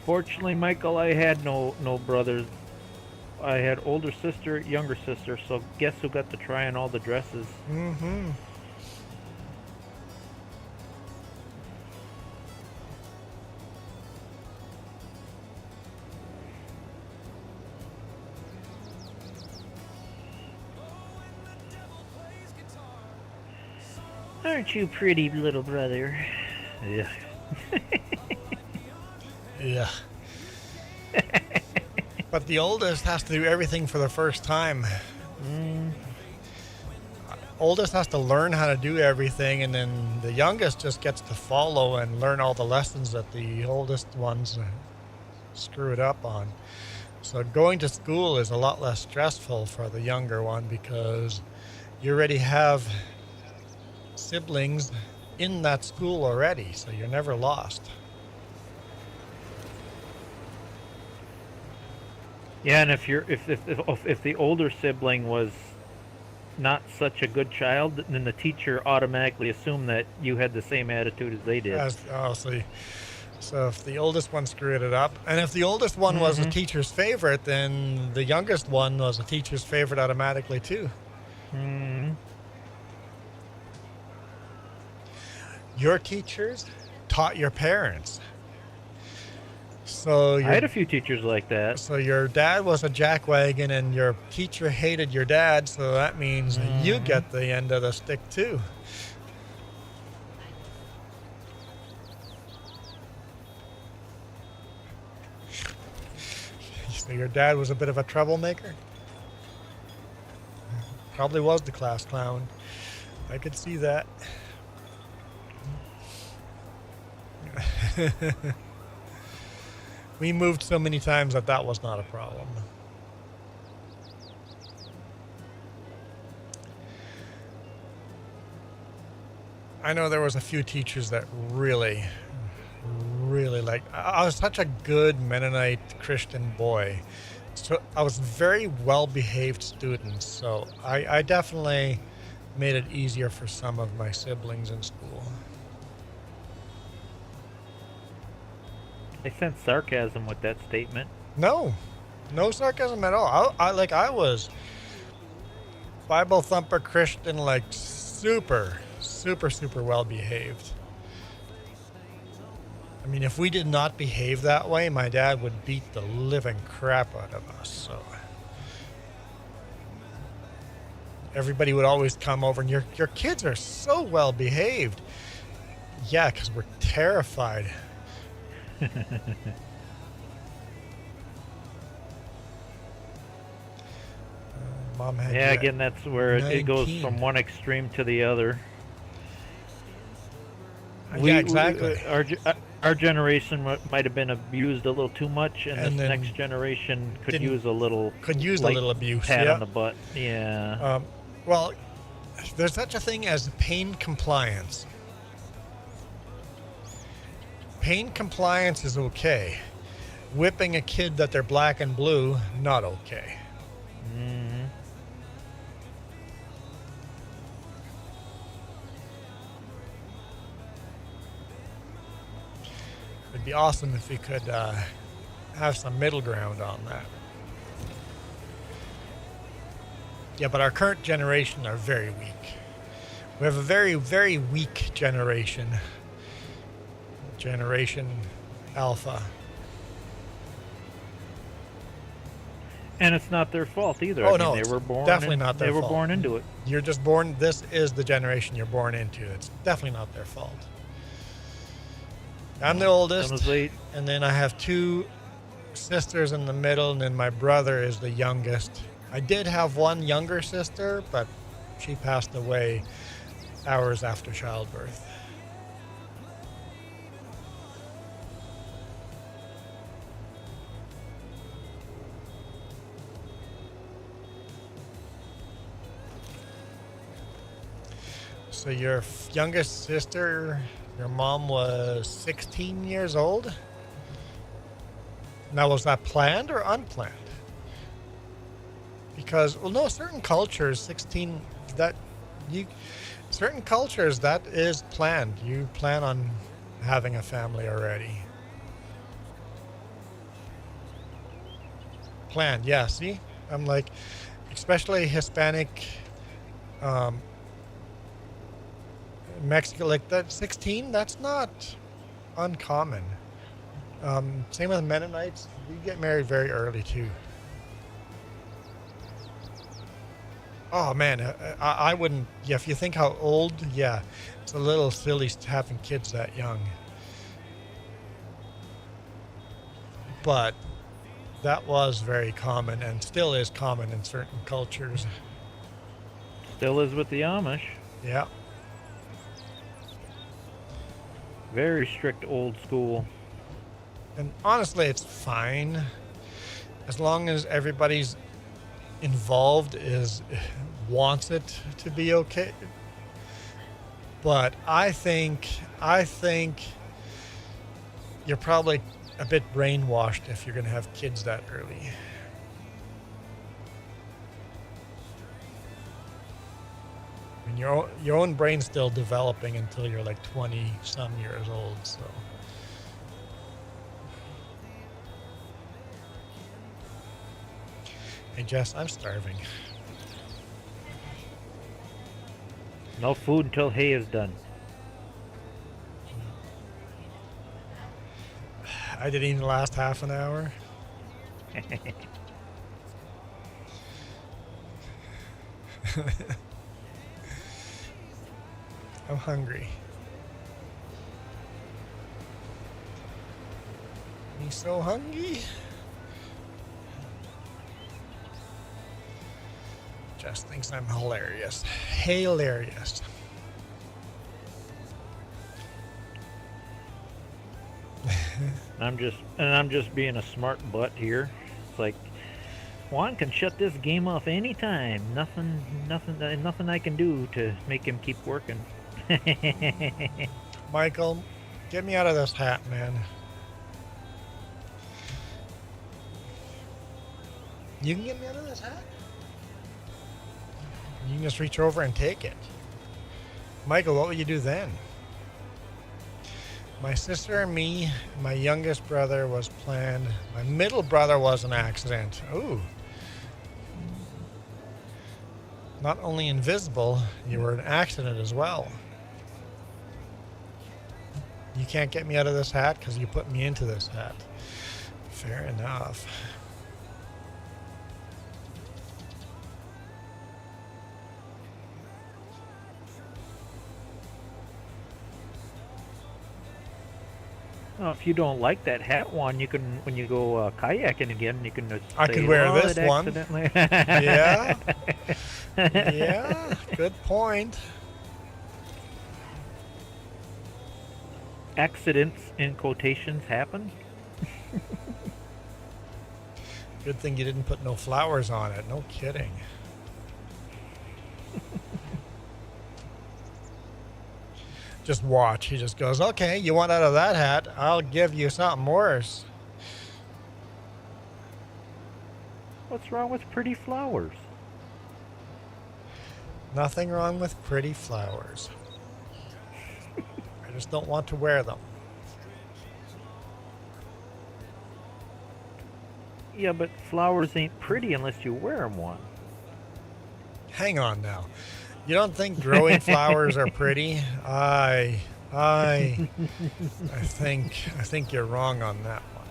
S2: Fortunately, Michael, I had no brothers. I had older sister, younger sister. So guess who got to try on all the dresses?
S1: Mm-hmm.
S2: Aren't you pretty, little brother? Yeah.
S1: Yeah. But the oldest has to do everything for the first time. Oldest has to learn how to do everything, and then the youngest just gets to follow and learn all the lessons that the oldest ones screw it up on. So going to school is a lot less stressful for the younger one because you already have siblings in that school already, so you're never lost.
S2: Yeah, and if the older sibling was not such a good child, then the teacher automatically assumed that you had the same attitude as they did.
S1: So if the oldest one screwed it up, and if the oldest one was the teacher's favorite, then the youngest one was the teacher's favorite automatically too. Your teachers taught your parents. So
S2: I had a few teachers like that.
S1: So your dad was a jackwagon and your teacher hated your dad, so that means you get the end of the stick too. So your dad was a bit of a troublemaker? Probably was the class clown. I could see that. We moved so many times that was not a problem. I know there was a few teachers that really liked. I was such a good Mennonite Christian boy. So I was very well-behaved student. So I definitely made it easier for some of my siblings in school.
S2: I sense sarcasm with that statement.
S1: No sarcasm at all. I was Bible thumper Christian, like super well behaved. I mean, if we did not behave that way, my dad would beat the living crap out of us. So everybody would always come over, and your kids are so well behaved. Yeah, because we're terrified. Mom had
S2: again, that's where 19. It goes from one extreme to the other.
S1: Yeah, exactly.
S2: Our generation might have been abused a little too much, and this next generation could use a little
S1: abuse,
S2: pat on the butt. Yeah.
S1: Well, there's such a thing as pain compliance. Pain compliance is okay. Whipping a kid that they're black and blue, not okay. It'd be awesome if we could have some middle ground on that. Yeah, but our current generation are very weak. We have a very, very weak generation. Generation Alpha.
S2: And it's not their fault either.
S1: Oh,
S2: I mean,
S1: no,
S2: they were born
S1: definitely not their fault.
S2: They were born into it.
S1: You're just born. This is the generation you're born into. It's definitely not their fault. I'm the oldest, and then I have two sisters in the middle, and then my brother is the youngest. I did have one younger sister, but she passed away hours after childbirth. So your youngest sister, your mom was 16 years old? Now, was that planned or unplanned? Because, well, no, certain cultures, certain cultures, that is planned. You plan on having a family already. planned. Yeah, see? I'm like, especially Hispanic, Mexico, like that 16, that's not uncommon. Same with Mennonites. You get married very early too. Oh man, I wouldn't. Yeah, if you think how old, yeah, it's a little silly having kids that young. But that was very common and still is common in certain cultures.
S2: Still is with the Amish.
S1: Yeah.
S2: Very strict old school.
S1: And honestly, it's fine as long as everybody's involved wants it to be okay. But I think you're probably a bit brainwashed if you're going to have kids that early. I mean, your own brain's still developing until you're like 20 some years old, so. Hey Jess, I'm starving.
S2: No food until hay is done.
S1: I didn't even last half an hour. I'm hungry. Me so hungry. Jess thinks I'm hilarious. Hilarious.
S2: I'm just being a smart butt here. It's like Juan can shut this game off anytime. Nothing I can do to make him keep working.
S1: Michael, get me out of this hat, man. You can get me out of this hat? You can just reach over and take it. Michael, what would you do then? My sister and me, my youngest brother was planned. My middle brother was an accident. Ooh. Not only invisible, you were an accident as well. You can't get me out of this hat because you put me into this hat. Fair enough.
S2: Well, if you don't like that hat one, you can, when you go kayaking again, you can just
S1: I
S2: say,
S1: could wear
S2: "Oh,
S1: this
S2: it
S1: one."
S2: accidentally-"
S1: Yeah. Yeah. Good point.
S2: Accidents in quotations happen.
S1: Good thing you didn't put no flowers on it. No kidding. Just watch. He just goes, okay, you want out of that hat? I'll give you something worse.
S2: What's wrong with pretty flowers?
S1: Nothing wrong with pretty flowers. I just don't want to wear them.
S2: Yeah, but flowers ain't pretty unless you wear them one.
S1: Hang on now. You don't think growing flowers are pretty? I think you're wrong on that one.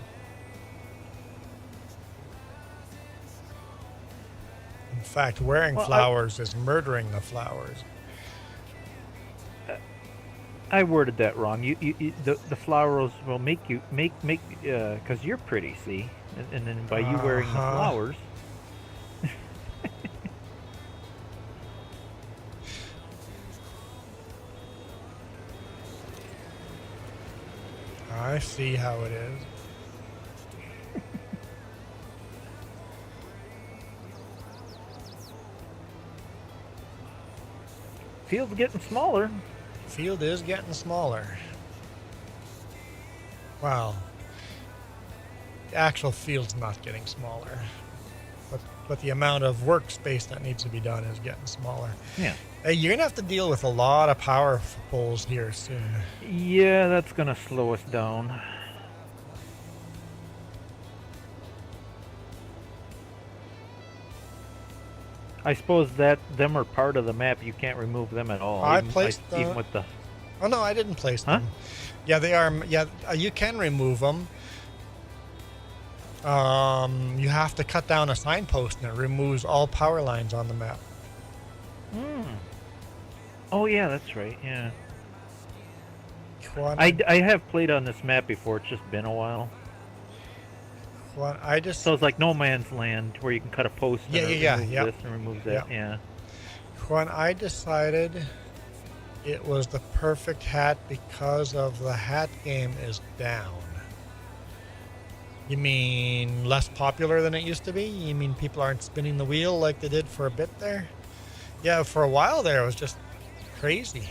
S1: In fact, wearing flowers is murdering the flowers.
S2: I worded that wrong. The flowers will make you because you're pretty, see, and then by you wearing the flowers.
S1: I see how it is.
S2: Field's getting smaller.
S1: Field is getting smaller. Wow. The actual field's not getting smaller. But the amount of workspace that needs to be done is getting smaller.
S2: Yeah.
S1: Hey, you're going to have to deal with a lot of power poles here soon.
S2: Yeah, that's going to slow us down. I suppose that them are part of the map. You can't remove them at all.
S1: I placed
S2: even with the.
S1: Oh no, I didn't place
S2: Huh?
S1: them. Yeah, they are. Yeah, you can remove them. You have to cut down a signpost, and it removes all power lines on the map.
S2: Hmm. Oh yeah, that's right. Yeah.
S1: Juan,
S2: I have played on this map before. It's just been a while.
S1: Juan,
S2: So it's like No Man's Land, where you can cut a post and it removes this and removes that. Yeah.
S1: When I decided it was the perfect hat because of the hat game is down. You mean less popular than it used to be? You mean people aren't spinning the wheel like they did for a bit there? Yeah, for a while there it was just crazy.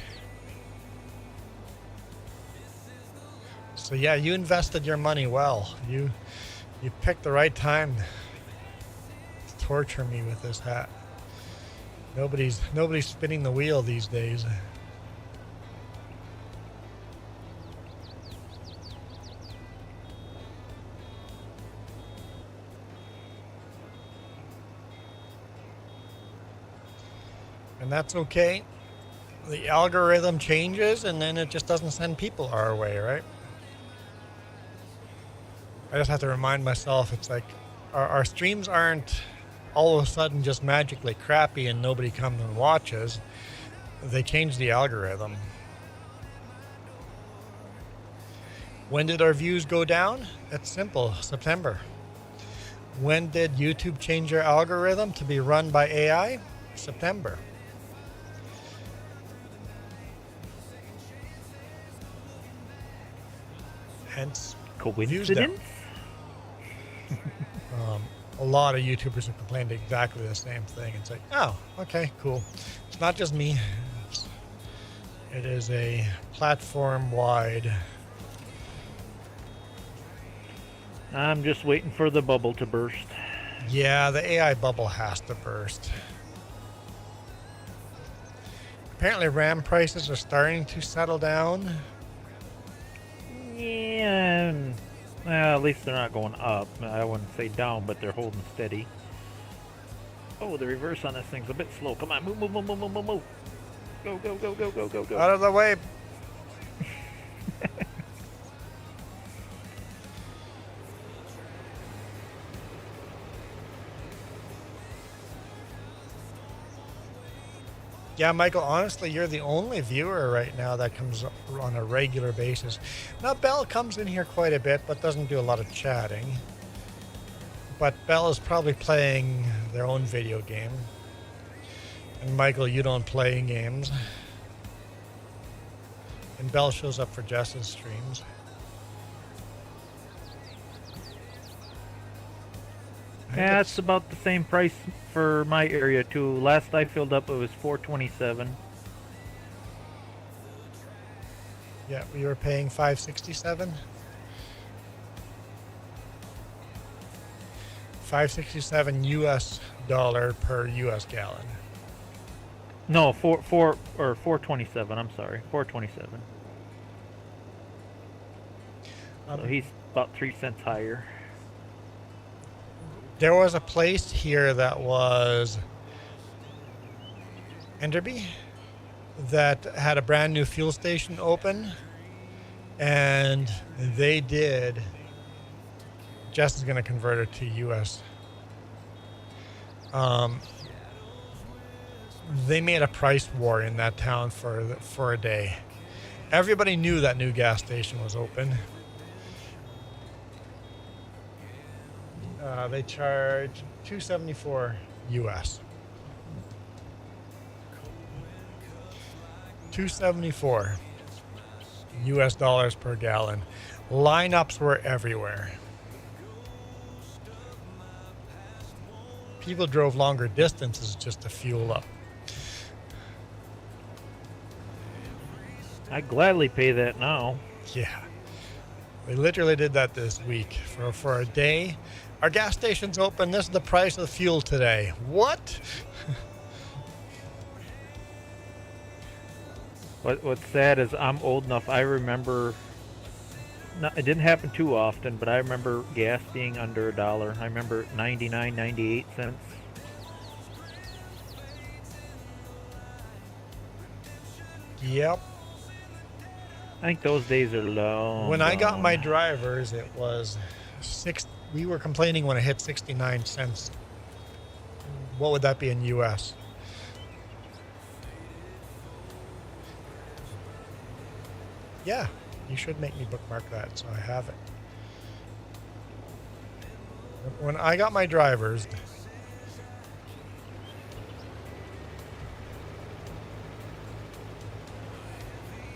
S1: So yeah, you invested your money well. You picked the right time to torture me with this hat. Nobody's spinning the wheel these days. And that's okay. The algorithm changes and then it just doesn't send people our way, right? I just have to remind myself, it's like our streams aren't all of a sudden just magically crappy and nobody comes and watches. They change the algorithm. When did our views go down? It's simple, September. When did YouTube change their algorithm to be run by AI? September. Hence, views down. A lot of YouTubers have complained exactly the same thing. It's like, oh, okay, cool. It's not just me. It is a platform-wide.
S2: I'm just waiting for the bubble to burst.
S1: Yeah, the AI bubble has to burst. Apparently RAM prices are starting to settle down.
S2: Yeah, well, at least they're not going up. I wouldn't say down, but they're holding steady. Oh, the reverse on this thing's a bit slow. Come on, move, move, move, move, move, move, move. Go, go, go, go, go, go, go.
S1: Out of the way. Yeah, Michael, honestly, you're the only viewer right now that comes on a regular basis. Now, Belle comes in here quite a bit, but doesn't do a lot of chatting. But Belle is probably playing their own video game. And Michael, you don't play games. And Belle shows up for Jess's streams.
S2: Yeah, it's about the same price for my area too. Last I filled up, it was $4.27.
S1: Yeah, we were paying $5.67. $5.67 US dollar per US gallon.
S2: No, 4.27. I'm sorry, 4.27. So he's about 3 cents higher.
S1: There was a place here that was Enderby that had a brand new fuel station open, and they did. Jess is going to convert it to US. They made a price war in that town for a day. Everybody knew that new gas station was open. They charge $2.74 US. $2.74 US dollars per gallon. Lineups were everywhere. People drove longer distances just to fuel up.
S2: I'd gladly pay that now.
S1: Yeah. They literally did that this week. For a day, our gas station's open. This is the price of fuel today. What?
S2: What's sad is I'm old enough. I remember. It didn't happen too often, but I remember gas being under $1. I remember 99, 98 cents.
S1: Yep.
S2: I think those days are long.
S1: When I got
S2: gone.
S1: my drivers, it was we were complaining when it hit 69 cents. What would that be in US? Yeah, you should make me bookmark that so I have it. When I got my drivers,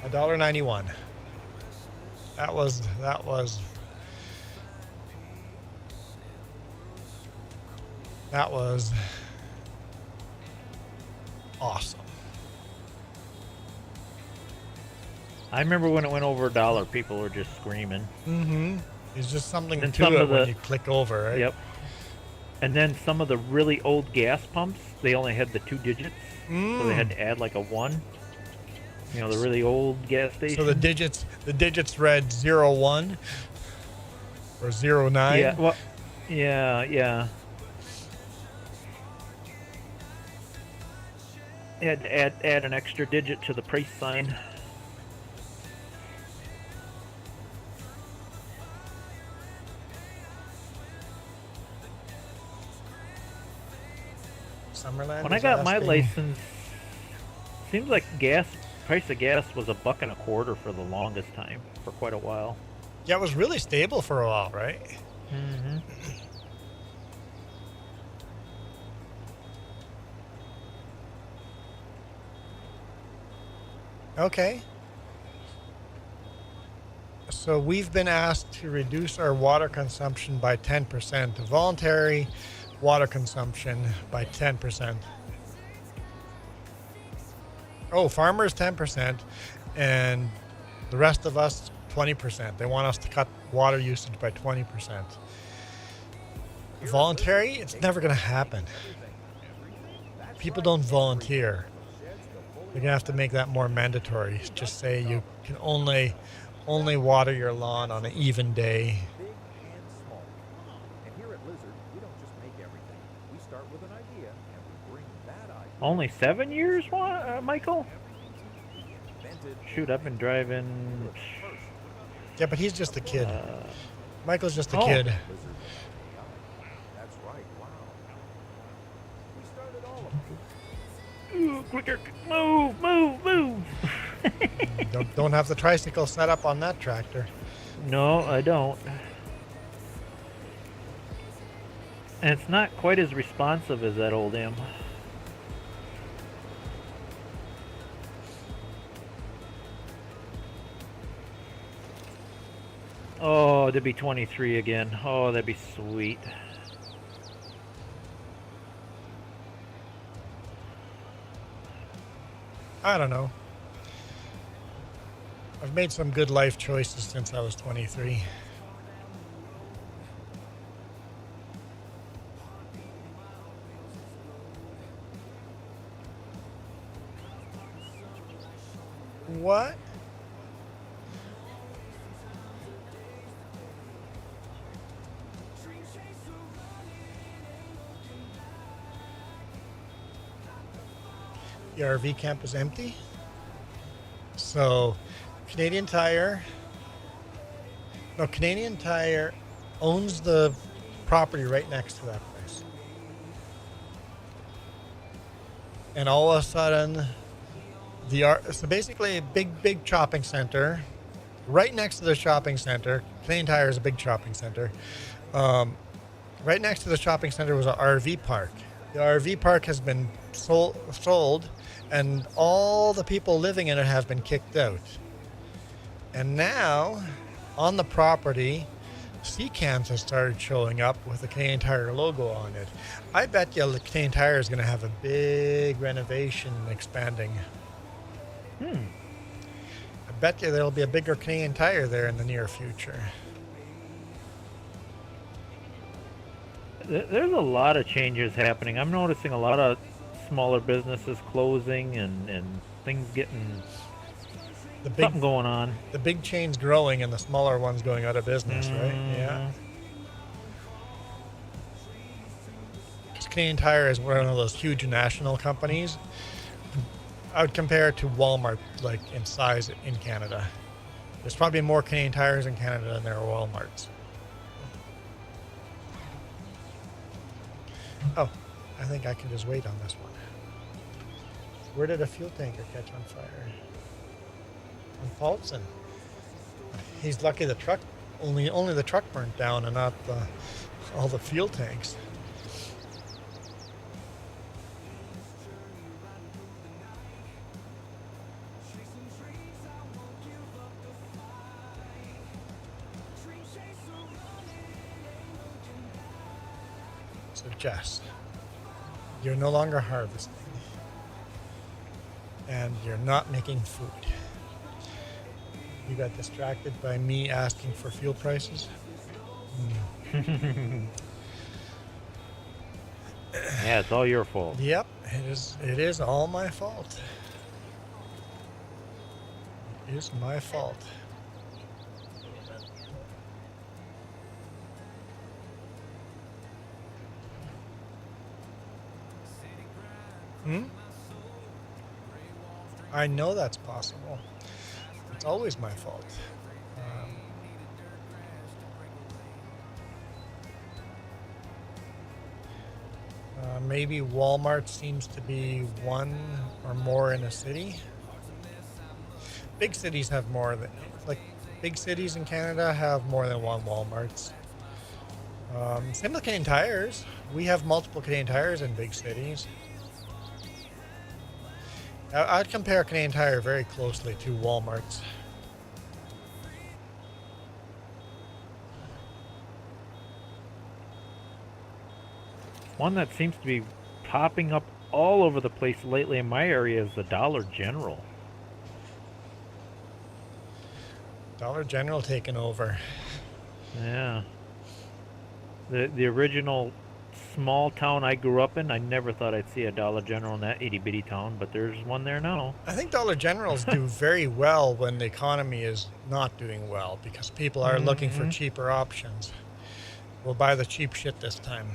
S1: $1.91. That was awesome.
S2: I remember when it went over $1, people were just screaming.
S1: Mm-hmm. There's just something
S2: And
S1: to
S2: some
S1: it
S2: of
S1: when
S2: the-
S1: you click over, right?
S2: Yep. And then some of the really old gas pumps, they only had the 2 digits, so they had to add like a 1. You know, the really old gas station.
S1: So the digits read 01 or 09.
S2: Yeah. Well. Yeah. You had to add an extra digit to the price sign.
S1: Summerland.
S2: When I
S1: is
S2: got my
S1: asking-
S2: license, seems like price of gas was $1.25 for the longest time, for quite a while.
S1: Yeah, it was really stable for a while, right?
S2: Mm-hmm.
S1: Okay. So we've been asked to reduce our water consumption by 10%, voluntary water consumption by 10%. Oh, farmers 10%, and the rest of us 20%. They want us to cut water usage by 20%. Voluntary, it's never going to happen. People don't volunteer. You're going to have to make that more mandatory. Just say you can only water your lawn on an even day.
S4: Big and small. And here at Lizard, we don't just make everything. We start with an idea and we bring that idea.
S2: Only 7 years, Michael?
S4: Invented.
S2: Shoot, I've been driving.
S1: Yeah, but he's just a kid. Michael's just a
S2: Oh.
S1: kid.
S4: Lizard. That's right. Wow. We started all of it.
S2: Ooh, quicker! Move!
S1: Don't have the tricycle set up on that tractor.
S2: No, I don't. And it's not quite as responsive as that old M. Oh, to be 23 again. Oh, that'd be sweet.
S1: I don't know. I've made some good life choices since I was 23. What? The RV camp is empty. So, Canadian Tire owns the property right next to that place. And all of a sudden, so basically a big shopping center. Right next to the shopping center, Canadian Tire is a big shopping center. Right next to the shopping center was an RV park. The RV park has been sold, and all the people living in it have been kicked out. And now, on the property, sea cans have started showing up with the Canadian Tire logo on it. I bet you the Canadian Tire is going to have a big renovation expanding. I bet you there'll be a bigger Canadian Tire there in the near future.
S2: There's a lot of changes happening. I'm noticing a lot of smaller businesses closing and things getting something going on.
S1: The big chains growing and the smaller ones going out of business, right? Yeah. Because Canadian Tire is one of those huge national companies. I would compare it to Walmart, like in size in Canada. There's probably more Canadian Tires in Canada than there are Walmarts. Oh, I think I can just wait on this one. Where did a fuel tanker catch on fire? On Fulton. He's lucky the truck, only the truck burnt down and not all the fuel tanks. So Jess, you're no longer harvesting and you're not making food. You got distracted by me asking for fuel prices?
S2: Yeah, it's all your fault.
S1: Yep, it is all my fault. It is my fault. I know that's possible. It's always my fault. Maybe Walmart seems to be one or more in a city. Big cities have more than, like, big cities in Canada have more than one Walmarts. Same with Canadian Tires. We have multiple Canadian Tires in big cities. I'd compare Canadian Tire very closely to Walmart's.
S2: One that seems to be popping up all over the place lately in my area is the Dollar General.
S1: Dollar General taking over.
S2: Yeah. The original small town I grew up in, I never thought I'd see a Dollar General in that itty bitty town, but there's one there now.
S1: I think Dollar Generals do very well when the economy is not doing well because people are looking for cheaper options. We'll buy the cheap shit this time.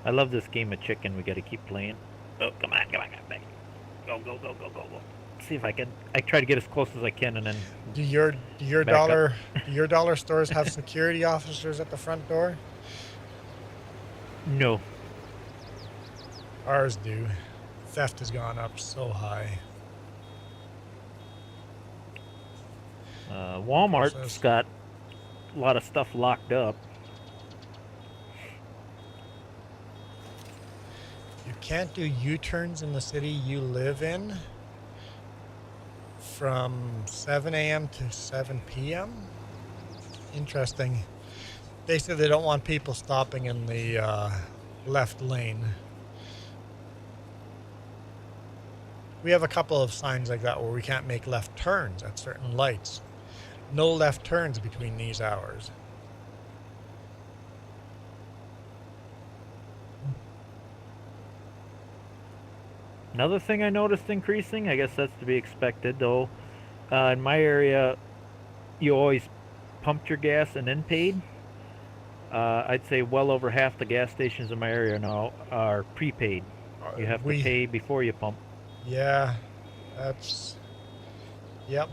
S2: I love this game of chicken we gotta keep playing. Oh, come on. Go. See if I can. I try to get as close as I can and then.
S1: Do your dollar stores have security officers at the front door?
S2: No.
S1: Ours do. Theft has gone up so high.
S2: Walmart's got a lot of stuff locked up.
S1: You can't do U-turns in the city you live in from 7 a.m. to 7 p.m. Interesting. They said they don't want people stopping in the left lane. We have a couple of signs like that where we can't make left turns at certain lights. No left turns between these hours.
S2: Another thing I noticed increasing, I guess that's to be expected though, in my area, you always pumped your gas and then paid. I'd say well over half the gas stations in my area now are prepaid. You have to pay before you pump.
S1: Yeah, that's... Yep.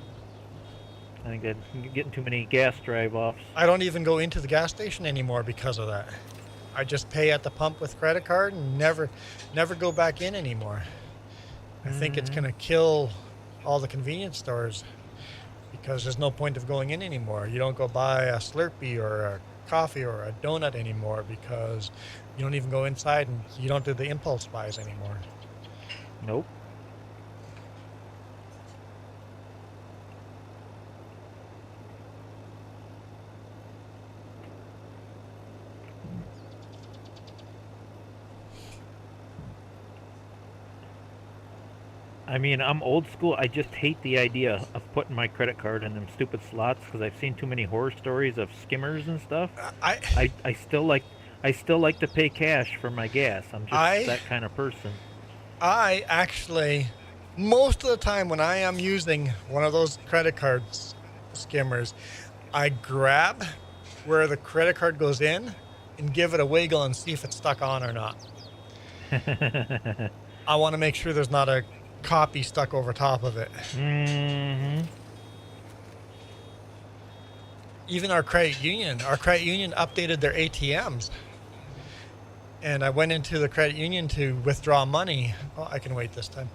S2: I think that you're getting too many gas drive-offs.
S1: I don't even go into the gas station anymore because of that. I just pay at the pump with credit card and never go back in anymore. I think it's going to kill all the convenience stores because there's no point of going in anymore. You don't go buy a Slurpee or a coffee or a donut anymore because you don't even go inside and you don't do the impulse buys anymore.
S2: Nope. I mean, I'm old school. I just hate the idea of putting my credit card in them stupid slots because I've seen too many horror stories of skimmers and stuff. I still like to pay cash for my gas. I'm just that kind of person.
S1: I actually, most of the time when I am using one of those credit card skimmers, I grab where the credit card goes in and give it a wiggle and see if it's stuck on or not. I want to make sure there's not a copy stuck over top of it.
S2: Mm-hmm.
S1: Even our credit union updated their ATMs. And I went into the credit union to withdraw money. Oh, I can wait this time.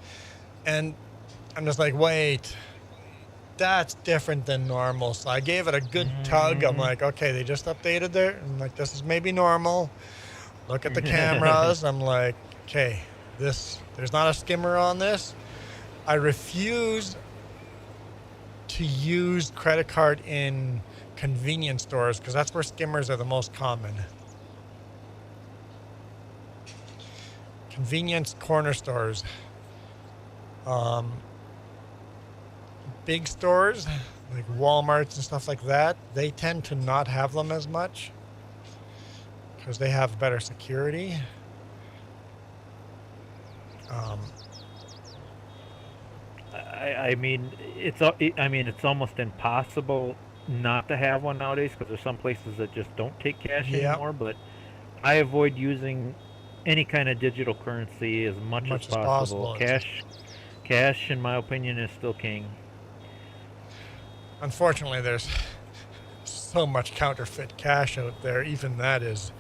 S1: And I'm just like, wait, that's different than normal. So I gave it a good tug. I'm like, okay, they just updated there. I'm like, this is maybe normal. Look at the cameras. I'm like, okay, there's not a skimmer on this. I refuse to use credit card in convenience stores because that's where skimmers are the most common. Convenience corner stores. Big stores like Walmarts and stuff like that, they tend to not have them as much because they have better security.
S2: I mean, it's almost impossible not to have one nowadays because there's some places that just don't take cash anymore. But I avoid using any kind of digital currency as much as possible. Cash, in my opinion, is still king.
S1: Unfortunately, there's so much counterfeit cash out there. Even that is.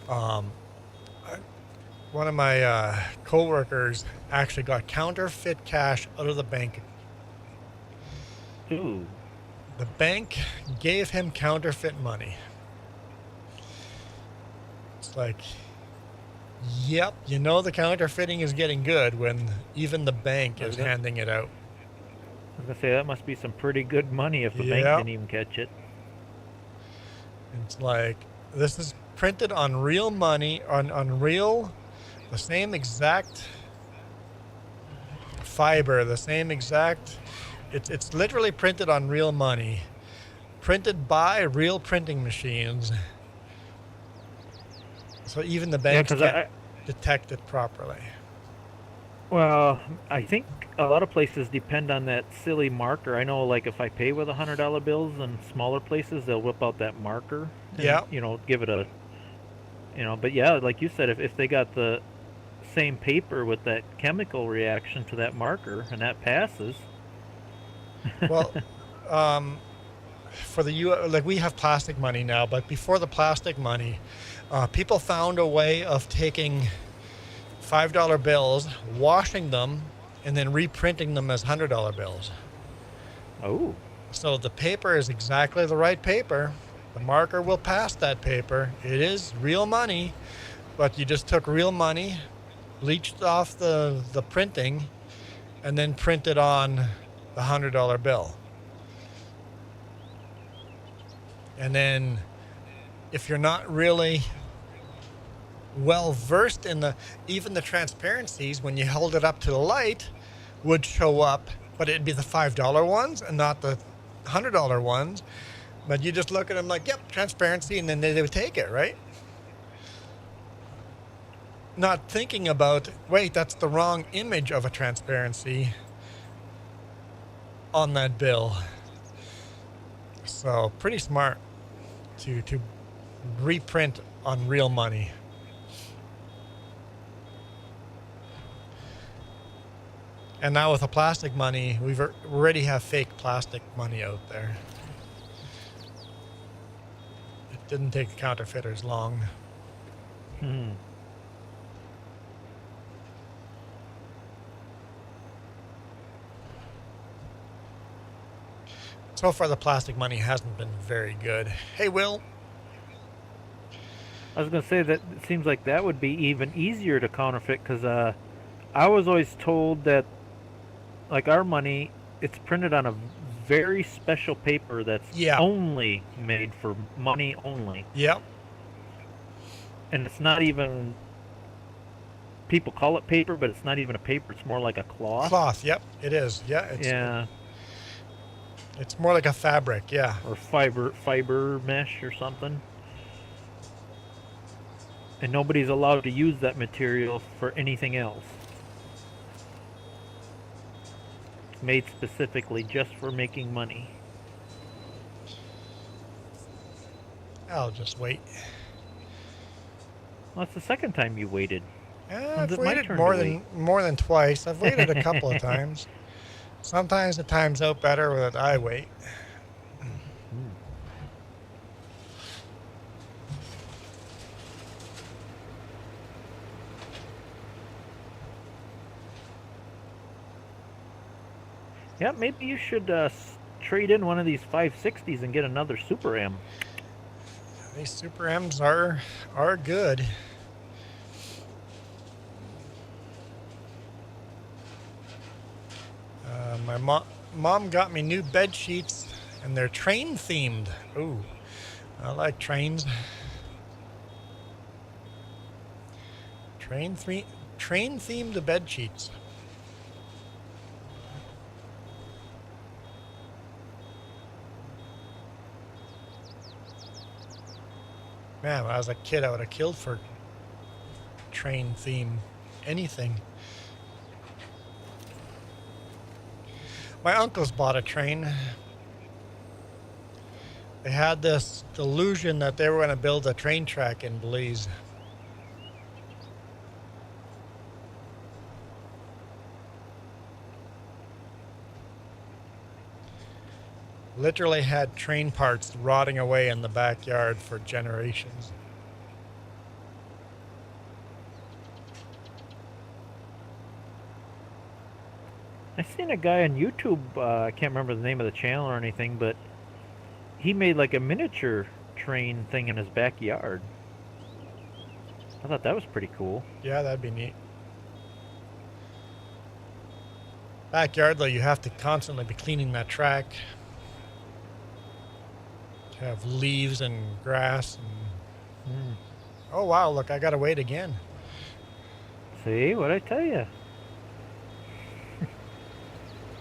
S1: One of my co-workers actually got counterfeit cash out of the bank.
S2: Ooh.
S1: The bank gave him counterfeit money. It's like, yep, you know the counterfeiting is getting good when even the bank is handing it out.
S2: I was going to say, that must be some pretty good money if the bank didn't even catch it.
S1: It's like, this is printed on real money, on real, the same exact fiber, the same exact, it's literally printed on real money, printed by real printing machines. So even the banks can't detect it properly.
S2: Well, I think a lot of places depend on that silly marker. I know, like, if I pay with $100 bills in smaller places, they'll whip out that marker. And, give it a, but yeah, like you said, if they got the same paper with that chemical reaction to that marker and that passes.
S1: Well, for like we have plastic money now, but before the plastic money, people found a way of taking $5 bills, washing them, and then reprinting them as $100 bills.
S2: Oh.
S1: So the paper is exactly the right paper. The marker will pass that paper. It is real money, but you just took real money, bleached off the printing, and then printed on the $100 bill. And then if you're not really well versed in even the transparencies, when you held it up to the light, would show up, but it'd be the $5 ones and not the $100 ones. But you just look at them like, yep, transparency, and then they would take it, right? Not thinking about, wait, that's the wrong image of a transparency on that bill. So pretty smart to reprint on real money. And now with the plastic money, we already have fake plastic money out there. It didn't take the counterfeiters long. So far, the plastic money hasn't been very good. Hey, Will.
S2: I was going to say that it seems like that would be even easier to counterfeit because I was always told that, like, our money, it's printed on a very special paper that's only made for money only.
S1: Yep.
S2: And it's not even, people call it paper, but it's not even a paper. It's more like a cloth.
S1: Cloth, yep, it is. Yeah. It's more like a fabric, yeah.
S2: Or fiber mesh or something. And nobody's allowed to use that material for anything else. Made specifically just for making money.
S1: I'll just wait.
S2: Well, it's the second time you waited. When's
S1: I've
S2: it my
S1: waited
S2: turn
S1: more
S2: to
S1: than
S2: wait?
S1: more than twice. I've waited a couple of times. Sometimes it times out better that I wait.
S2: Hmm. Yeah, maybe you should trade in one of these 560s and get another Super M.
S1: These Super M's are good. My mom got me new bed sheets, and they're train themed. Ooh, I like trains. Train themed bed sheets. Man, when I was a kid, I would have killed for train theme anything. My uncles bought a train. They had this delusion that they were going to build a train track in Belize. Literally had train parts rotting away in the backyard for generations.
S2: I seen a guy on YouTube, I can't remember the name of the channel or anything, but he made like a miniature train thing in his backyard. I thought that was pretty cool.
S1: Yeah, that'd be neat. Backyard, though, you have to constantly be cleaning that track. Have leaves and grass and... Oh, wow, look, I gotta wait again.
S2: See, what'd I tell you?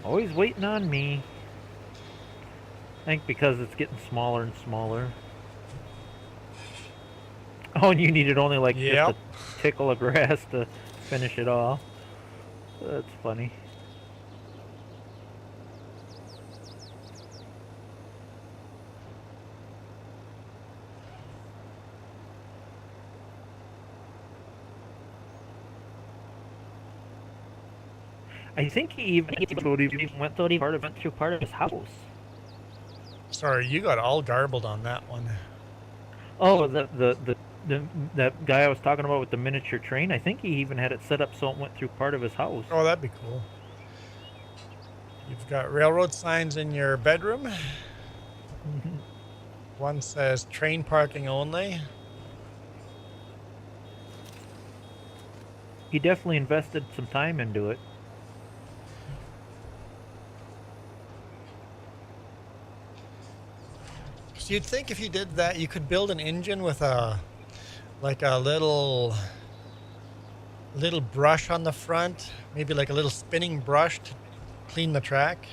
S2: Always waiting on me. I think because it's getting smaller and smaller. Oh, and you needed only like just a tickle of grass to finish it off. That's funny. I think he even went through part of his house.
S1: Sorry, you got all garbled on that one.
S2: Oh, that guy I was talking about with the miniature train. I think he even had it set up so it went through part of his house.
S1: Oh, that'd be cool. You've got railroad signs in your bedroom. One says train parking only.
S2: He definitely invested some time into it.
S1: So you'd think if you did that, you could build an engine with a little brush on the front, maybe like a little spinning brush to clean the track.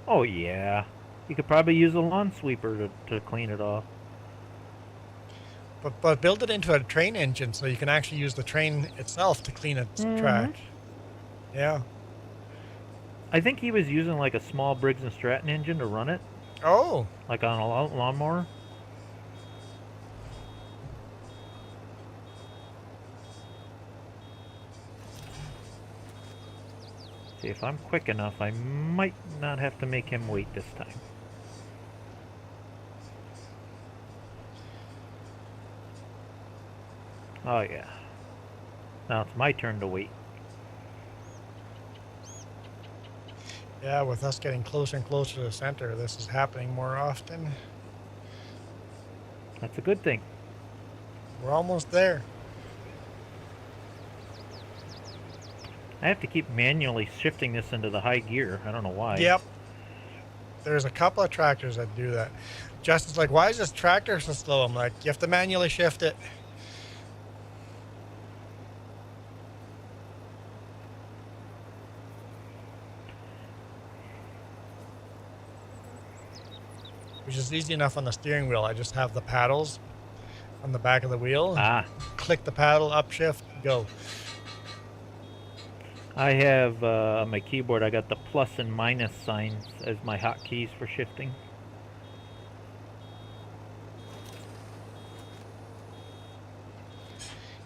S2: Oh yeah, you could probably use a lawn sweeper to clean it off.
S1: But build it into a train engine so you can actually use the train itself to clean its track. Yeah.
S2: I think he was using like a small Briggs & Stratton engine to run it.
S1: Oh.
S2: Like on a lawnmower. See, if I'm quick enough, I might not have to make him wait this time. Oh yeah. Now it's my turn to wait.
S1: Yeah, with us getting closer and closer to the center, this is happening more often.
S2: That's a good thing.
S1: We're almost there.
S2: I have to keep manually shifting this into the high gear. I don't know why.
S1: Yep. There's a couple of tractors that do that. Justin's like, why is this tractor so slow? I'm like, you have to manually shift it. Which is easy enough on the steering wheel. I just have the paddles on the back of the wheel. Click the paddle, upshift, go.
S2: I have on my keyboard, I got the plus and minus signs as my hotkeys for shifting.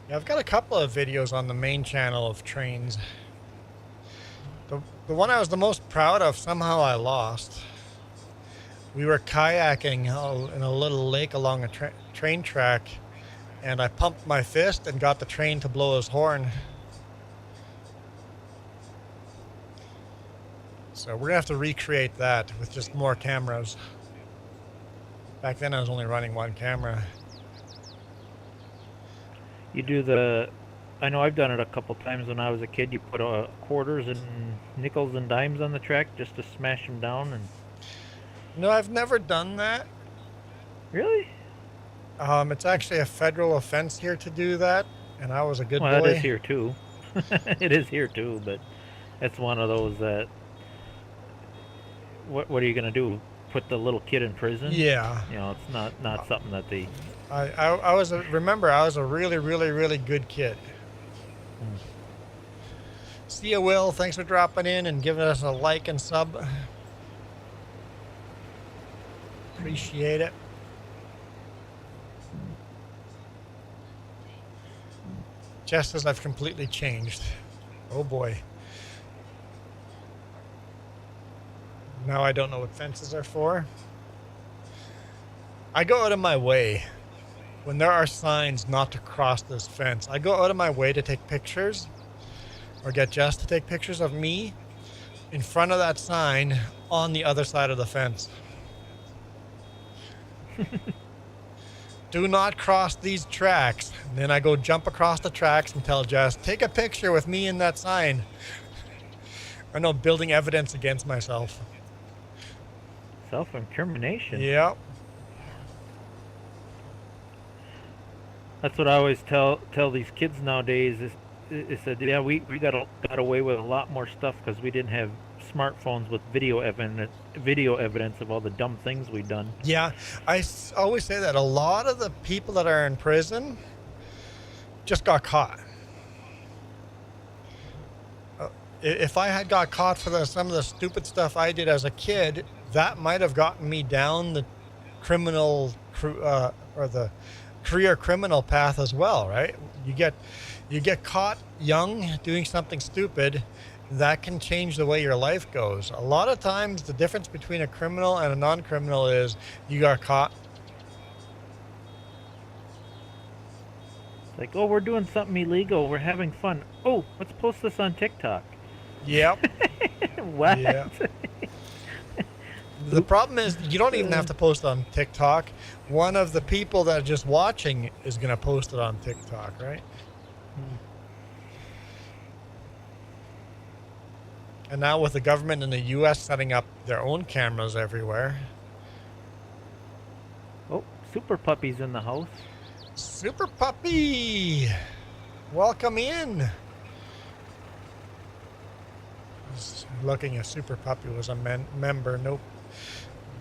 S1: Yeah, I've got a couple of videos on the main channel of trains. The one I was the most proud of, somehow I lost. We were kayaking in a little lake along a train track, and I pumped my fist and got the train to blow his horn. So we're gonna have to recreate that with just more cameras. Back then I was only running one camera.
S2: You do the... I know I've done it a couple times when I was a kid. You put quarters and nickels and dimes on the track just to smash them down. And
S1: No, I've never done that.
S2: really?
S1: It's actually a federal offense here to do that, and I was a good boy.
S2: Well, it is here too. It is here too, but it's one of those that... What are you gonna do? Put the little kid in prison?
S1: Yeah.
S2: You know, it's not something that they...
S1: I was remember I was a really good kid. See ya, Will. Thanks for dropping in and giving us a like and sub. Appreciate it. Jess says I've completely changed. Oh boy. Now I don't know what fences are for. I go out of my way when there are signs not to cross this fence. I go out of my way to take pictures or get Jess to take pictures of me in front of that sign on the other side of the fence. Do not cross these tracks. And then I go jump across the tracks and tell Jess, take a picture with me in that sign. I know, building evidence against myself.
S2: Self-incrimination.
S1: Yep.
S2: That's what I always tell these kids nowadays. Is that yeah, we got away with a lot more stuff because we didn't have smartphones with video evidence of all the dumb things we've done.
S1: Yeah, I always say that a lot of the people that are in prison just got caught. If I had got caught for some of the stupid stuff I did as a kid, that might have gotten me down the criminal or the career criminal path as well, right? You get caught young doing something stupid, that can change the way your life goes. A lot of times the difference between a criminal and a non-criminal is you got caught.
S2: It's like, oh, we're doing something illegal, we're having fun. Oh, let's post this on TikTok.
S1: Yep.
S2: What?
S1: Yeah. The problem is you don't even have to post on TikTok. One of the people that are just watching is going to post it on TikTok, right? And now with the government in the U.S. setting up their own cameras everywhere.
S2: Oh, Super Puppy's in the house.
S1: Super Puppy! Welcome in! Just looking if Super Puppy was a member. Nope.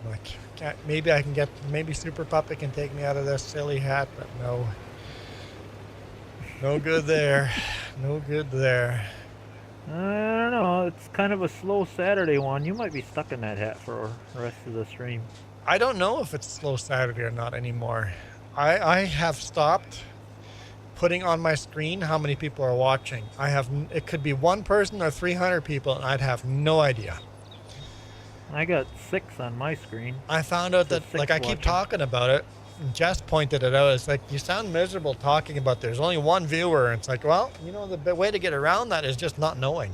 S1: Like, maybe Super Puppy can take me out of this silly hat, but no. No good there. No good there.
S2: I don't know. It's kind of a slow Saturday one. You might be stuck in that hat for the rest of the stream.
S1: I don't know if it's slow Saturday or not anymore. I have stopped putting on my screen how many people are watching. It could be one person or 300 people, and I'd have no idea.
S2: I got 6 on my screen.
S1: I found out that, like, I keep talking about it. And Jess pointed it out. It's like, you sound miserable talking about there's only one viewer. And it's like, well, you know, the way to get around that is just not knowing.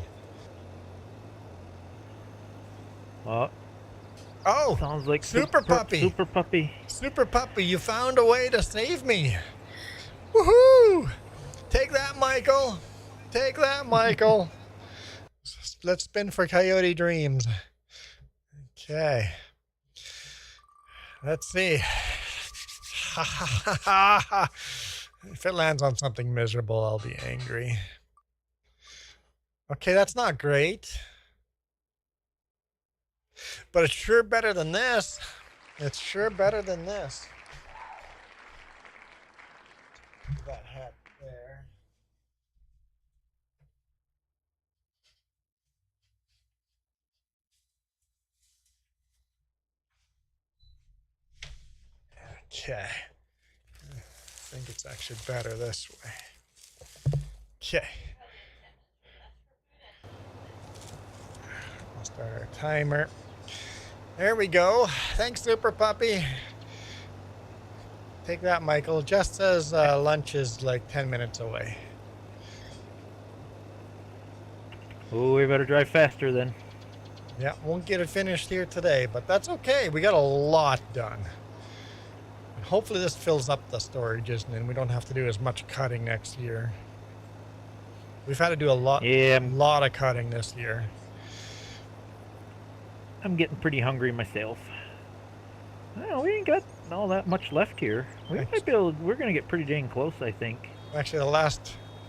S2: Oh, sounds like
S1: Super Puppy.
S2: Super Puppy.
S1: Super Puppy, you found a way to save me. Woohoo! Take that, Michael. Take that, Michael. Let's spin for Coyote Dreams. Okay. Let's see. If it lands on something miserable, I'll be angry. Okay, that's not great. But it's sure better than this. It's sure better than this. Put that hat there. Okay. I think it's actually better this way. Okay. I'll start our timer. There we go. Thanks, Super Puppy. Take that, Michael. Just says lunch is like 10 minutes away.
S2: Oh, we better drive faster then.
S1: Yeah, won't get it finished here today, but that's okay. We got a lot done. And hopefully this fills up the storages, and then we don't have to do as much cutting next year. We've had to do a lot of cutting this year.
S2: I'm getting pretty hungry myself. Well, we ain't got all that much left here. We might be able, we're gonna get pretty dang close, I think.
S1: Actually, the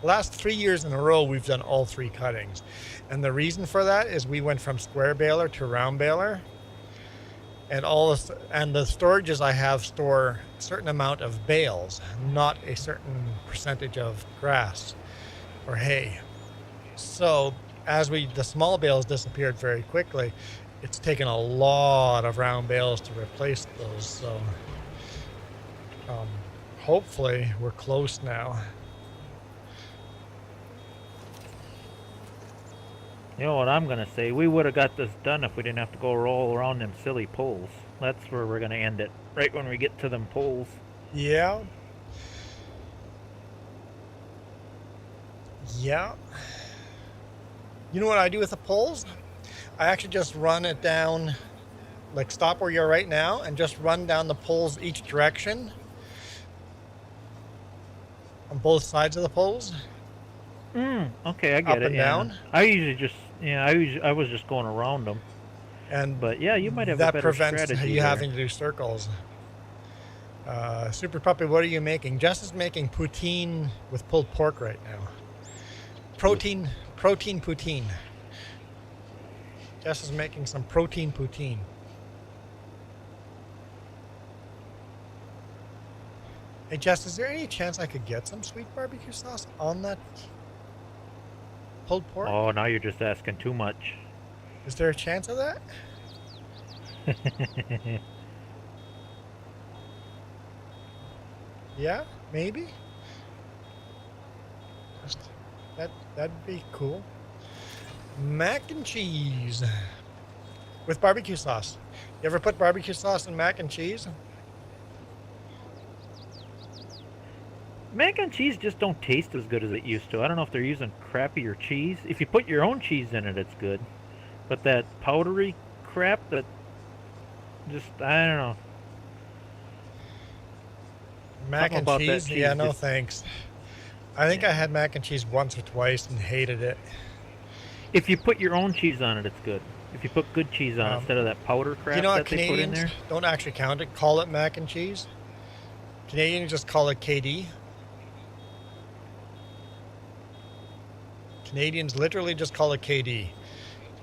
S1: last 3 years in a row, we've done all 3 cuttings. And the reason for that is we went from square baler to round baler. And the storages I have store a certain amount of bales, not a certain percentage of grass or hay. So as the small bales disappeared very quickly, it's taken a lot of round bales to replace those. So hopefully we're close now.
S2: You know what I'm gonna say? We would have got this done if we didn't have to go roll around them silly poles. That's where we're gonna end it. Right when we get to them poles.
S1: Yeah. Yeah. You know what I do with the poles? I actually just run it down, like stop where you're right now, and just run down the poles each direction. On both sides of the poles.
S2: Okay, I get it.
S1: Up and down.
S2: I usually just, I was just going around them. But yeah, you might have a better strategy.
S1: That prevents you having to do circles. Super Puppy, what are you making? Jess is making poutine with pulled pork right now. Protein poutine. Jess is making some protein poutine. Hey Jess, is there any chance I could get some sweet barbecue sauce on that pulled pork?
S2: Oh, now you're just asking too much.
S1: Is there a chance of that? Yeah, maybe. That'd be cool. Mac and cheese with barbecue sauce. You ever put barbecue sauce in mac and cheese?
S2: Mac and cheese just don't taste as good as it used to. I don't know if they're using crappier cheese. If you put your own cheese in it, it's good. But that powdery crap that just, I don't know.
S1: Mac
S2: Something
S1: and
S2: about
S1: cheese?
S2: that cheese
S1: Yeah, no
S2: just-
S1: thanks. I think I had mac and cheese once or twice and hated it.
S2: If you put your own cheese on it, it's good. If you put good cheese on it instead of that powder crap
S1: You know what
S2: that they put in
S1: Canadians
S2: there.
S1: don't actually count it, call it mac and cheese? Canadians just call it KD. Canadians literally just call it KD.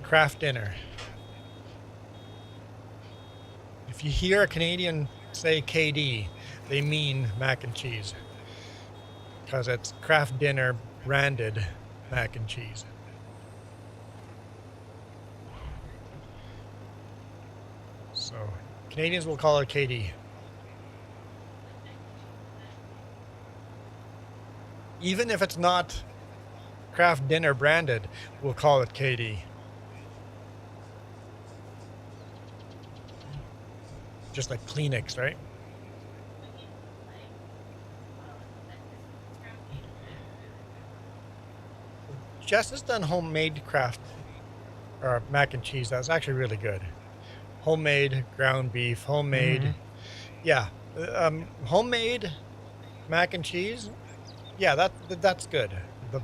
S1: Craft dinner. If you hear a Canadian say KD, they mean mac and cheese. Because it's craft dinner branded mac and cheese. So Canadians will call it KD. Even if it's not craft dinner branded, we'll call it KD. Just like Kleenex, right? Jess has done homemade craft or mac and cheese. That's actually really good. Homemade ground beef, homemade. Yeah, homemade mac and cheese. Yeah, that's good.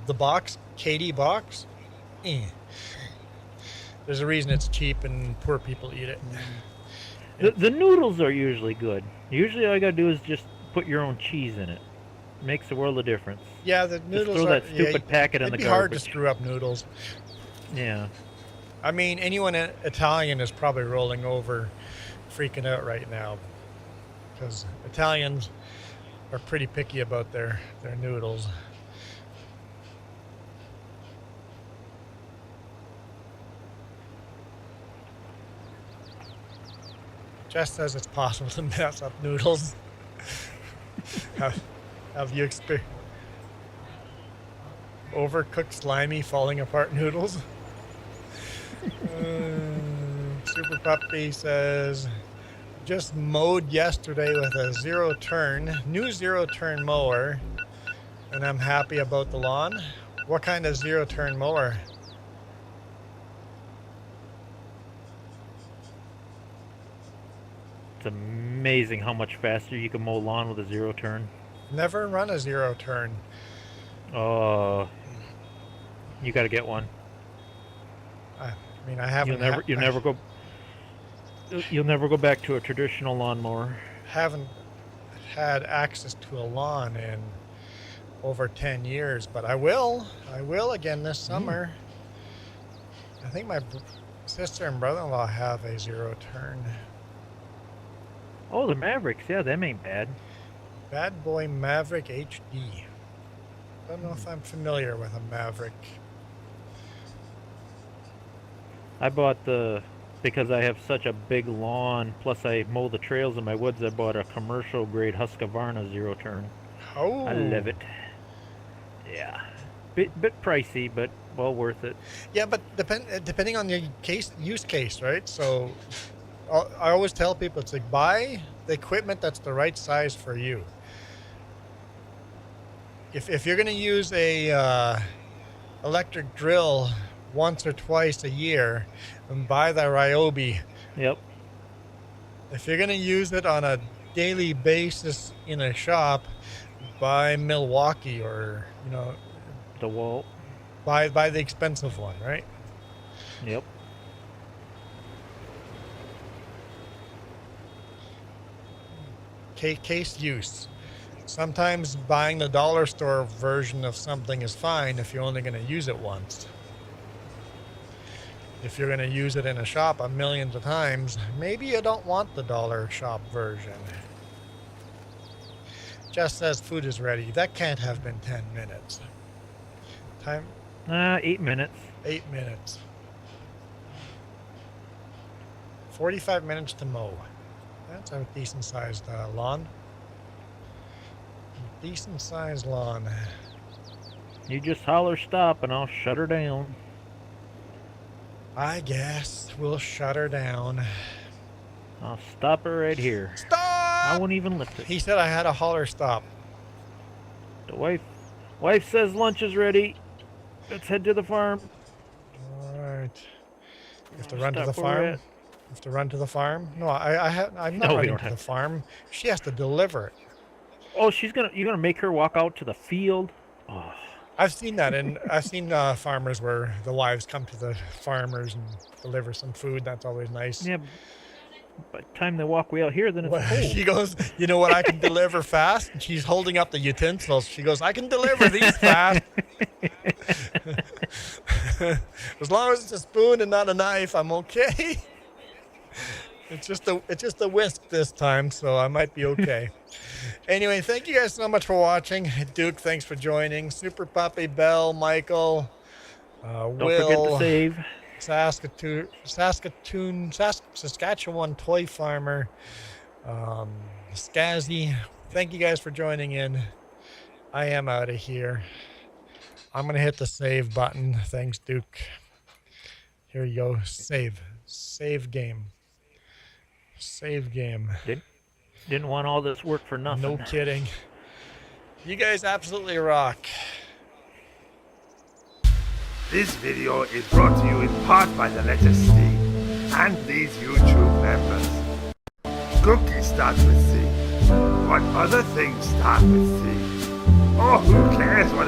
S1: The box, KD box. There's a reason it's cheap and poor people eat it.
S2: The noodles are usually good. Usually all you gotta do is just put your own cheese in it. Makes a world of difference.
S1: Yeah, the noodles
S2: throw that stupid packet in the
S1: It'd be hard to
S2: garbage.
S1: screw up noodles.
S2: Yeah.
S1: I mean, anyone Italian is probably rolling over, freaking out right now, because Italians are pretty picky about their noodles. Jess says it's possible to mess up noodles. Have you experienced? overcooked, slimy, falling apart noodles. Super Puppy says, just mowed yesterday with a new zero turn mower, and I'm happy about the lawn. What kind of zero turn mower?
S2: It's amazing how much faster you can mow lawn with a zero turn.
S1: Never run a zero turn.
S2: Oh, you got to get one.
S1: I mean, I haven't.
S2: You'll never go back to a traditional lawnmower.
S1: Haven't had access to a lawn in over 10 years, but I will again this summer. I think my sister and brother-in-law have a zero turn.
S2: Oh, the Mavericks. Yeah, them ain't bad.
S1: Bad Boy Maverick HD. Don't know if I'm familiar with a Maverick.
S2: I bought because I have such a big lawn, plus I mow the trails in my woods, I bought a commercial grade Husqvarna zero turn.
S1: Oh.
S2: I love it. Yeah. Bit pricey, but well worth it.
S1: Yeah, but depending on your use case, right? So I always tell people, it's like, buy the equipment that's the right size for you. If you're going to use a electric drill once or twice a year, and buy the Ryobi.
S2: Yep.
S1: If you're going to use it on a daily basis in a shop, buy Milwaukee, or
S2: DeWalt.
S1: Buy the expensive one, right?
S2: Yep.
S1: Case use. Sometimes buying the dollar store version of something is fine if you're only going to use it once. If you're going to use it in a shop millions of times, maybe you don't want the dollar shop version. Just says food is ready. That can't have been 10 minutes. Time?
S2: 8 minutes.
S1: 8 minutes. 45 minutes to mow. That's a decent sized lawn. Decent sized lawn.
S2: You just holler stop and I'll shut her down.
S1: I guess we'll shut her down.
S2: I'll stop her right here.
S1: Stop!
S2: I won't even lift it.
S1: He said I had a holler stop.
S2: The wife says lunch is ready. Let's head to the farm.
S1: All right. You have to run to the farm? You have to run to the farm? No, I'm not running to the farm. She has to deliver it.
S2: Oh, you're gonna make her walk out to the field? Oh.
S1: I've seen that, and I've seen farmers where the wives come to the farmers and deliver some food. That's always nice.
S2: Yeah, by the time they walk way out here, then it's cold.
S1: She goes, you know what, I can deliver fast? And she's holding up the utensils. She goes, I can deliver these fast. As long as it's a spoon and not a knife, I'm okay. It's just a whisk this time, so I might be okay. Anyway, thank you guys so much for watching. Duke, thanks for joining. Super Puppy, Bell, Michael,
S2: Don't
S1: Will,
S2: forget to save.
S1: Saskatchewan Toy Farmer, Skazzy. Thank you guys for joining in. I am out of here. I'm going to hit the save button. Thanks, Duke. Here you go. Save game. Save game.
S2: Didn't want all this work for nothing.
S1: No kidding. You guys absolutely rock.
S5: This video is brought to you in part by the letter C and these YouTube members. Cookies start with C. What other things start with C? Oh, who cares what